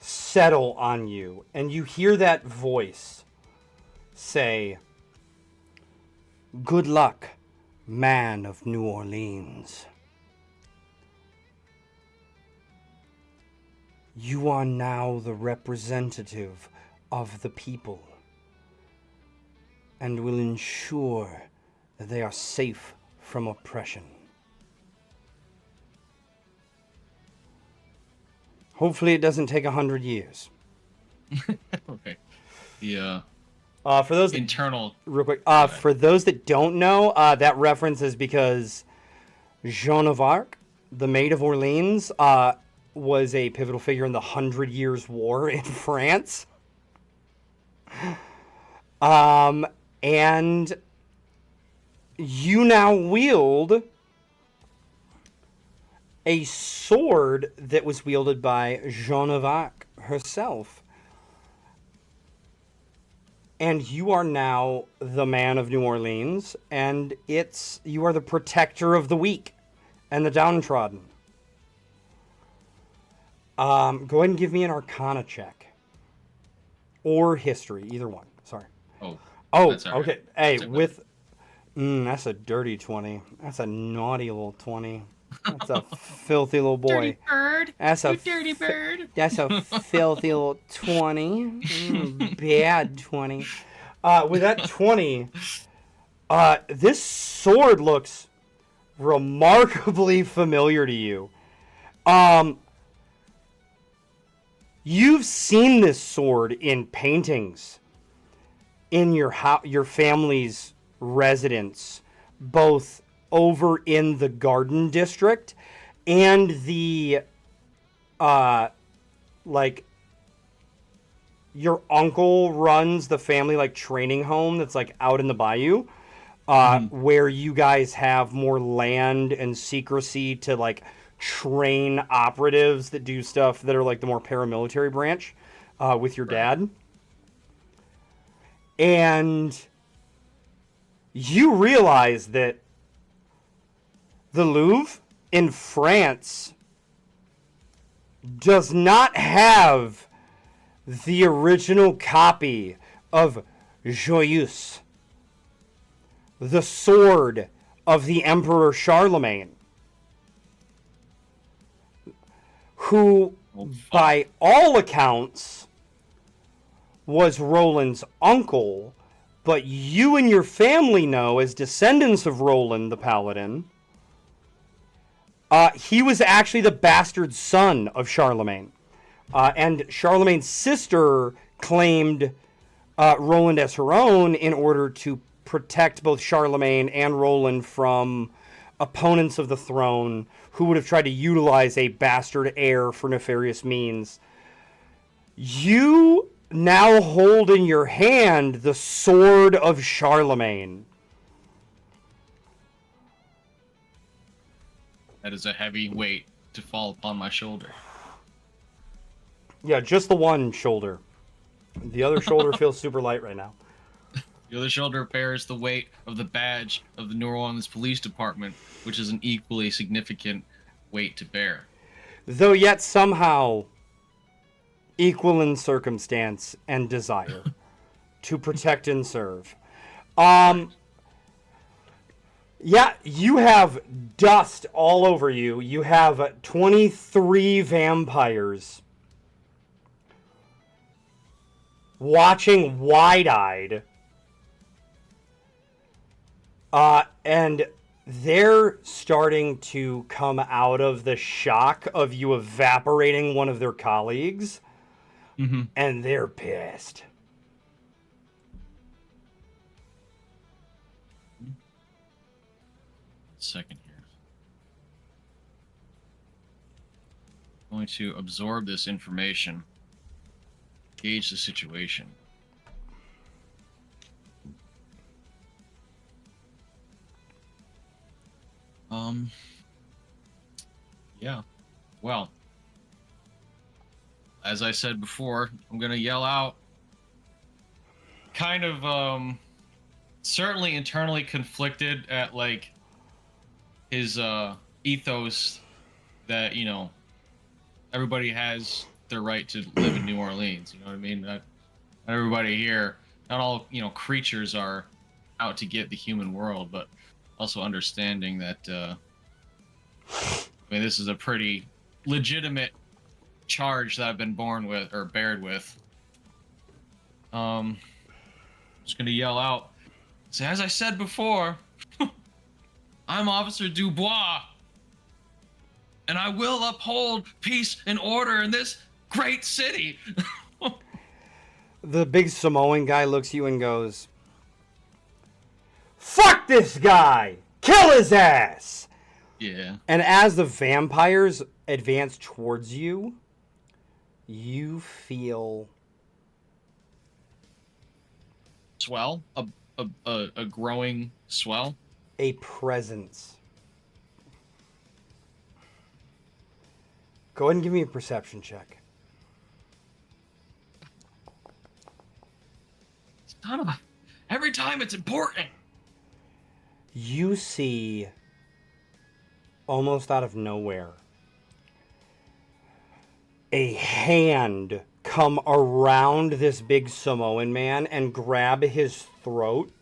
settle on you, and you hear that voice say, "Good luck, man of New Orleans. You are now the representative of the people and will ensure that they are safe from oppression. Hopefully it doesn't take 100 years." Okay. Yeah. For those that, Internal. real quick, for those that don't know, that reference is because Joan of Arc, the Maid of Orleans, was a pivotal figure in the 100 Years' War in France. And you now wield a sword that was wielded by Joan of Arc herself. And you are now the man of New Orleans, and you are the protector of the weak and the downtrodden. Go ahead and give me an Arcana check. Or History, either one. Sorry. Oh, that's all right. okay. Hey, that's a dirty 20. That's a naughty little 20. That's a filthy little boy. Dirty bird. That's a dirty bird. That's a filthy little 20. Bad 20. With that 20, this sword looks remarkably familiar to you. You've seen this sword in paintings in your family's residence, both over in the Garden District and the like your uncle runs the family like training home that's like out in the bayou, where you guys have more land and secrecy to like train operatives that do stuff that are like the more paramilitary branch with your dad. And you realize that the Louvre in France does not have the original copy of Joyeuse, the sword of the Emperor Charlemagne, who, by all accounts, was Roland's uncle, but you and your family know, as descendants of Roland the Paladin, he was actually the bastard son of Charlemagne. And Charlemagne's sister claimed Roland as her own in order to protect both Charlemagne and Roland from opponents of the throne who would have tried to utilize a bastard heir for nefarious means. You now hold in your hand the sword of Charlemagne. That is a heavy weight to fall upon my shoulder. Yeah, just the one shoulder. The other shoulder feels super light right now. The other shoulder bears the weight of the badge of the New Orleans Police Department, which is an equally significant weight to bear. Though yet somehow equal in circumstance and desire to protect and serve. Yeah, you have dust all over you. You have 23 vampires watching wide-eyed. And they're starting to come out of the shock of you evaporating one of their colleagues. Mm-hmm. And they're pissed. Second here. I'm going to absorb this information, gauge the situation. Yeah. Well, as I said before, I'm gonna yell out. Kind of, certainly internally conflicted at like his ethos that, you know, everybody has their right to live in New Orleans. You know what I mean? Not everybody here, not all, you know, creatures are out to get the human world, but also understanding that, I mean, this is a pretty legitimate charge that I've been born with, or bared with. Just gonna yell out, say, as I said before, I'm Officer Dubois, and I will uphold peace and order in this great city. The big Samoan guy looks at you and goes, "Fuck this guy! Kill his ass!" Yeah. And as the vampires advance towards you, you feel Swell? A growing swell? a presence. Go ahead and give me a perception check. Son of a... Every time it's important. You see, almost out of nowhere, a hand come around this big Samoan man and grab his throat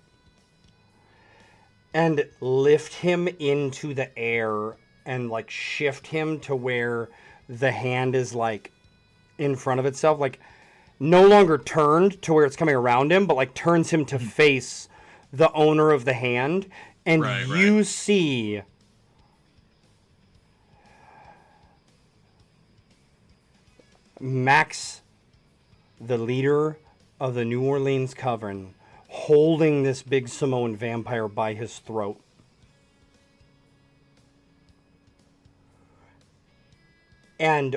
and lift him into the air and like shift him to where the hand is like in front of itself, like no longer turned to where it's coming around him, but like turns him to face the owner of the hand. And you see Max, the leader of the New Orleans Coven, holding this big Samoan vampire by his throat. And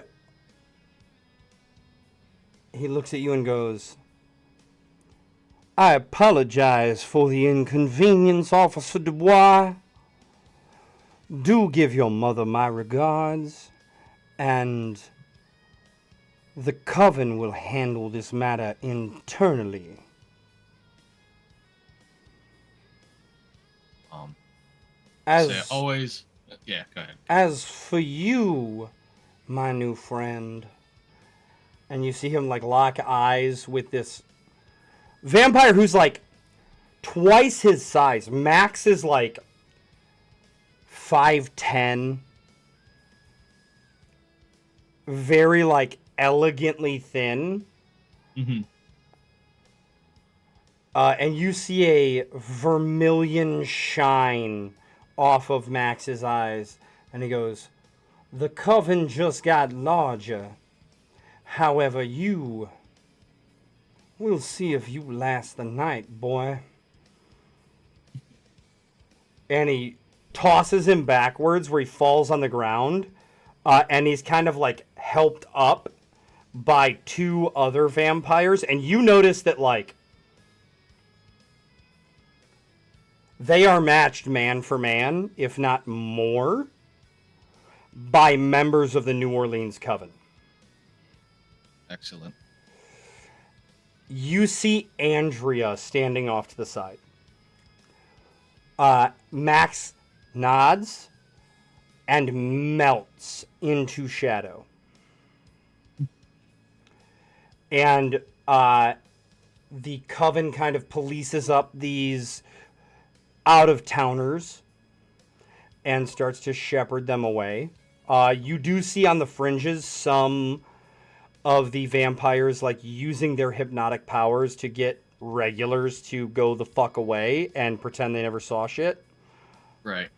he looks at you and goes, "I apologize for the inconvenience, Officer Dubois. Do give your mother my regards, and the Coven will handle this matter internally." Always... Yeah, go ahead. As for you, my new friend, And you see him like lock eyes with this vampire who's like twice his size. Max is like 5'10". Very like elegantly thin. Mm-hmm. And you see a vermilion shine off of Max's eyes. And he goes, "The coven just got larger. However, we'll see if you last the night, boy." And he tosses him backwards where he falls on the ground. And he's kind of like helped up by two other vampires. And you notice that like they are matched man for man, if not more, by members of the New Orleans Coven. Excellent. You see Andrea standing off to the side. Max nods and melts into shadow. And the Coven kind of polices up these out-of-towners and starts to shepherd them away. You do see on the fringes some of the vampires like using their hypnotic powers to get regulars to go the fuck away and pretend they never saw shit. Right.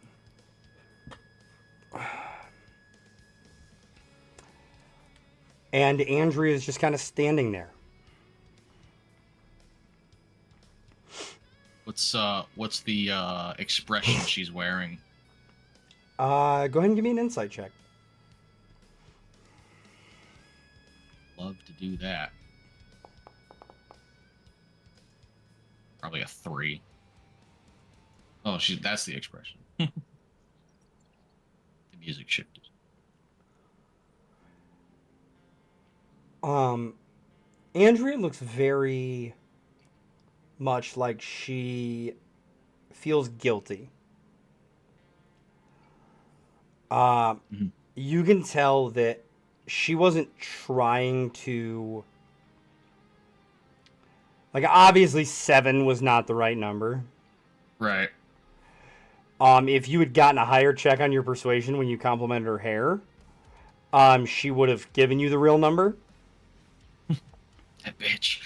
And Andrea is just kind of standing there. What's the expression she's wearing? Go ahead and give me an insight check. Love to do that. Probably a 3. Oh, that's the expression. The music shifted. Andrea looks very much like she feels guilty. You can tell that she wasn't trying to... Like, obviously 7 was not the right number. Right. If you had gotten a higher check on your persuasion when you complimented her hair, she would have given you the real number. That bitch.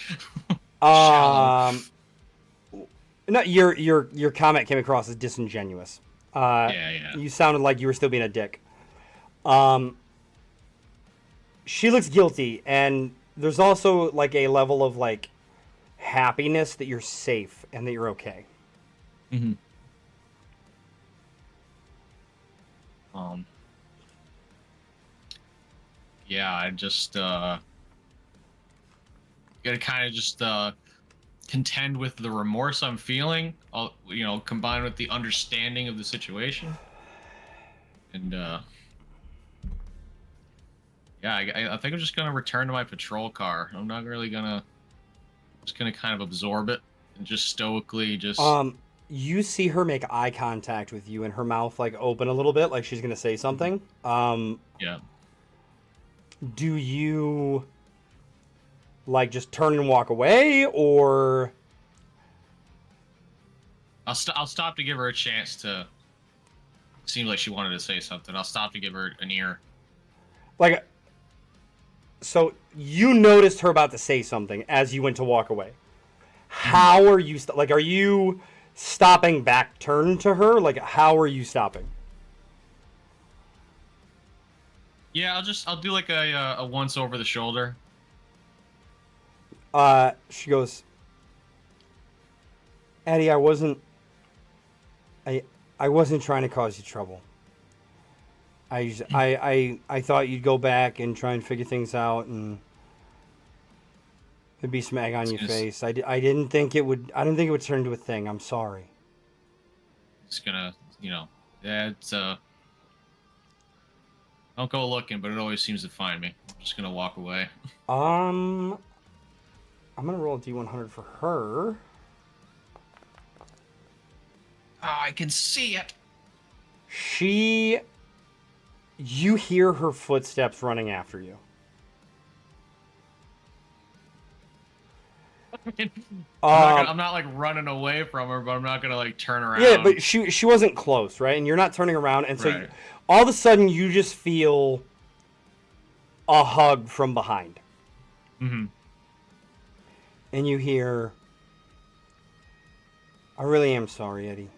No, your comment came across as disingenuous. Yeah. You sounded like you were still being a dick. She looks guilty, and there's also like a level of like happiness that you're safe and that you're okay. Mm-hmm. Yeah, I just gotta kind of just contend with the remorse I'm feeling, combined with the understanding of the situation. And yeah, I think I'm just gonna return to my patrol car. I'm not really just gonna kind of absorb it and just stoically just. You see her make eye contact with you, and her mouth like open a little bit, like she's gonna say something. Yeah. Do you like just turn and walk away, or? I'll stop to give her a chance to. Seemed like she wanted to say something. I'll stop to give her an ear. Like, so you noticed her about to say something as you went to walk away. How are you like? Are you stopping back, turn to her? Like, how are you stopping? Yeah, I'll do like a once over the shoulder. She goes, "Eddie, I wasn't trying to cause you trouble. I thought you'd go back and try and figure things out, and there'd be some egg on your face. I didn't think it would turn into a thing. I'm sorry." It's gonna, yeah, it's don't go looking, but it always seems to find me. I'm just gonna walk away. I'm gonna roll a D100 for her. Oh, I can see it. You hear her footsteps running after you. I'm not like running away from her, but I'm not gonna like turn around. Yeah, but she wasn't close, right? And you're not turning around, and so Right. all of a sudden you just feel a hug from behind, Mm-hmm. and you hear, "I really am sorry, Eddie."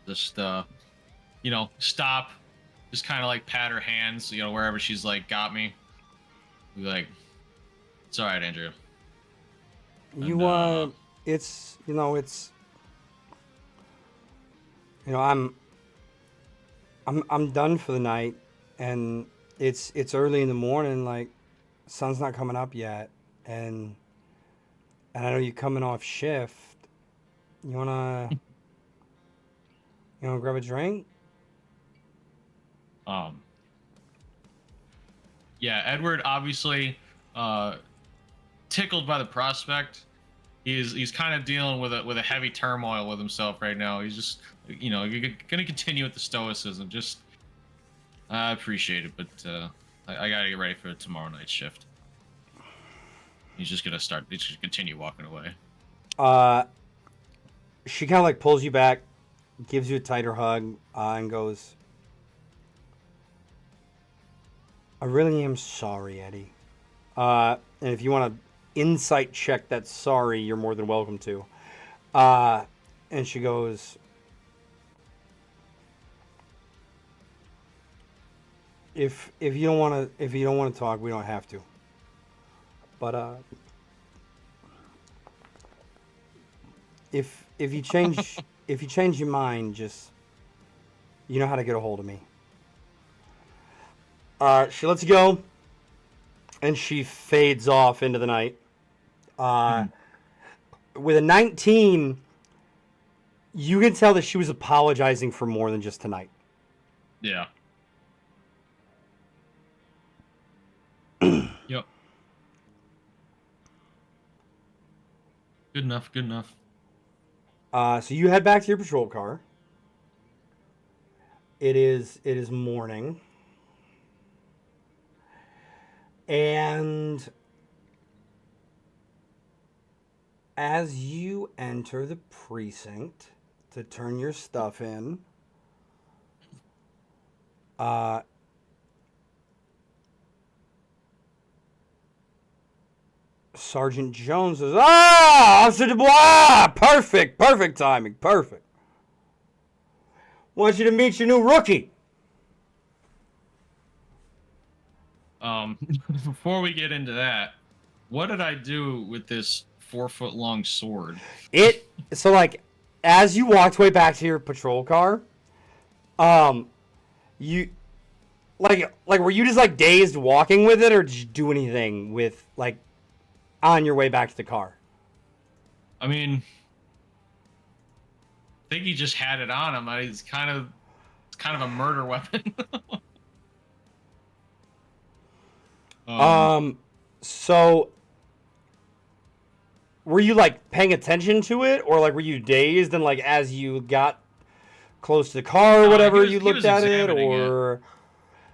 Just stop, just kind of like pat her hands, wherever she's like got me. Be like, it's all right, Andrew. You it's I'm done for the night, and it's early in the morning, like sun's not coming up yet, and I know you're coming off shift. You wanna grab a drink? Yeah, Edward obviously tickled by the prospect. He's kind of dealing with a heavy turmoil with himself right now. He's just gonna continue with the stoicism. Just I appreciate it, but I gotta get ready for tomorrow night's shift. He's just gonna continue walking away. She kind of like pulls you back, gives you a tighter hug, and goes, "I really am sorry, Eddie. And if you want to insight check that sorry, you're more than welcome to." And she goes, "If you don't want to talk, we don't have to. But if you change your mind, just you know how to get a hold of me." She lets you go, and she fades off into the night. With a 19, you can tell that she was apologizing for more than just tonight. Yeah. Yep. Good enough. Good enough. So you head back to your patrol car. It is morning. And as you enter the precinct to turn your stuff in, Sergeant Jones says, Officer Dubois! Perfect timing, perfect. Want you to meet your new rookie. Before we get into that, what did I do with this 4-foot-long sword? So like, as you walked way back to your patrol car, you like were you just like dazed walking with it, or did you do anything with like on your way back to the car? I mean, I think he just had it on him. It's kind of a murder weapon. So were you like paying attention to it, or like were you dazed and like as you got close to the car or whatever you looked at it, or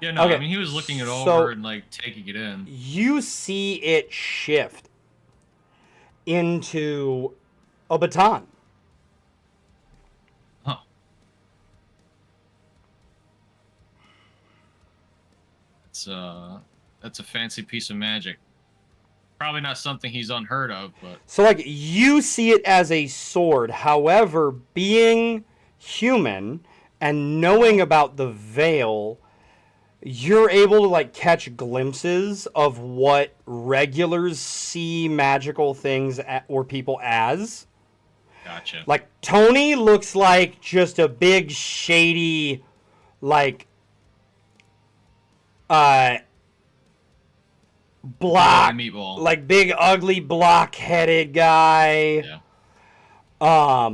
yeah, no, okay, I mean he was looking it so over and like taking it in. You see it shift into a baton. Huh. That's a fancy piece of magic. Probably not something he's unheard of, but So like you see it as a sword. However, being human and knowing about the veil, you're able to like catch glimpses of what regulars see magical things or people as. gotcha. Like Tony looks like just a big shady, like block, meatball. like big ugly block-headed guy. Yeah.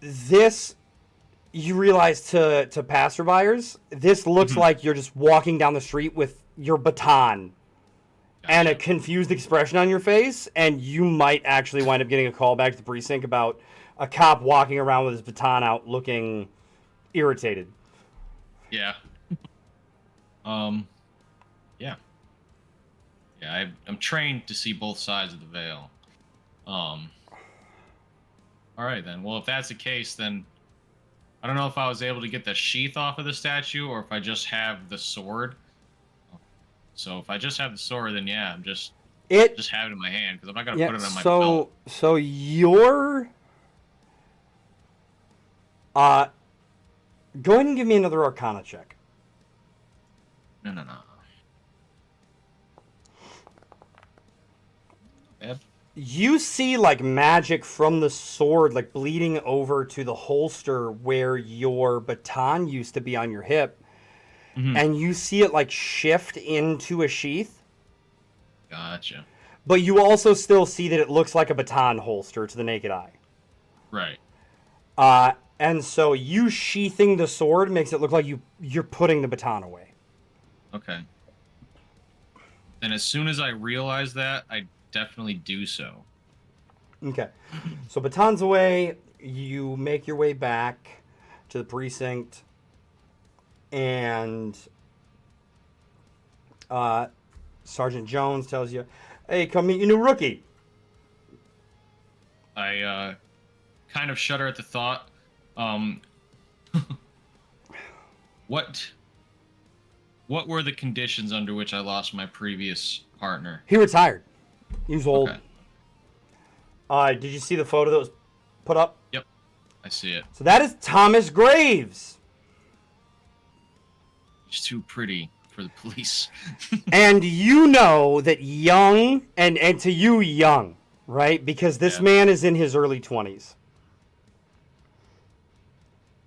This, you realize to passerbyers, this looks like you're just walking down the street with your baton and a confused expression on your face, and you might actually wind up getting a call back to the precinct about a cop walking around with his baton out looking irritated. Yeah. Yeah. Yeah, I'm trained to see both sides of the veil. All right, then. Well, if that's the case, then I don't know if I was able to get the sheath off of the statue or if I just have the sword. So if I just have the sword, then yeah, I'm just have it in my hand because I'm not gonna put it on my belt. So you're go ahead and give me another Arcana check. No. Bad. You see like magic from the sword like bleeding over to the holster where your baton used to be on your hip, and you see it like shift into a sheath. Gotcha. But you also still see that it looks like a baton holster to the naked eye. Right. And so you sheathing the sword makes it look like you're putting the baton away. Okay. And as soon as I realize that, I definitely do so. Okay. So baton's away. You make your way back to the precinct. And Sergeant Jones tells you, hey, come meet your new rookie. I kind of shudder at the thought. What were the conditions under which I lost my previous partner? He retired. He was old. Okay. Did you see the photo that was put up? Yep, I see it. So that is Thomas Graves. He's too pretty for the police. And you know that young, and to you young, right? Because this man is in his early 20s.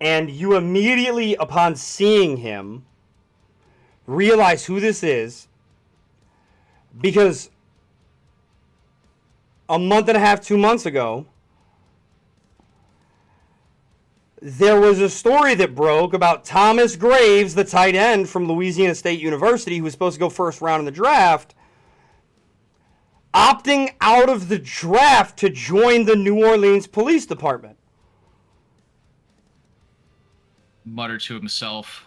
And you immediately, upon seeing him, realize who this is. Because a month and a half, 2 months ago, there was a story that broke about Thomas Graves, the tight end from Louisiana State University, who was supposed to go first round in the draft, opting out of the draft to join the New Orleans Police Department. Muttered to himself,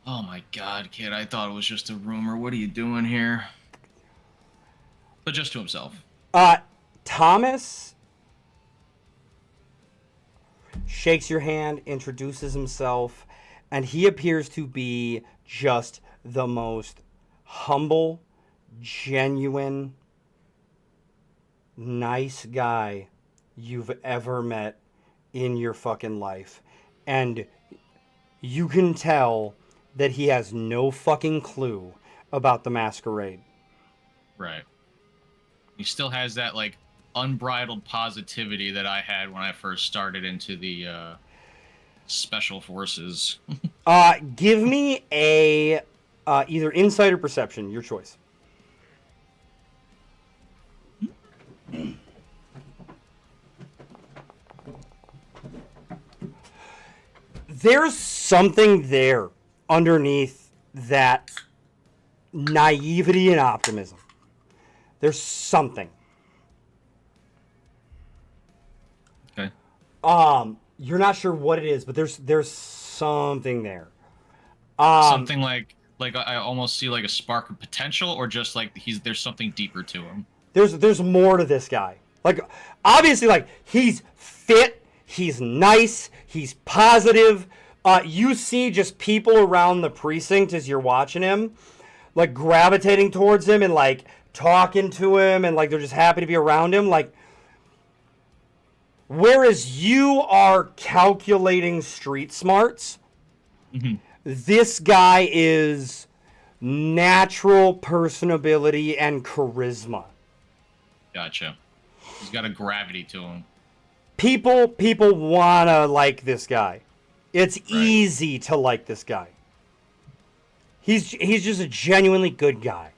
oh my God, kid, I thought it was just a rumor. What are you doing here? But just to himself. Thomas shakes your hand, introduces himself, and he appears to be just the most humble, genuine, nice guy you've ever met in your fucking life. And you can tell that he has no fucking clue about the Masquerade. Right. He still has that, like, unbridled positivity that I had when I first started into the special forces. Give me a either insight or perception, your choice. There's something there underneath that naivety and optimism. There's something. Okay. You're not sure what it is, but there's something there. Something like I almost see like a spark of potential, or just like there's something deeper to him. There's more to this guy. Like, obviously, like, he's fit, he's nice, he's positive. You see just people around the precinct as you're watching him, like, gravitating towards him and, like, talking to him, and, like, they're just happy to be around him. Like, whereas you are calculating street smarts, this guy is natural personability and charisma. Gotcha. He's got a gravity to him. People wanna like this guy. It's easy to like this guy. He's just a genuinely good guy.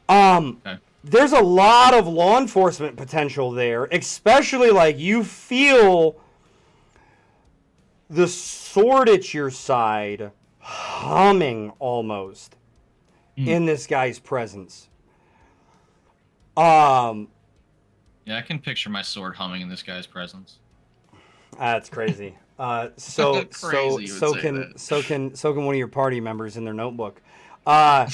Okay. There's a lot of law enforcement potential there, especially like you feel the sword at your side humming almost in this guy's presence. Yeah, I can picture my sword humming in this guy's presence. That's crazy. So Crazy you would say that. so can one of your party members in their notebook. Uh,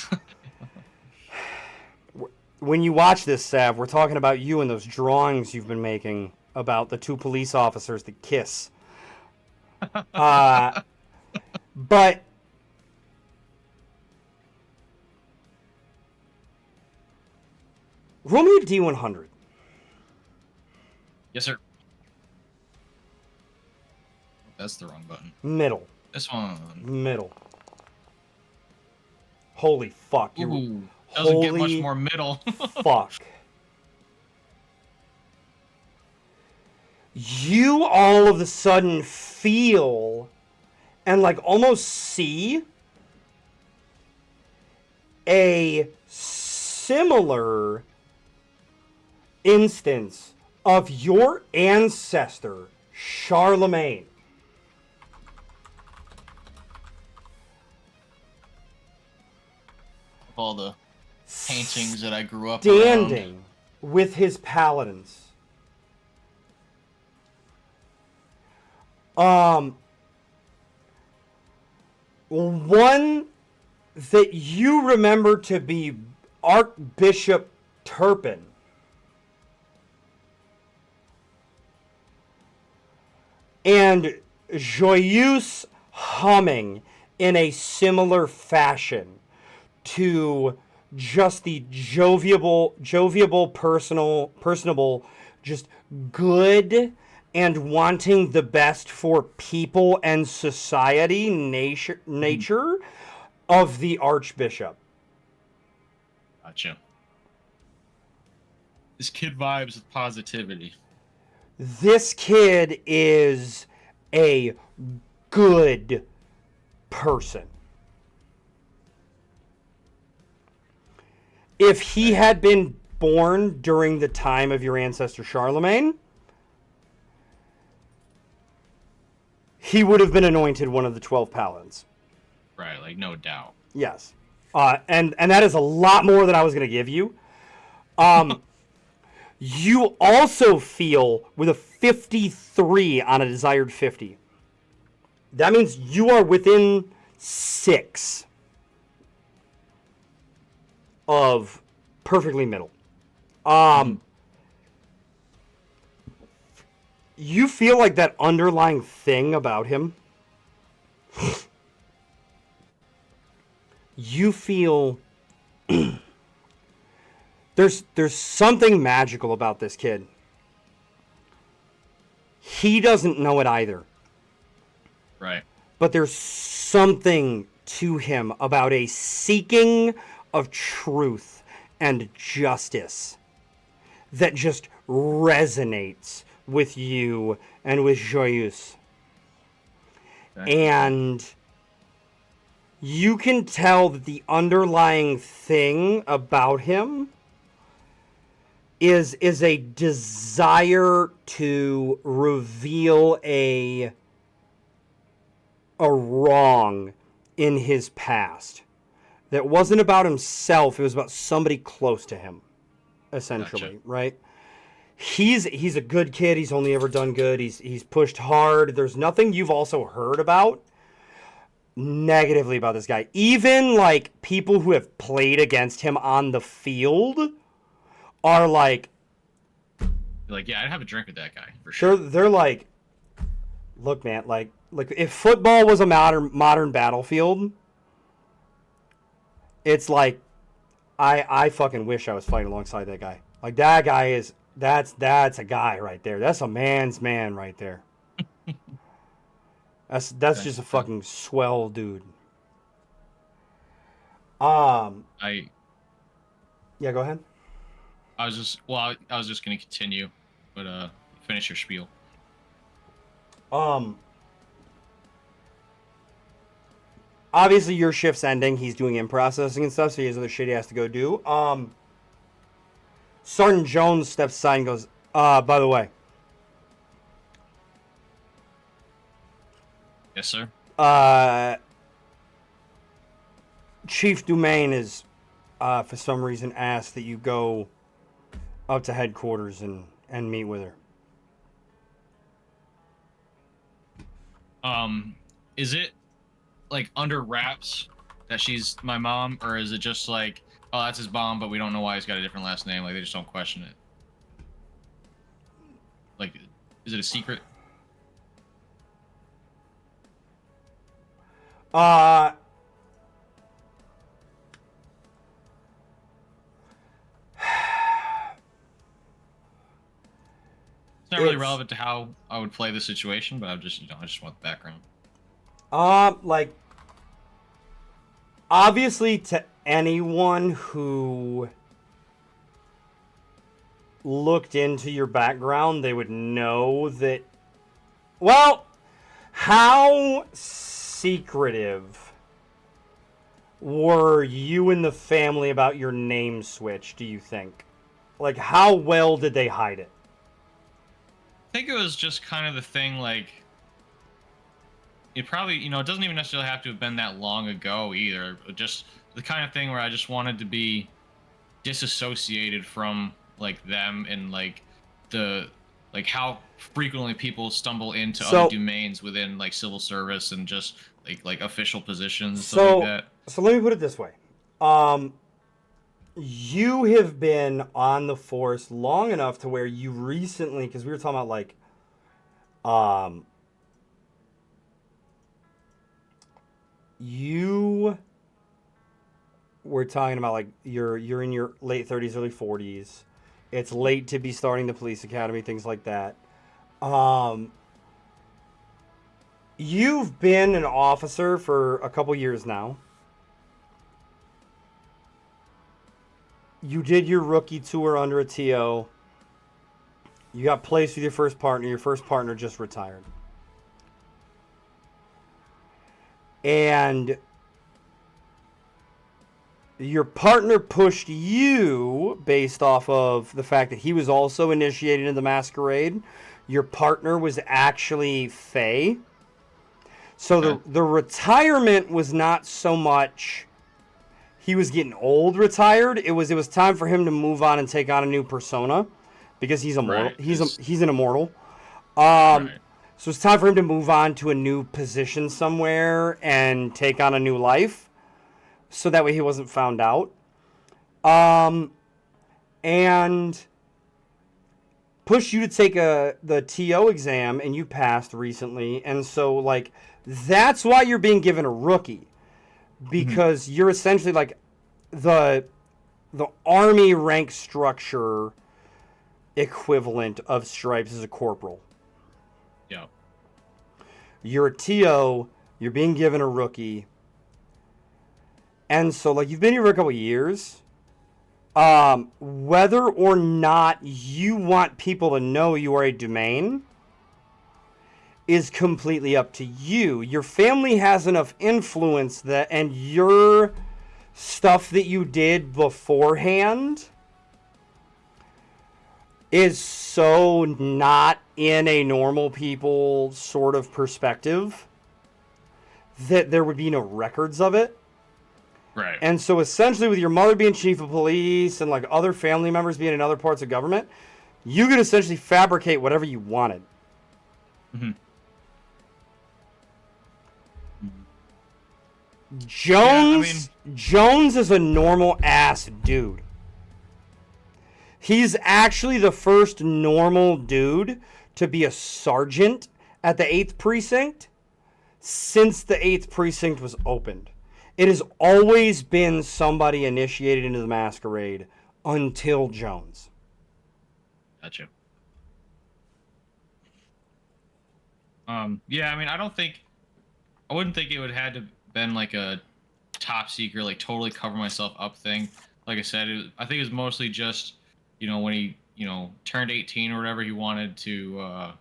when you watch this, Sav, we're talking about you and those drawings you've been making about the two police officers that kiss. But roll me a D100. Yes, sir. That's the wrong button. Middle. This one. Middle. Holy fuck. Ooh, doesn't get much more middle. Fuck. You all of a sudden feel and like almost see a similar instance of your ancestor, Charlemagne. All the paintings that I grew up standing around. With his paladins. One that you remember to be Archbishop Turpin. And Joyeuse humming in a similar fashion to just the jovial, personable, just good and wanting the best for people and society nature of the Archbishop. Gotcha. This kid vibes with positivity. This kid is a good person. If he had been born during the time of your ancestor Charlemagne, he would have been anointed one of the 12 paladins. Right, like no doubt. Yes. And that is a lot more than I was going to give you. You also feel with a 53 on a desired 50. That means you are within 6 of perfectly middle. You feel like that underlying thing about him. You feel there's something magical about this kid. He doesn't know it either. Right. But there's something to him about a seeking of truth and justice that just resonates with you and with Joyeuse. And you can tell that the underlying thing about him is a desire to reveal a wrong in his past. That wasn't about himself, it was about somebody close to him, essentially, Gotcha. right? He's a good kid, he's only ever done good, he's pushed hard. There's nothing you've also heard about negatively about this guy. Even like people who have played against him on the field are like, yeah, I'd have a drink with that guy for sure. they're like, look, man, like if football was a modern battlefield, it's like I fucking wish I was fighting alongside that guy. Like that guy is that's a guy right there. That's a man's man right there. That's just a fucking swell dude. Yeah, go ahead. I was just gonna continue, but finish your spiel. Obviously your shift's ending. He's doing in processing and stuff, so he has other shit he has to go do. Sergeant Jones steps aside and goes, by the way. Yes, sir. Chief Dumaine is, for some reason, asked that you go up to headquarters and meet with her. Is it like under wraps that she's my mom, or is it just like, oh, that's his mom, but we don't know why he's got a different last name? Like they just don't question it. Like, is it a secret? It's not really relevant to how I would play the situation, but I just want the background. Like, obviously, to anyone who looked into your background, they would know that. Well, how secretive were you and the family about your name switch, do you think? Like, how well did they hide it? I think it was just kind of the thing, like, it probably, it doesn't even necessarily have to have been that long ago either. Just the kind of thing where I just wanted to be disassociated from, like, them and, like, how frequently people stumble into other domains within, like, civil service and just, like official positions and stuff like that. So let me put it this way. You have been on the force long enough to where you recently, because we were talking about like, you were talking about like you're in your late 30s, early 40s. It's late to be starting the police academy, things like that. You've been an officer for a couple years now. You did your rookie tour under a TO. You got placed with your first partner. Your first partner just retired. And your partner pushed you based off of the fact that he was also initiated in the Masquerade. Your partner was actually Faye. So the retirement was not so much he was getting old retired. It was time for him to move on and take on a new persona because he's immortal. Right. He's an immortal. Right. So it's time for him to move on to a new position somewhere and take on a new life. So that way he wasn't found out. And pushed you to take the TO exam, and you passed recently. And so, like, that's why you're being given a rookie. Because you're essentially, like, the Army rank structure equivalent of stripes as a corporal. Yeah. You're a TO, you're being given a rookie. And so, like, you've been here for a couple years. Whether or not you want people to know you are a domain is completely up to you. Your family has enough influence that, and your stuff that you did beforehand is so not in a normal people sort of perspective that there would be no records of it. Right. And so essentially with your mother being chief of police and like other family members being in other parts of government, you could essentially fabricate whatever you wanted. Mm-hmm. Jones is a normal ass dude. He's actually the first normal dude to be a sergeant at the 8th precinct since the 8th precinct was opened. It has always been somebody initiated into the Masquerade until Jones. Gotcha. Yeah, I mean, I wouldn't think it would have had to been like a top secret, like totally cover myself up thing. Like I said, I think it was mostly just, when he, turned 18 or whatever, he wanted to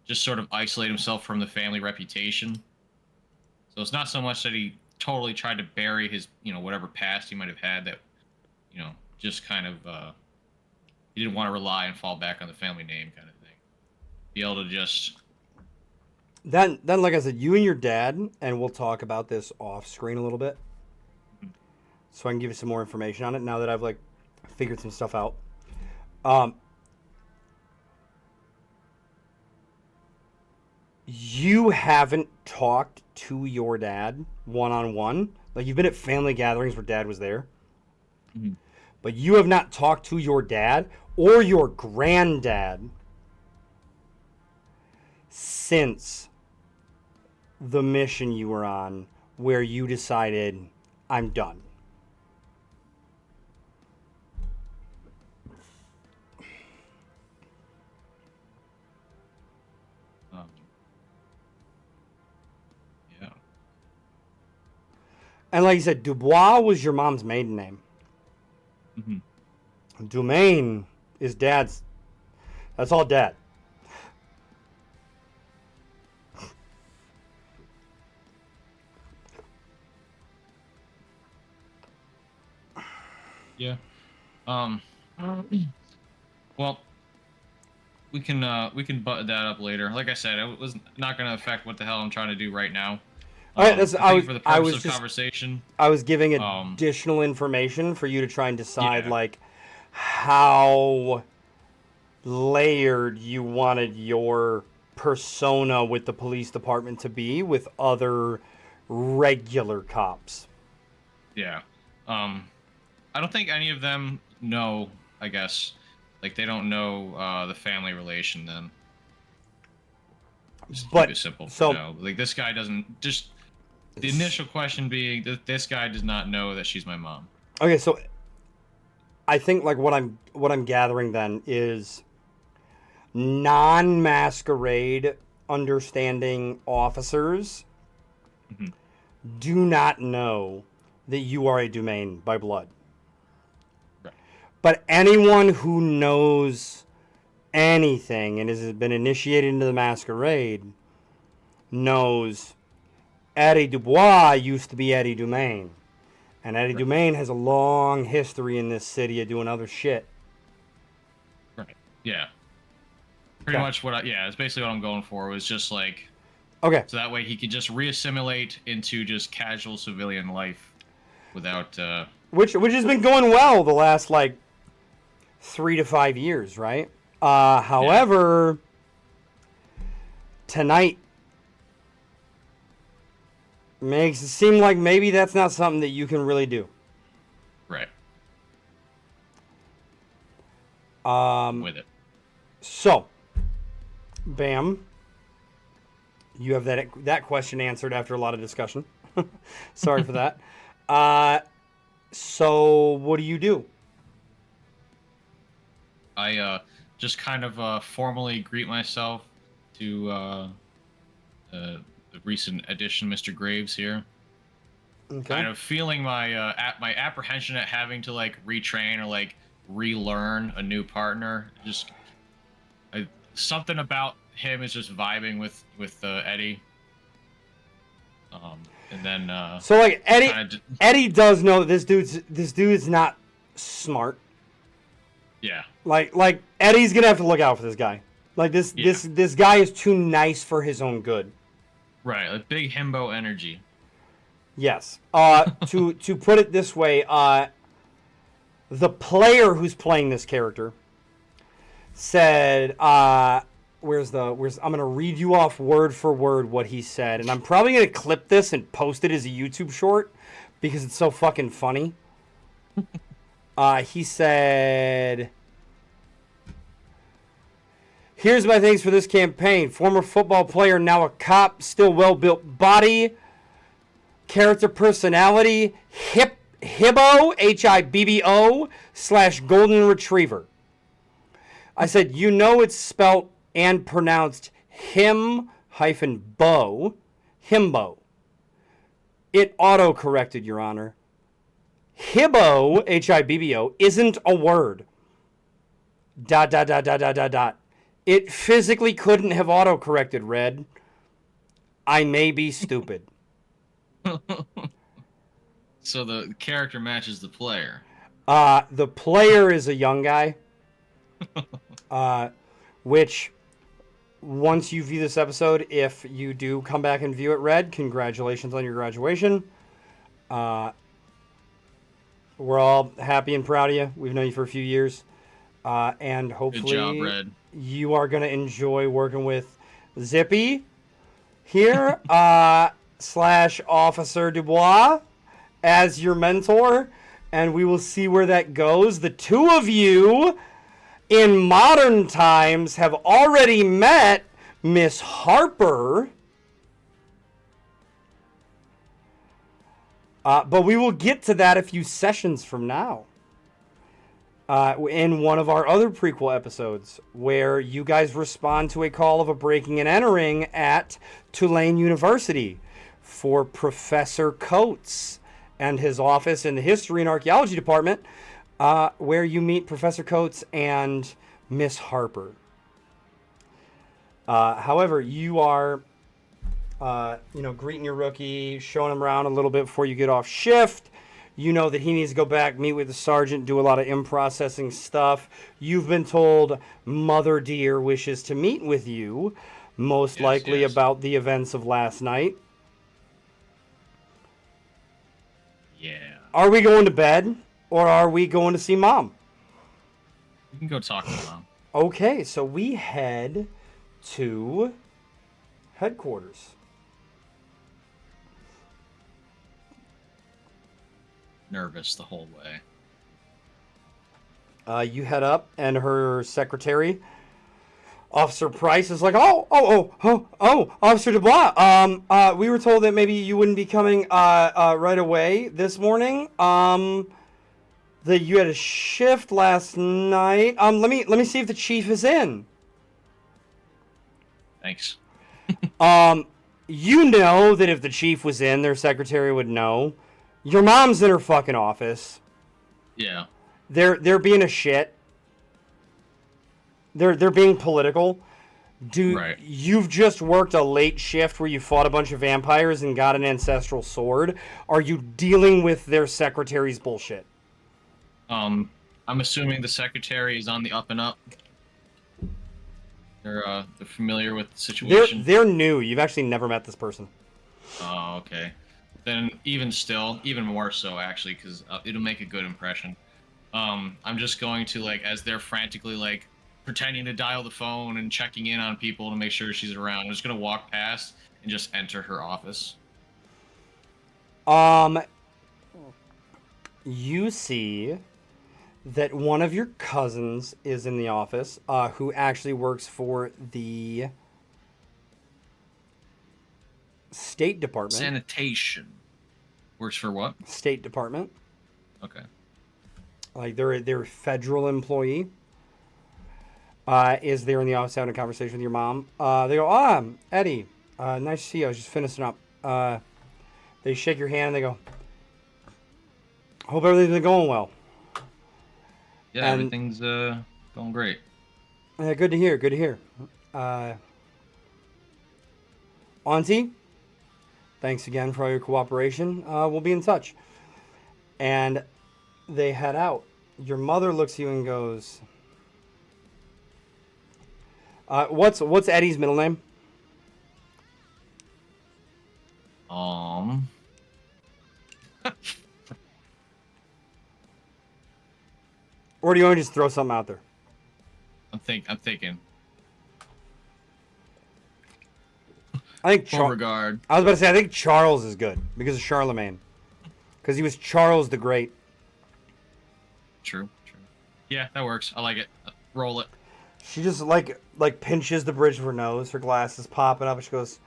just sort of isolate himself from the family reputation. So it's not so much that he totally tried to bury his, whatever past he might have had that, just kind of, he didn't want to rely and fall back on the family name kind of thing. Be able to just... Then, like I said, you and your dad, and we'll talk about this off screen a little bit, so I can give you some more information on it now that I've like figured some stuff out. you haven't talked to your dad one-on-one. Like, you've been at family gatherings where dad was there. Mm-hmm. But you have not talked to your dad or your granddad since the mission you were on where you decided, I'm done. Yeah. And like you said, Dubois was your mom's maiden name. Mm-hmm. Dumaine is dad's. That's all dad. Yeah. Well, we can butt that up later. Like I said, it was not going to affect what the hell I'm trying to do right now. All right, that's, I think for the purpose of conversation. I was giving additional information for you to try and decide, like, how layered you wanted your persona with the police department to be with other regular cops. Yeah. I don't think any of them know, I guess. Like, they don't know the family relation then. Just keep it simple for now. Like, this guy doesn't... Just... The initial question being that this guy does not know that she's my mom. Okay, so I think like what I'm gathering then is non-Masquerade understanding officers do not know that you are a Dumaine by blood. Right. But anyone who knows anything and has been initiated into the Masquerade knows Eddie Dubois used to be Eddie Dumaine. And Eddie Dumaine has a long history in this city of doing other shit. Right. Yeah. Pretty much what it's basically what I'm going for was just like... Okay. So that way he could just reassimilate into just casual civilian life without... Which has been going well the last, like, 3 to 5 years, right? However, tonight makes it seem like maybe that's not something that you can really do. Right. With it. So, Bam, you have that question answered after a lot of discussion. Sorry for that. So what do you do? I just kind of formally greet myself to the recent addition, Mr. Graves here. Okay. Kind of feeling my my apprehension at having to like retrain or like relearn a new partner. Just something about him is just vibing with Eddie. And then so like Eddie does know that this dude's not smart. Yeah. Like Eddie's gonna have to look out for this guy. Like this guy is too nice for his own good. Right, like big himbo energy. Yes. To put it this way, the player who's playing this character said, I'm gonna read you off word for word what he said, and I'm probably gonna clip this and post it as a YouTube short because it's so fucking funny. He said, "Here's my thanks for this campaign. Former football player, now a cop, still well-built body, character personality, Hibbo, Hibbo / golden retriever." I said, you know it's spelt and pronounced him-bo, himbo. It auto-corrected, Your Honor. Hibbo, Hibbo, isn't a word. ... It physically couldn't have auto-corrected, Red. I may be stupid. So the character matches the player. The player is a young guy. Which, once you view this episode, if you do come back and view it, Red, congratulations on your graduation. We're all happy and proud of you. We've known you for a few years. And hopefully Good job, Red. You are going to enjoy working with Zippy, here, slash Officer Dubois, as your mentor, and we will see where that goes. The two of you, in modern times, have already met Miss Harper. But we will get to that a few sessions from now. In one of our other prequel episodes, where you guys respond to a call of a breaking and entering at Tulane University for Professor Coates and his office in the History and Archaeology Department, where you meet Professor Coates and Miss Harper. However, you are, greeting your rookie, showing him around a little bit before you get off shift. You know that he needs to go back, meet with the sergeant, do a lot of in-processing stuff. You've been told Mother Dear wishes to meet with you, most likely about the events of last night. Yeah. Are we going to bed, or are we going to see Mom? You can go talk to Mom. Okay, so we head to headquarters. Nervous the whole way. You head up, and her secretary, Officer Price, is like, Officer Dubois. We were told that maybe you wouldn't be coming right away this morning. That you had a shift last night. Let me see if the chief is in. Thanks. You know that if the chief was in, their secretary would know. Your mom's in her fucking office. Yeah. They're being a shit. They're being political. Right. You've just worked a late shift where you fought a bunch of vampires and got an ancestral sword. Are you dealing with their secretary's bullshit? I'm assuming the secretary is on the up and up. They're familiar with the situation. They're new. You've actually never met this person. Oh, okay. Then even more so actually, because it'll make a good impression. I'm just going to, like, as they're frantically, like, pretending to dial the phone and checking in on people to make sure she's around, I'm just gonna walk past and just enter her office. You see that one of your cousins is in the office, who actually works for the State Department. Sanitation. Works for what? State Department. Okay. Like they're a federal employee. Is there in the office having a conversation with your mom? They go, Eddie, nice to see you. I was just finishing up. They shake your hand and they go, hope everything's been going well. Yeah, And, everything's going great. Good to hear. Good to hear. Auntie, thanks again for all your cooperation. We'll be in touch. And they head out. Your mother looks at you and goes, what's Eddie's middle name? Or do you want to just throw something out there? I'm thinking. I think Beauregard. I was about to say I think Charles is good because of Charlemagne, because he was Charles the Great. True. Yeah, that works. I like it. Roll it. She just like pinches the bridge of her nose. Her glasses popping up, and she goes,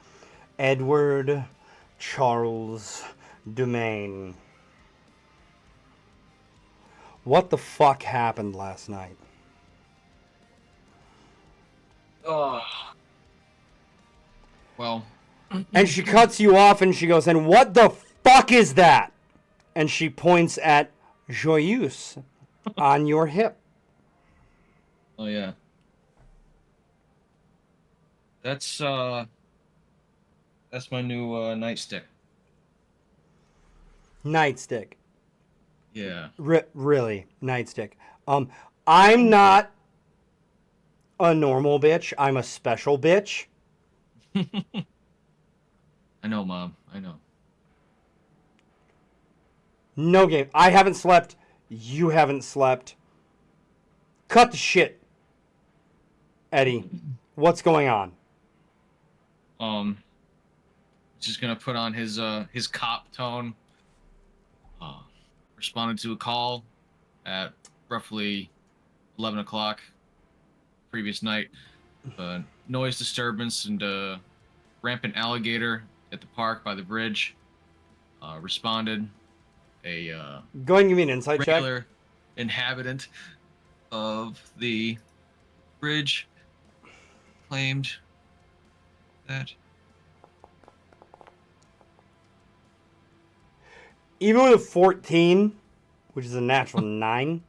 Edward Charles Dumaine. What the fuck happened last night? Oh. Well. And she cuts you off and she goes, and what the fuck is that? And she points at Joyeuse on your hip. Oh, yeah. That's my new nightstick. Nightstick. Yeah. Really, nightstick. I'm not a normal bitch. I'm a special bitch. I know, Mom. I know. No game. I haven't slept. You haven't slept. Cut the shit. Eddie, what's going on? just gonna put on his cop tone. Responded to a call at roughly 11 o'clock previous night. Noise disturbance and rampant alligator at the park by the bridge. Responded. A Go ahead and give me an insight check. regular inhabitant of the bridge claimed that. Even with a 14, which is a natural 9,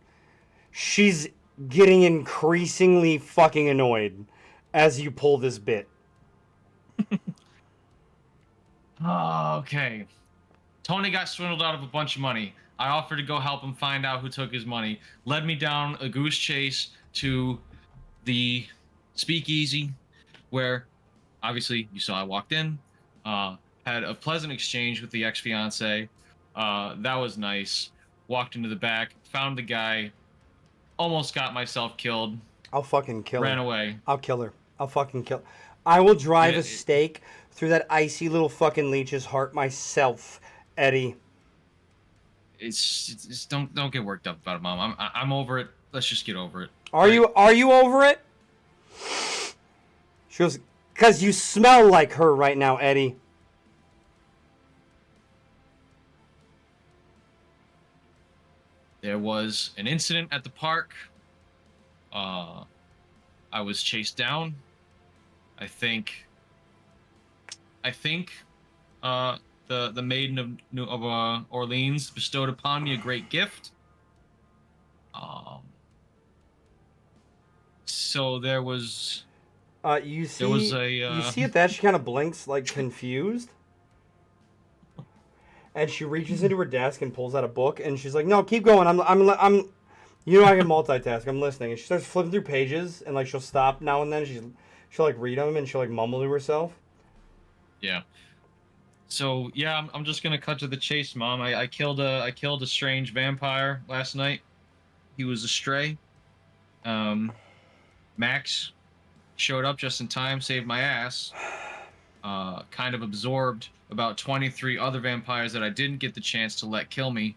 she's getting increasingly fucking annoyed as you pull this bit. Okay. Tony got swindled out of a bunch of money. I offered to go help him find out who took his money. Led me down a goose chase to the speakeasy, where obviously you saw I walked in. Had a pleasant exchange with the ex-fiance. That was nice. Walked into the back, found the guy, almost got myself killed. I'll fucking kill her. Ran away. I'll kill her. I'll fucking kill her. I will drive a stake through that icy little fucking leech's heart myself, Eddie. It's don't get worked up about it, Mom. I'm over it. Let's just get over it. Are you over it? She goes, "'Cause you smell like her right now, Eddie." There was an incident at the park. I was chased down. I think the maiden of Orleans bestowed upon me a great gift. So there was. You see, There was you see at that she kind of blinks, like confused, and she reaches into her desk and pulls out a book, and she's like, "No, keep going. I'm, you know, I can multitask. I'm listening." And she starts flipping through pages, and like she'll stop now and then. She'll like read them, and she'll like mumble to herself. Yeah. So yeah, I'm just gonna cut to the chase, Mom. I killed a strange vampire last night. He was a stray. Max showed up just in time, saved my ass. Kind of absorbed about 23 other vampires that I didn't get the chance to let kill me.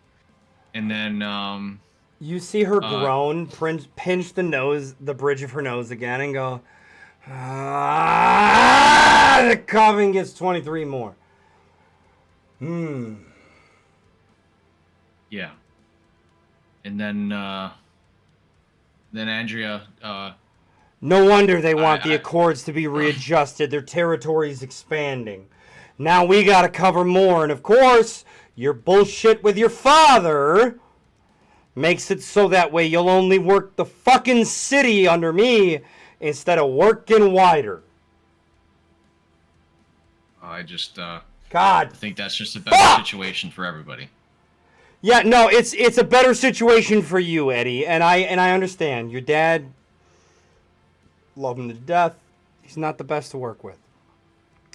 And then you see her groan, pinch the bridge of her nose again, and go, the coven gets 23 more. Yeah. And then Andrea. No wonder they want the Accords to be readjusted. Their territory's expanding. Now we gotta cover more, and of course, your bullshit with your father makes it so that way you'll only work the fucking city under me instead of working wider. I just God, think that's just a better situation for everybody. Yeah, no, it's a better situation for you, Eddie, and I understand. Your dad, love him to death. He's not the best to work with.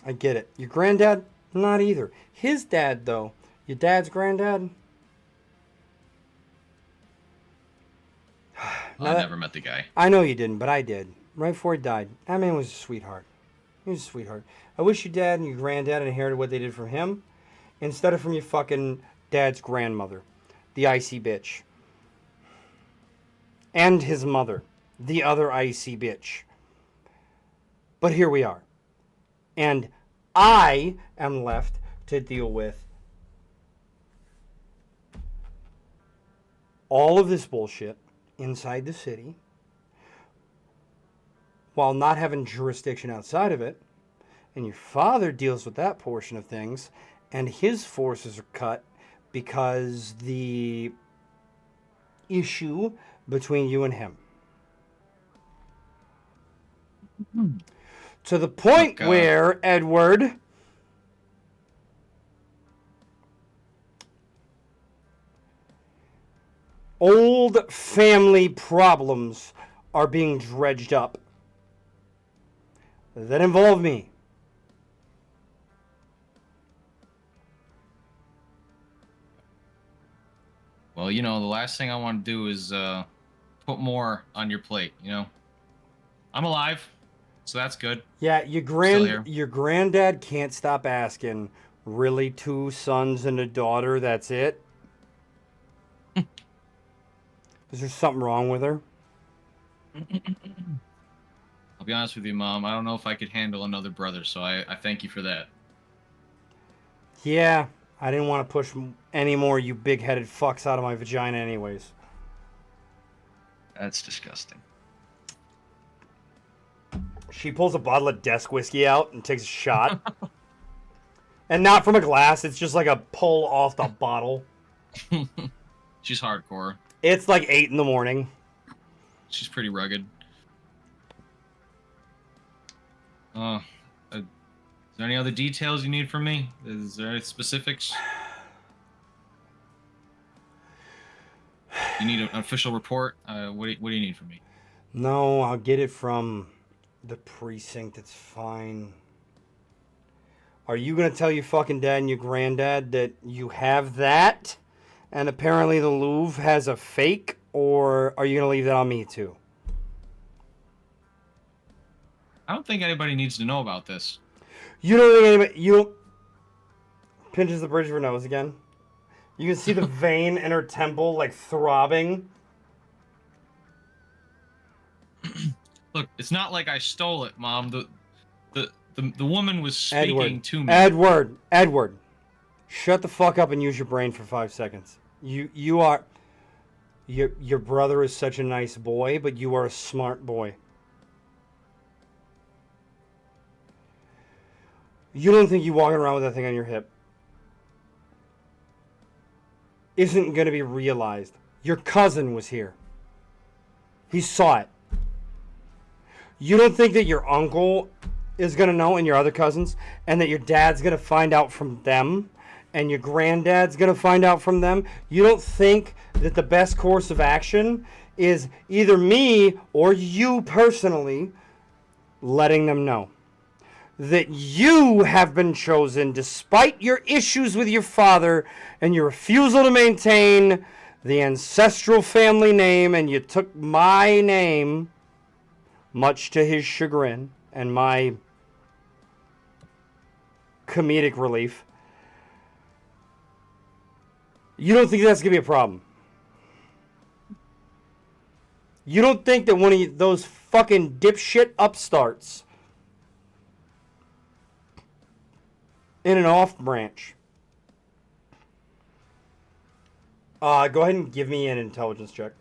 I get it. Your granddad, not either. His dad, though, your dad's granddad. I never met the guy. I know you didn't, but I did. Right before he died. That man was a sweetheart. He was a sweetheart. I wish your dad and your granddad inherited what they did from him instead of from your fucking dad's grandmother, the icy bitch. And his mother, the other icy bitch. But here we are. And I am left to deal with all of this bullshit inside the city while not having jurisdiction outside of it. And your father deals with that portion of things, and his forces are cut because the issue between you and him. To the point where, Edward, old family problems are being dredged up that involve me. Well, you know, the last thing I want to do is put more on your plate, you know? I'm alive. so that's good. Yeah, Still here. your granddad can't stop asking, really 2 sons and a daughter, that's it? Is there something wrong with her? I'll be honest with you, Mom. I don't know if I could handle another brother, so I thank you for that. Yeah, I didn't want to push any more you big-headed fucks out of my vagina anyways. That's disgusting. She pulls a bottle of desk whiskey out and takes a shot. And not from a glass, it's just like a pull off the bottle. She's hardcore. It's like 8 in the morning. She's pretty rugged. Is there any other details you need from me? Is there any specifics? You need an official report? What do you need from me? No, I'll get it from the precinct. It's fine. Are you going to tell your fucking dad and your granddad that you have that? And apparently the Louvre has a fake? Or are you going to leave that on me too? I don't think anybody needs to know about this. You don't think anybody... You don't... Pinches the bridge of her nose again. You can see the vein in her temple, like, throbbing. Look, it's not like I stole it, Mom. The woman was speaking to me. Edward. Shut the fuck up and use your brain for 5 seconds. You are... Your brother is such a nice boy, but you are a smart boy. You don't think you walking around with that thing on your hip isn't going to be realized. Your cousin was here. He saw it. You don't think that your uncle is going to know and your other cousins, and that your dad's going to find out from them, and your granddad's going to find out from them? You don't think that the best course of action is either me or you personally letting them know that you have been chosen despite your issues with your father and your refusal to maintain the ancestral family name, and you took my name, much to his chagrin and my comedic relief. You don't think that's going to be a problem? You don't think that one of those fucking dipshit upstarts in an off branch. Go ahead and give me an intelligence check.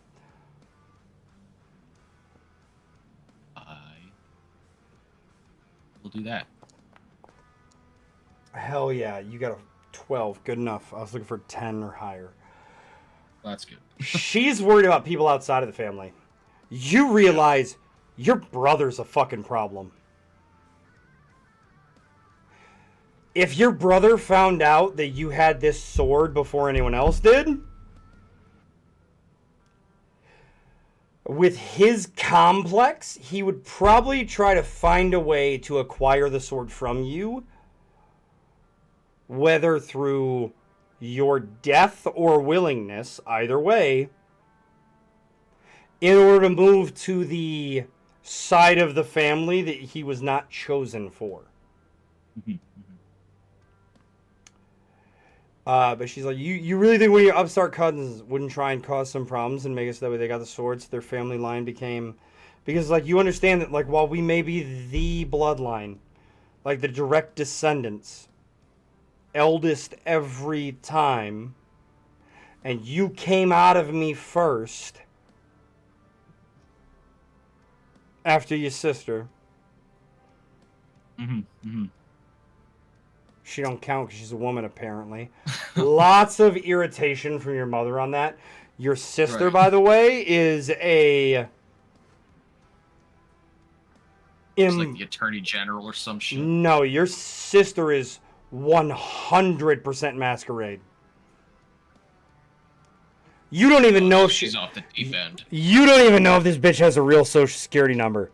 I will do that. Hell yeah, you got a 12. Good enough. I was looking for 10 or higher. That's good. She's worried about people outside of the family. You realize your brother's a fucking problem. If your brother found out that you had this sword before anyone else did, with his complex, he would probably try to find a way to acquire the sword from you, whether through your death or willingness, either way, in order to move to the side of the family that he was not chosen for. But she's like, you really think one of your upstart cousins wouldn't try and cause some problems and make it so that way they got the swords, their family line became... Because, like, you understand that, like, while we may be the bloodline, like, the direct descendants, eldest every time, and you came out of me first after your sister. She don't count because she's a woman, apparently. Lots of irritation from your mother on that. Your sister, Right. by the way, is a... It's like the Attorney General or some shit. No, your sister is 100% Masquerade. You don't even know if she's off the deep end. You don't even know if this bitch has a real social security number.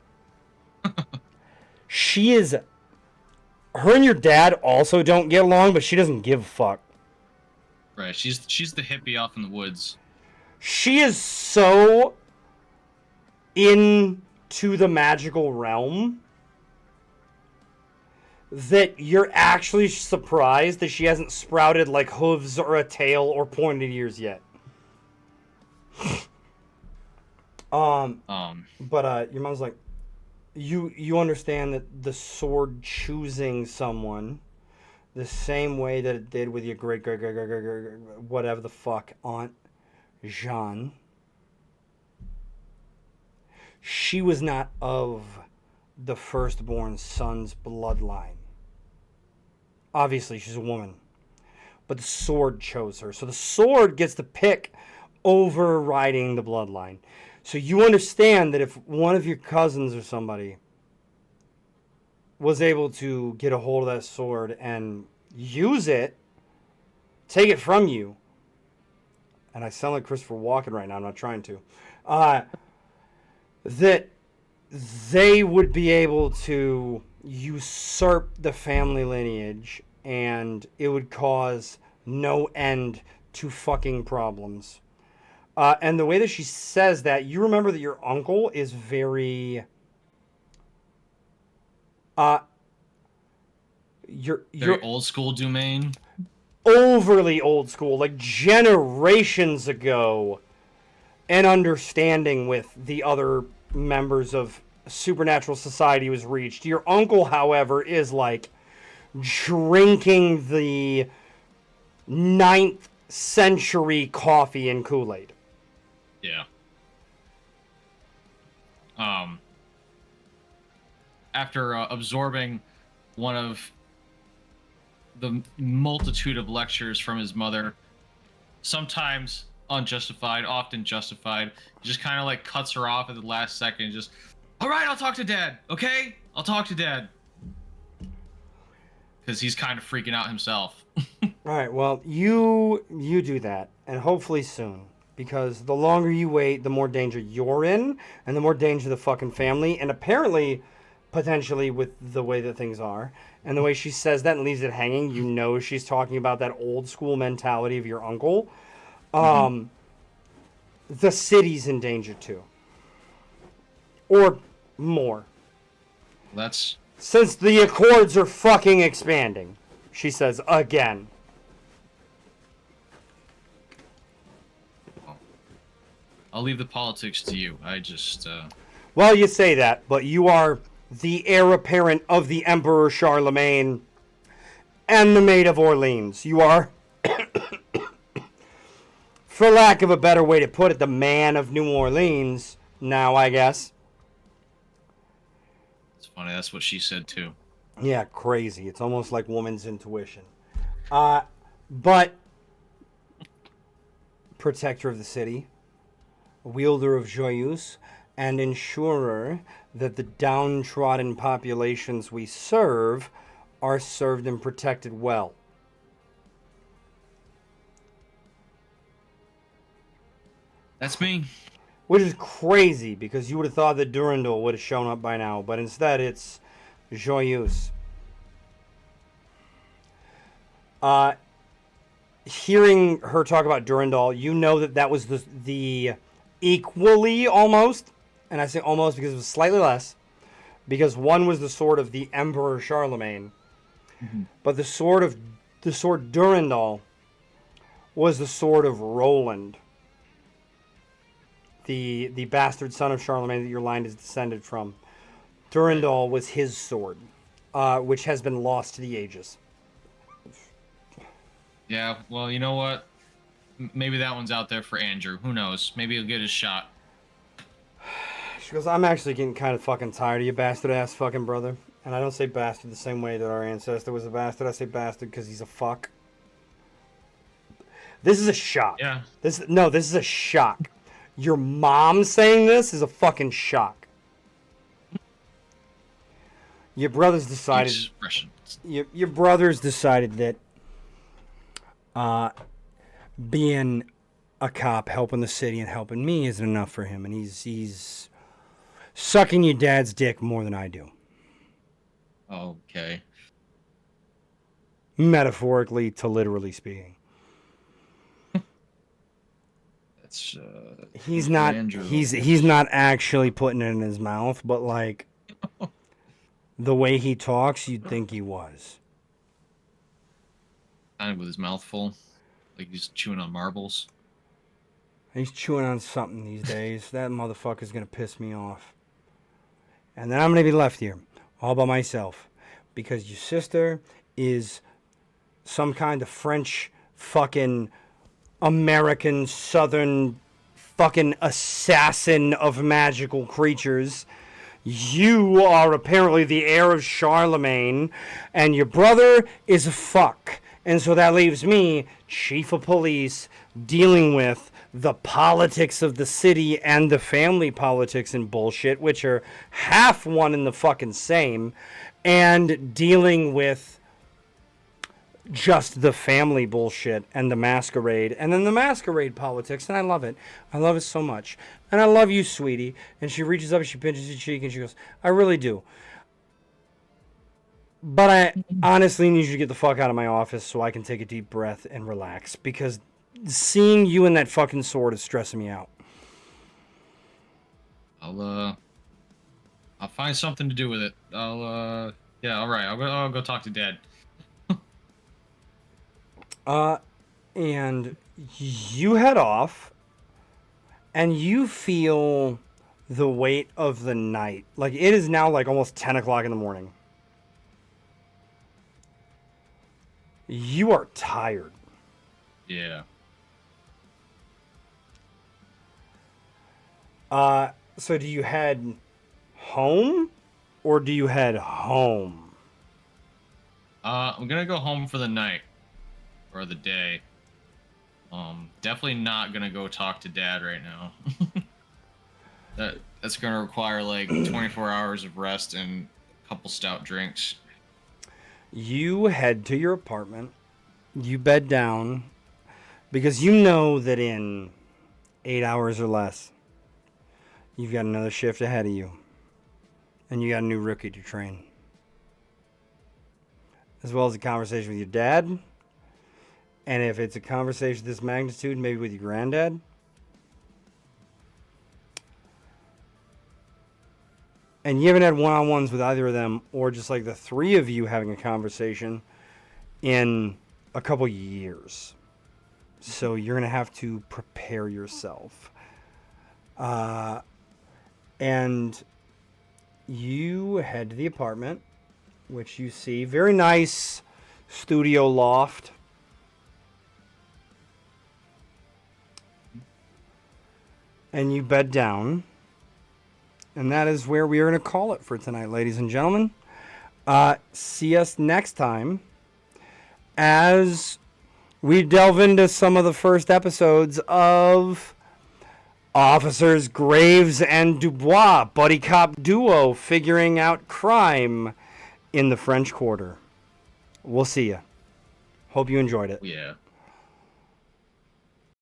She is... Her and your dad also don't get along, but she doesn't give a fuck. Right, she's the hippie off in the woods. She is so into the magical realm that you're actually surprised that she hasn't sprouted like hooves or a tail or pointed ears yet. But your mom's like, you understand that the sword choosing someone the same way that it did with your great whatever the fuck aunt Jeanne. She was not of the firstborn son's bloodline. Obviously, she's a woman. But the sword chose her. So the sword gets to pick overriding the bloodline. So you understand that if one of your cousins or somebody was able to get a hold of that sword and use it, take it from you, and I sound like Christopher Walken right now, I'm not trying to, that they would be able to usurp the family lineage and it would cause no end to fucking problems. And the way that she says that, you remember that your uncle is very... Very old school domain. Overly old school, like generations ago, an understanding with the other members of supernatural society was reached. Your uncle, however, is like drinking the 9th century coffee and Kool-Aid. Yeah. After absorbing one of the multitude of lectures from his mother, sometimes unjustified, often justified, he just kind of like cuts her off at the last second. Just, all right, I'll talk to Dad. Okay, I'll talk to Dad. Because he's kind of freaking out himself. All right, well, you do that, and hopefully soon. Because the longer you wait, the more danger you're in, and the more danger the fucking family, and apparently, potentially with the way that things are, and the way she says that and leaves it hanging, you know she's talking about that old school mentality of your uncle. The city's in danger too. Or more. That's... Since the Accords are fucking expanding, she says again. I'll leave the politics to you. I just... Well, you say that, but you are the heir apparent of the Emperor Charlemagne and the Maid of Orleans. You are, for lack of a better way to put it, the man of New Orleans now, I guess. It's funny, that's what she said too. Yeah, crazy. It's almost like woman's intuition. But protector of the city, wielder of Joyeuse, and ensurer that the downtrodden populations we serve are served and protected well. That's me. Which is crazy, because you would have thought that Durandal would have shown up by now, but instead it's Joyeuse. Hearing her talk about Durandal, you know that that was the equally almost, and I say almost because it was slightly less, because one was the sword of the Emperor Charlemagne, but the sword Durandal was the sword of Roland, the bastard son of Charlemagne that your line is descended from. Durandal was his sword, which has been lost to the ages. Yeah, well, you know what? Maybe that one's out there for Andrew. Who knows? Maybe he'll get his shot. She goes, I'm actually getting kind of fucking tired of you bastard-ass fucking brother. And I don't say bastard the same way that our ancestor was a bastard. I say bastard because he's a fuck. This is a shock. Yeah. This is a shock. Your mom saying this is a fucking shock. Your brothers decided... Your brothers decided that being a cop, helping the city and helping me isn't enough for him, and he's sucking your dad's dick more than I do. Okay. Metaphorically to literally speaking. That's he's not Andrew. he's not actually putting it in his mouth, but like The way he talks, you'd think he was. Kind of with his mouth full, like he's chewing on marbles. He's chewing on something these days. That motherfucker's gonna piss me off. And then I'm gonna be left here, all by myself. Because your sister is some kind of French fucking American Southern fucking assassin of magical creatures. You are apparently the heir of Charlemagne, and your brother is a fuck. And so that leaves me, chief of police, dealing with the politics of the city and the family politics and bullshit, which are half one and the fucking same, and dealing with just the family bullshit and the masquerade, and then the masquerade politics, and I love it. I love it so much. And I love you, sweetie. And she reaches up and she pinches your cheek and she goes, I really do. But I honestly need you to get the fuck out of my office so I can take a deep breath and relax, because seeing you in that fucking sword is stressing me out. I'll find something to do with it. Yeah, all right. I'll go talk to Dad. And you head off, and you feel the weight of the night. Like, it is now like almost 10 o'clock in the morning. You are tired. Yeah. So do you head home, or do you head home? I'm gonna go home for the night. Or the day. Definitely not gonna go talk to Dad right now. That's gonna require like 24 hours of rest and a couple stout drinks. You head to your apartment. You bed down, because you know that in 8 hours or less, you've got another shift ahead of you, and you got a new rookie to train, as well as a conversation with your dad. And if it's a conversation of this magnitude, maybe with your granddad. And you haven't had one-on-ones with either of them, or just like the three of you having a conversation in a couple years. So you're going to have to prepare yourself. And you head to the apartment, which you see. Very nice studio loft. And you bed down. And that is where we are going to call it for tonight, ladies and gentlemen. See us next time as we delve into some of the first episodes of Officers Graves and Dubois, buddy cop duo figuring out crime in the French Quarter. We'll see you. Hope you enjoyed it. Yeah.